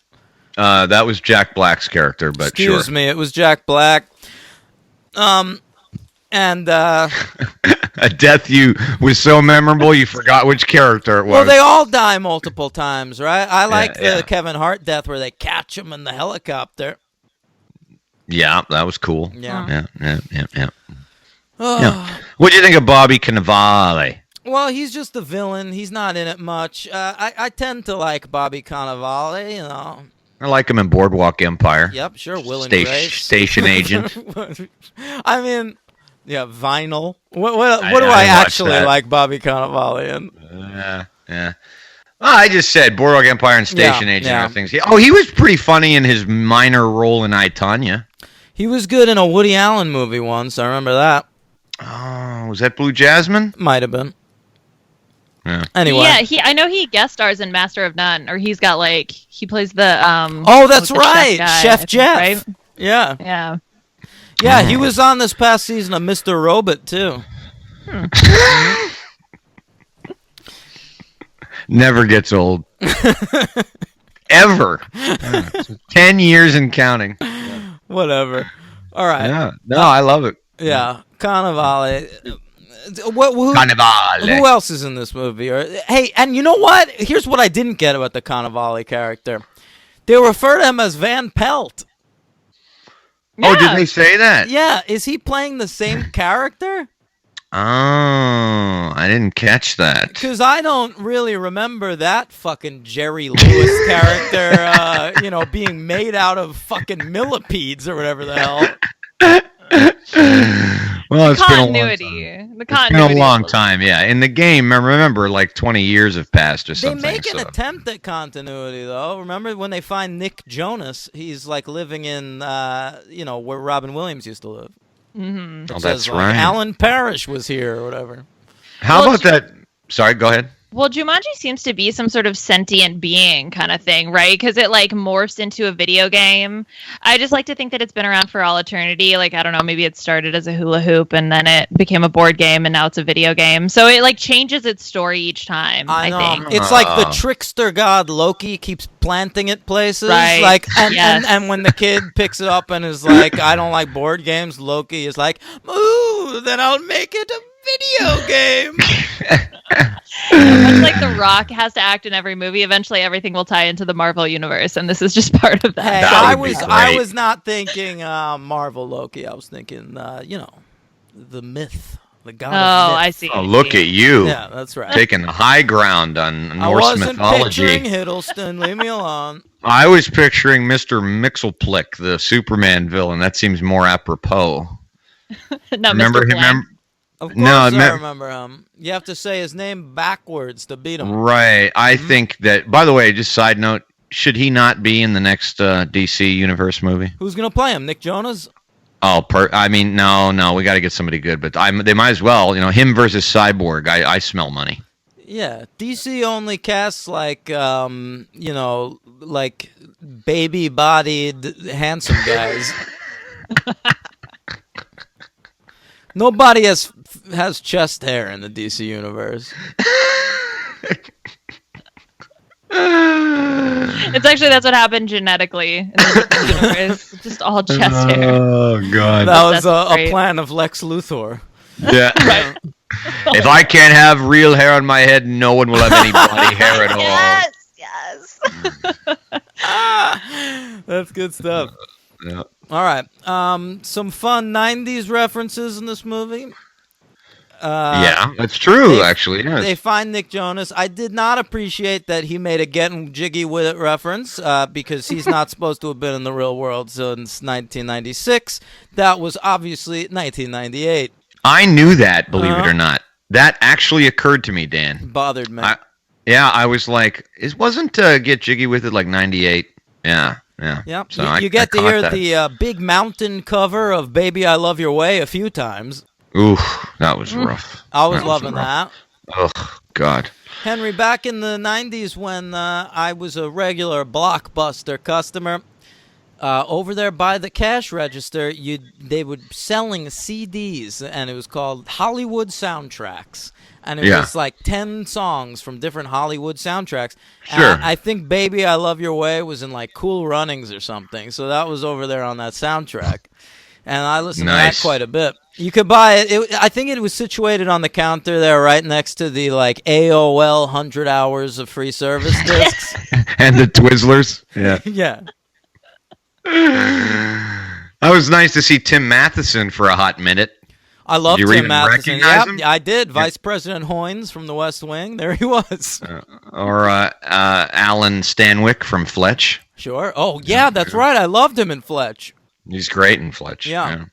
S2: That was Jack Black's character, but
S1: Excuse
S2: sure.
S1: me, it was Jack Black. And
S2: A death was so memorable you forgot which character it was.
S1: well, they all die multiple times, right? I like
S2: yeah.
S1: the Kevin Hart death where they catch him in the helicopter.
S2: Yeah, that was cool.
S1: Yeah.
S2: Yeah. What do you think of Bobby Cannavale?
S1: Well, he's just the villain. He's not in it much. I tend to like Bobby Cannavale, you know.
S2: I like him in Boardwalk Empire.
S1: Yep, sure, Will and
S2: Station,
S1: Grace.
S2: station agent.
S1: I mean, yeah, Vinyl. What do
S2: I
S1: I
S2: watched
S1: actually
S2: that.
S1: like Bobby Cannavale in?
S2: Yeah. Well, I just said Boardwalk Empire and Station Agent
S1: yeah.
S2: are things. He was pretty funny in his minor role in I, Tonya.
S1: He was good in a Woody Allen movie once. I remember that.
S2: Oh, was that Blue Jasmine?
S1: Might have been.
S2: Yeah.
S1: Anyway.
S3: Yeah, I know he guest stars in Master of None, or he plays the
S1: Oh, that's
S3: the
S1: right,
S3: guy,
S1: Chef
S3: I think,
S1: Jeff.
S3: right?
S1: Yeah.
S3: Yeah.
S1: He was on this past season of Mr. Robot too.
S2: Never gets old. Ever. 10 years and counting.
S1: Whatever. All right.
S2: Yeah. No, I love it.
S1: Yeah. Cannavale. Who
S2: Cannavale.
S1: else is in this movie? Hey, and you know what? Here's what I didn't get about the Cannavale character. They refer to him as Van Pelt.
S2: Oh, did they say that?
S1: Yeah, is he playing the same character?
S2: Oh, I didn't catch that.
S1: Because I don't really remember that fucking Jerry Lewis character, being made out of fucking millipedes or whatever the hell.
S2: Well, it's been a long time.
S3: Continuity. The
S2: It's been a
S3: continuity. The continuity.
S2: long time, yeah. In the game, remember, like 20 years have passed or
S1: They
S2: something.
S1: make an
S2: so.
S1: attempt at continuity, though. Remember when they find Nick Jonas? He's like living in, where Robin Williams used to live.
S3: Mm-hmm.
S2: Oh,
S1: It
S2: that's
S1: says,
S2: right.
S1: Alan Parrish was here or whatever.
S2: How about that? Sorry, go ahead.
S3: Well, Jumanji seems to be some sort of sentient being kind of thing, right? Because it like morphs into a video game. I just like to think that it's been around for all eternity. Like, I don't know, maybe it started as a hula hoop and then it became a board game and now it's a video game. So it like changes its story each time, I think.
S1: It's like the trickster god Loki keeps planting it places.
S3: Right.
S1: Like,
S3: Yes.
S1: and when the kid picks it up and is like, I don't like board games, Loki is like, ooh, then I'll make it a video game.
S3: Much like The Rock has to act in every movie, eventually everything will tie into the Marvel universe, and this is just part of that.
S1: Hey,
S2: That would be
S1: I
S2: great.
S1: was not thinking Marvel Loki. I was thinking, the myth, the god.
S3: Oh,
S1: of myth.
S3: I see.
S2: Oh, look at you.
S1: Yeah, that's right.
S2: Taking the high ground on
S1: I
S2: Norse
S1: wasn't picturing
S2: mythology.
S1: Hiddleston. Leave me alone.
S2: I was picturing Mr. Mxyzptlk, the Superman villain. That seems more apropos.
S3: No,
S2: Remember
S3: Mr.
S2: him?
S3: Blank.
S1: Of course,
S2: No,
S1: I
S2: me-
S1: remember him. You have to say his name backwards to beat him.
S2: Right. I think that, by the way, just side note, should he not be in the next DC Universe movie?
S1: Who's gonna play him? Nick Jonas?
S2: Oh, no, we got to get somebody good, but they might as well, him versus Cyborg. I smell money.
S1: Yeah, DC only casts like like baby-bodied handsome guys. Nobody has chest hair in the DC universe.
S3: It's actually, that's what happened genetically in the universe. Just all chest hair.
S2: Oh, God.
S1: That was
S3: That's
S1: a
S3: great.
S1: plan of Lex Luthor.
S2: Yeah. If I can't have real hair on my head, no one will have any body hair at all.
S3: Yes.
S1: That's good stuff.
S2: Yeah.
S1: All right. Some fun 90s references in this movie.
S2: Yeah, that's true, actually. Yes.
S1: They find Nick Jonas. I did not appreciate that he made a Getting Jiggy With It reference because he's not supposed to have been in the real world since 1996. That was obviously 1998.
S2: I knew that, believe it or not. That actually occurred to me, Dan.
S1: Bothered me.
S2: I was like, wasn't Get Jiggy With It like 98? Yeah.
S1: Yep.
S2: So
S1: you
S2: I
S1: get to
S2: caught
S1: hear
S2: that.
S1: the Big Mountain cover of Baby I Love Your Way a few times.
S2: Oof, that was rough.
S1: I was
S2: That
S1: loving
S2: rough.
S1: that.
S2: Oh, God.
S1: Henry, back in the 90s when I was a regular Blockbuster customer, over there by the cash register, they were selling CDs, and it was called Hollywood Soundtracks. And it was like 10 songs from different Hollywood soundtracks.
S2: Sure.
S1: And I think Baby I Love Your Way was in like Cool Runnings or something. So that was over there on that soundtrack. And I listened to that quite a bit. You could buy it. I think it was situated on the counter there right next to the like AOL 100 hours of free service discs.
S2: And the Twizzlers. Yeah.
S1: Yeah.
S2: That was nice to see Tim Matheson for a hot minute.
S1: I love
S2: Did you
S1: Tim
S2: even
S1: Matheson.
S2: recognize him?
S1: Yeah, I did. Vice President Hoynes from The West Wing. There he was.
S2: Or Alan Stanwyck from Fletch.
S1: Sure. Oh, yeah, that's right. I loved him in Fletch.
S2: He's great in Fletch.
S1: Yeah.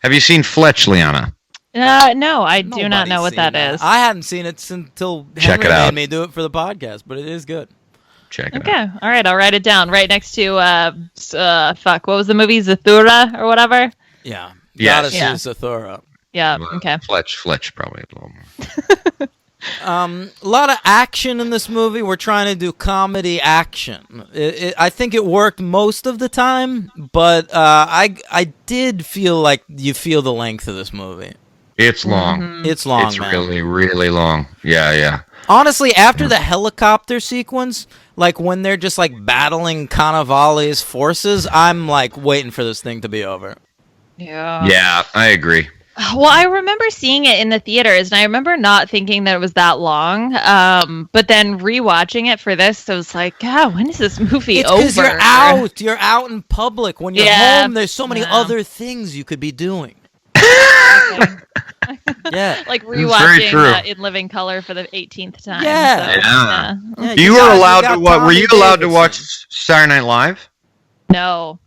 S2: Have you seen Fletch, Liana?
S3: No, I do not know what
S1: Nobody's
S3: that
S1: seen
S3: is.
S1: I hadn't seen it until
S2: Check
S1: Henry
S2: it out.
S1: made me do it for the podcast, but it is good.
S2: Check it out.
S3: Okay, all right, I'll write it down right next to what was the movie, Zathura or whatever?
S1: Yeah.
S2: Yes.
S1: Gotta see
S3: Yeah.
S1: Zathura.
S3: Yeah.
S2: Well,
S3: Okay.
S2: Fletch probably a little more.
S1: A lot of action in this movie. We're trying to do comedy action. I think it worked most of the time, but I did feel like you feel the length of this movie.
S2: It's long.
S1: It's long,
S2: It's
S1: man.
S2: really, really long. Yeah.
S1: Honestly, after the helicopter sequence, like when they're just like battling Cannavale's forces, I'm like waiting for this thing to be over.
S3: Yeah.
S2: Yeah, I agree.
S3: Well, I remember seeing it in the theaters, and I remember not thinking that it was that long. But then rewatching it for this, I was like, God, when is this movie
S1: It's
S3: over?
S1: because you're out. You're out in public. When you're
S3: Yeah.
S1: home, there's so many
S3: Yeah.
S1: other things you could be doing. Yeah.
S3: Like
S2: very
S3: rewatching
S2: true.
S3: In living color for the 18th time.
S1: Yeah.
S3: So,
S2: Yeah.
S1: Yeah,
S2: You were
S1: got-
S2: allowed
S1: got
S2: to watch. Were
S1: Tommy
S2: you allowed to
S1: Davidson.
S2: watch Saturday Night Live?
S3: No.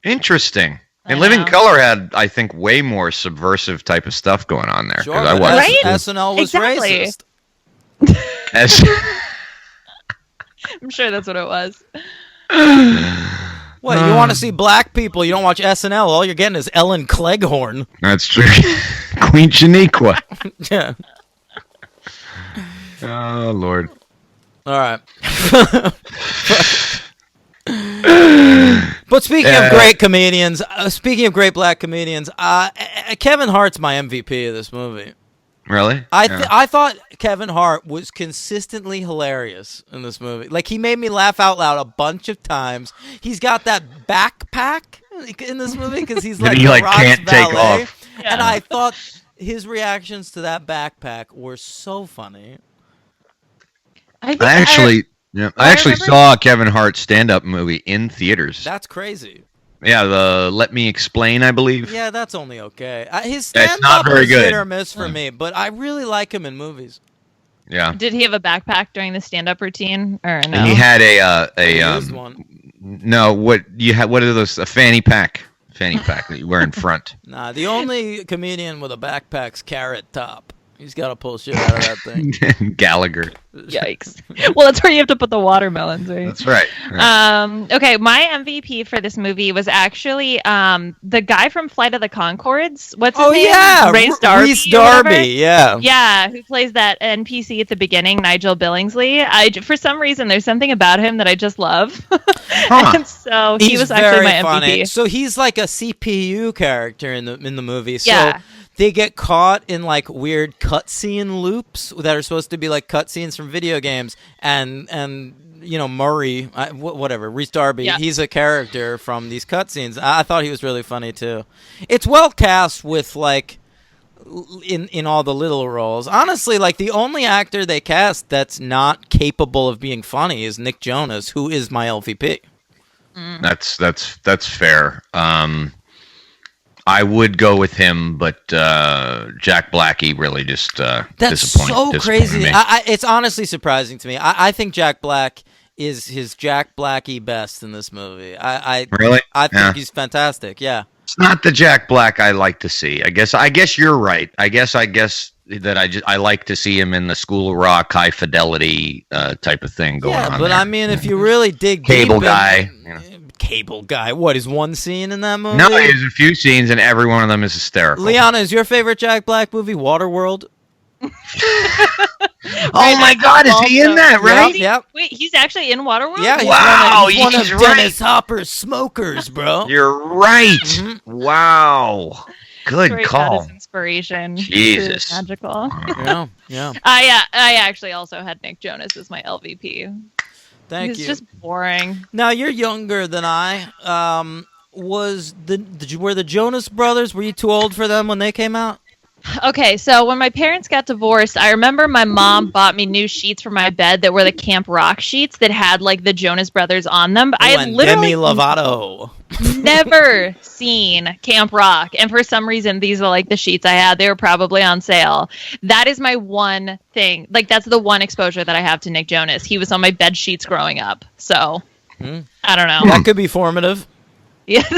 S2: Interesting. And Living Color had, I think, way more subversive type of stuff going on there.
S1: Sure,
S2: I watched
S3: Right?
S1: SNL was
S3: Exactly.
S1: racist.
S2: As-
S3: I'm sure that's what it was.
S1: What, you want to see black people? You don't watch SNL. All you're getting is Ellen Cleghorn.
S2: That's true. Queen Shaniqua.
S1: Yeah.
S2: Oh, Lord.
S1: All right. But speaking of great comedians, speaking of great black comedians, Kevin Hart's my MVP of this movie.
S2: Really?
S1: I thought Kevin Hart was consistently hilarious in this movie. Like, he made me laugh out loud a bunch of times. He's got that backpack in this movie because he's like,
S2: he,
S1: the
S2: like,
S1: Rock's
S2: can't take
S1: valet.
S2: off.
S3: Yeah.
S1: And I thought his reactions to that backpack were so funny.
S3: I
S2: I actually
S3: remember-
S2: saw a Kevin Hart stand-up movie in theaters.
S1: That's crazy.
S2: Yeah, the Let Me Explain, I believe.
S1: Yeah, that's only okay. His
S2: It's
S1: stand-up
S2: not very
S1: is
S2: good.
S1: hit or miss for me, but I really like him in movies.
S2: Yeah.
S3: Did he have a backpack during the stand-up routine, or no?
S2: And he had
S1: He used one.
S2: no, what you had? What are those? A fanny pack that you wear in front.
S1: Nah, the only comedian with a backpack's Carrot Top. He's got to pull shit out of that thing.
S2: Gallagher.
S3: Yikes. Well, that's where you have to put the watermelons, right?
S2: That's right.
S3: Okay, my MVP for this movie was actually the guy from Flight of the Conchords. What's his name?
S1: Yeah,
S3: Reese
S1: Reese
S3: or whatever?
S1: Darby. Yeah.
S3: Yeah, who plays that NPC at the beginning, Nigel Billingsley. For some reason, there's something about him that I just love. And so he
S1: He's
S3: was actually
S1: very
S3: my
S1: funny.
S3: MVP.
S1: So he's like a CPU character in the movie. So
S3: Yeah.
S1: they get caught in like weird cutscene loops that are supposed to be like cutscenes from video games, and you know, Murray, whatever, Reese Darby,
S3: Yeah.
S1: he's a character from these cutscenes. I thought he was really funny too. It's well cast with like in all the little roles. Honestly, like the only actor they cast that's not capable of being funny is Nick Jonas, who is my LVP.
S2: That's fair. I would go with him, but Jack Blackie really just
S1: That's
S2: disappointed
S1: so crazy.
S2: me.
S1: It's honestly surprising to me. I think Jack Black is his Jack Blackie best in this movie.
S2: Really?
S1: I think
S2: Yeah.
S1: he's fantastic. Yeah.
S2: It's not the Jack Black I like to see. I guess you're right. I guess that I like to see him in the School of Rock, High Fidelity type of thing going on.
S1: But
S2: there.
S1: I mean, if you really dig
S2: Cable
S1: deep
S2: Guy, you know.
S1: Cable Guy. What is one scene in that movie?
S2: No, there's a few scenes, and every one of them is hysterical.
S1: Liana, is your favorite Jack Black movie Waterworld?
S2: Oh my God, is he in that? Right?
S1: Yep.
S3: Wait, he's actually in Waterworld?
S1: Yeah. He's
S2: Wow,
S1: one of
S2: he's
S1: Dennis Hopper's smokers, bro.
S2: You're right.
S1: Mhm.
S2: Wow. Good
S3: Straight out
S2: call.
S3: his inspiration.
S2: Jesus.
S3: Truly magical.
S1: Yeah.
S3: I actually also had Nick Jonas as my LVP.
S1: Thank
S3: He's
S1: you.
S3: just boring.
S1: Now you're younger than I. Were the Jonas Brothers? Were you too old for them when they came out?
S3: Okay, so when my parents got divorced, I remember my mom bought me new sheets for my bed that were the Camp Rock sheets that had like the Jonas Brothers on them. But I had
S1: and
S3: literally
S1: Demi Lovato.
S3: never seen Camp Rock, and for some reason these are like the sheets I had. They were probably on sale. That is my one thing. Like that's the one exposure that I have to Nick Jonas. He was on my bed sheets growing up. So I don't know.
S1: That could be formative.
S3: Yes,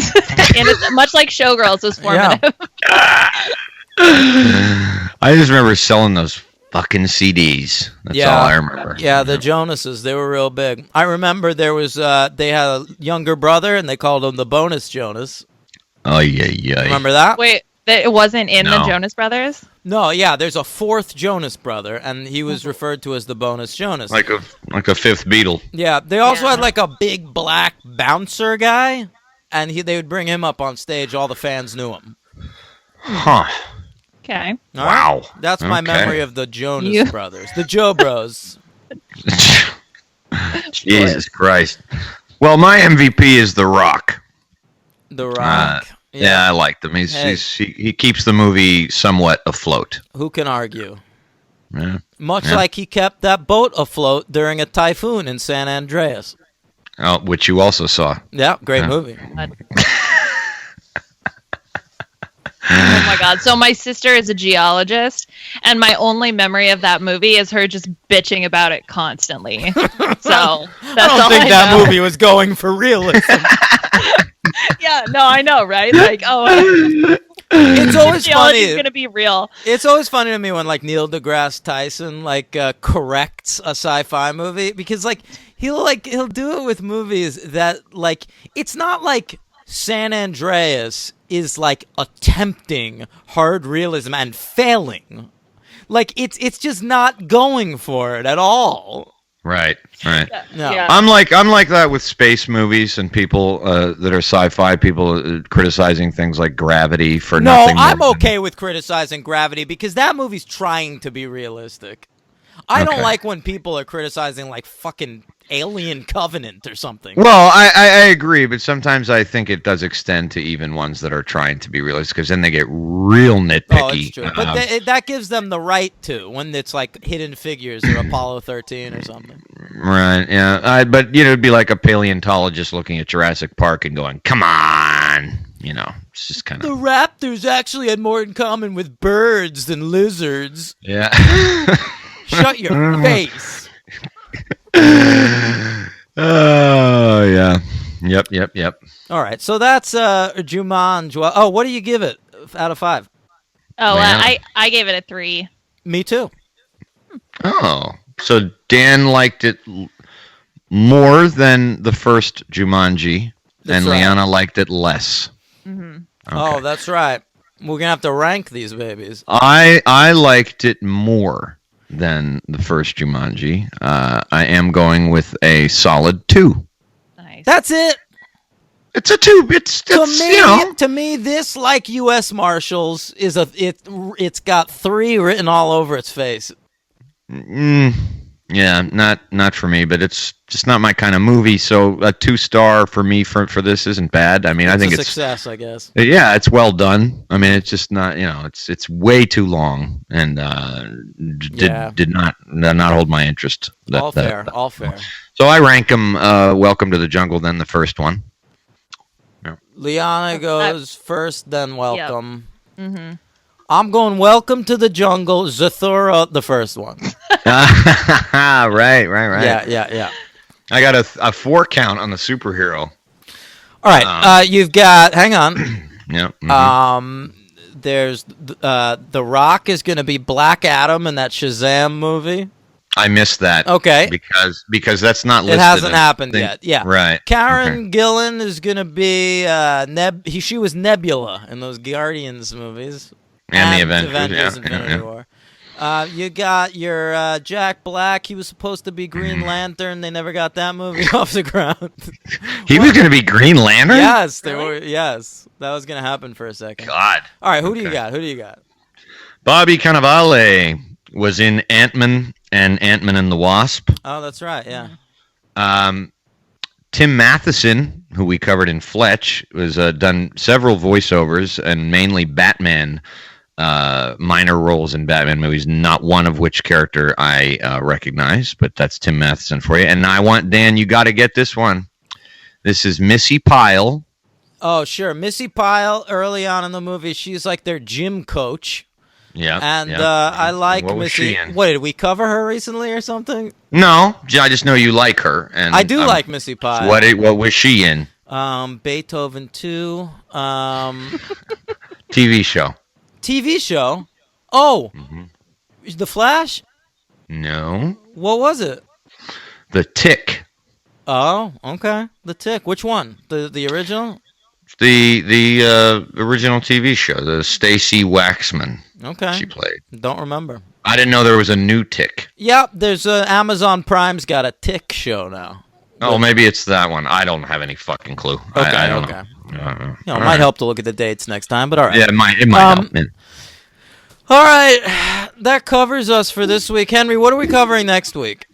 S3: and it's much like Showgirls was formative.
S2: I just remember selling those fucking CDs. That's all I remember.
S1: Yeah, the Jonases, they were real big. I remember there was they had a younger brother and they called him the Bonus Jonas.
S2: Oh yeah.
S1: Remember that?
S3: Wait, it wasn't in the
S2: No.
S3: Jonas Brothers?
S1: No, yeah, there's a fourth Jonas brother and he was referred to as the Bonus Jonas.
S2: Like a fifth Beatle.
S1: Yeah, they also
S3: Yeah.
S1: had like a big black bouncer guy and they would bring him up on stage. All the fans knew him.
S2: Huh.
S3: Okay.
S1: All right?
S2: Wow.
S1: That's my
S2: Okay.
S1: memory of the Jonas
S3: You-
S1: brothers. The Joe Bros.
S2: Jesus Christ. Well, my MVP is The Rock.
S1: The Rock.
S2: Yeah, I liked him.
S1: Hey.
S2: He keeps the movie somewhat afloat.
S1: Who can argue?
S2: Yeah.
S1: Much
S2: Yeah.
S1: like he kept that boat afloat during a typhoon in San Andreas.
S2: Oh, which you also saw.
S1: Yeah, great
S2: Yeah.
S1: movie.
S3: Oh my god. So my sister is a geologist, and my only memory of that movie is her just bitching about it constantly. So that's
S1: I don't
S3: all
S1: think
S3: I
S1: that
S3: know.
S1: movie was going for realism.
S3: Yeah, Yeah, no, I know, right? Like,
S1: It's always funny.
S3: It's gonna be real.
S1: It's always funny to me when like Neil deGrasse Tyson corrects a sci-fi movie, because he'll do it with movies that like it's not like San Andreas is like attempting hard realism and failing. Like it's just not going for it at all.
S2: Right.
S1: No.
S3: Yeah.
S2: I'm like that with space movies and people that are sci-fi people criticizing things like Gravity for
S1: No,
S2: nothing.
S1: I'm
S2: more than-
S1: okay with criticizing Gravity because that movie's trying to be realistic. I don't
S2: Okay.
S1: like when people are criticizing like fucking Alien Covenant or something.
S2: Well, I agree, but sometimes I think it does extend to even ones that are trying to be realistic, because then they get real nitpicky.
S1: Oh, it's true. But that gives them the right to, when it's like Hidden Figures or Apollo 13 or something.
S2: Right, yeah. But, it'd be like a paleontologist looking at Jurassic Park and going, come on. It's just kind
S1: The
S2: of...
S1: raptors actually had more in common with birds than lizards.
S2: Yeah.
S1: Shut your face.
S2: Oh, yeah. Yep.
S1: All right, so that's Jumanji. Oh, what do you give it out of 5?
S3: Oh,
S2: Yeah.
S3: I gave it a 3.
S1: Me too.
S2: Oh, so Dan liked it more than the first Jumanji,
S1: That's
S2: and
S1: right.
S2: Liana liked it less.
S3: Mm-hmm.
S1: Oh, that's right. We're gonna have to rank these babies.
S2: I liked it more than the first Jumanji. I am going with a solid 2.
S3: Nice.
S1: That's it.
S2: It's a 2. It's
S1: To me, this, like U.S. Marshals, it's got 3 written all over its face.
S2: Yeah, not for me, but it's just not my kind of movie. So a 2-star for me for this isn't bad. I mean, I think
S1: It's a
S2: it's
S1: success, I guess.
S2: yeah, it's well done. I mean, it's just not it's way too long and did not hold my interest.
S1: All fair.
S2: So I rank them Welcome to the Jungle, then the first one.
S1: Liana goes first, then Welcome.
S3: Mm-hmm.
S1: I'm going Welcome to the Jungle, Zathura, the first one.
S2: Right.
S1: Yeah.
S2: I got a 4 count on the superhero.
S1: All right, you've got. Hang on.
S2: Yeah. Mhm.
S1: There's The Rock is going to be Black Adam in that Shazam movie.
S2: I missed that.
S1: Okay.
S2: Because that's not listed.
S1: It hasn't
S2: as-
S1: happened yet. Yeah.
S2: Right.
S1: Karen Gillan is going to be she was Nebula in those Guardians movies.
S2: And the Avengers, yeah,
S1: Infinity
S2: yeah.
S1: War. You got your Jack Black. He was supposed to be Green Lantern. They never got that movie off the ground.
S2: He was going to be Green Lantern?
S1: Yes, they
S3: Really?
S1: were. Yes, that was going to happen for a second.
S2: God.
S1: All right, who do you
S2: Okay.
S1: got?
S2: Bobby Cannavale was in Ant-Man and Ant-Man and the Wasp.
S1: Oh, that's right. Yeah.
S2: Tim Matheson, who we covered in Fletch, was done several voiceovers and mainly Batman minor roles in Batman movies, not one of which character I recognize, but that's Tim Matheson for you. And I want, Dan, you got to get this one. This is Missy Pyle.
S1: Oh, sure. Missy Pyle, early on in the movie, she's like their gym coach.
S2: Yeah.
S1: And
S2: yeah.
S1: I like
S2: What was
S1: Missy.
S2: she in?
S1: What, did we cover her recently or something?
S2: No, I just know you like her. And
S1: I do like Missy Pyle.
S2: What was she in?
S1: Beethoven 2.
S2: TV show.
S1: TV show. Oh, The Flash?
S2: No.
S1: What was it?
S2: The Tick.
S1: Oh, okay. The Tick. Which one? The original?
S2: The original TV show, the Stacey Waxman.
S1: Okay.
S2: She played.
S1: Don't remember.
S2: I didn't know there was a new Tick.
S1: Yep, there's Amazon Prime's got a Tick show now.
S2: Oh, maybe it's that one. I don't have any fucking clue.
S1: Okay,
S2: I don't
S1: okay.
S2: know. I don't know.
S1: You know,
S2: All
S1: it might
S2: right.
S1: help to look at the dates next time, but all right.
S2: Yeah, it might help. Yeah.
S1: All right, that covers us for this week. Henry, what are we covering next week?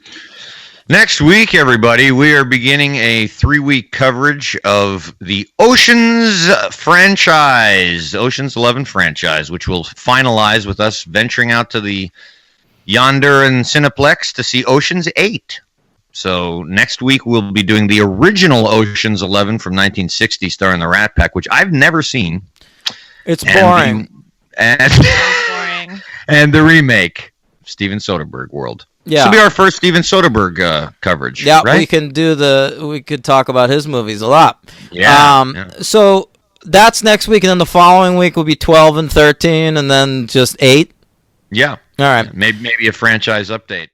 S2: Next week, everybody, we are beginning a 3-week coverage of the Ocean's franchise, Ocean's 11 franchise, which will finalize with us venturing out to the Yonder and Cineplex to see Ocean's 8. So next week we'll be doing the original Ocean's 11 from 1960, starring the Rat Pack, which I've never seen.
S1: It's boring.
S3: Boring.
S2: And the remake, Steven Soderbergh World.
S1: Yeah.
S2: This will be our first Steven Soderbergh coverage.
S1: Yeah,
S2: right?
S1: we could talk about his movies a lot.
S2: Yeah, yeah.
S1: So that's next week, and then the following week will be 12 and 13, and then just 8.
S2: Yeah.
S1: All right.
S2: Maybe a franchise update.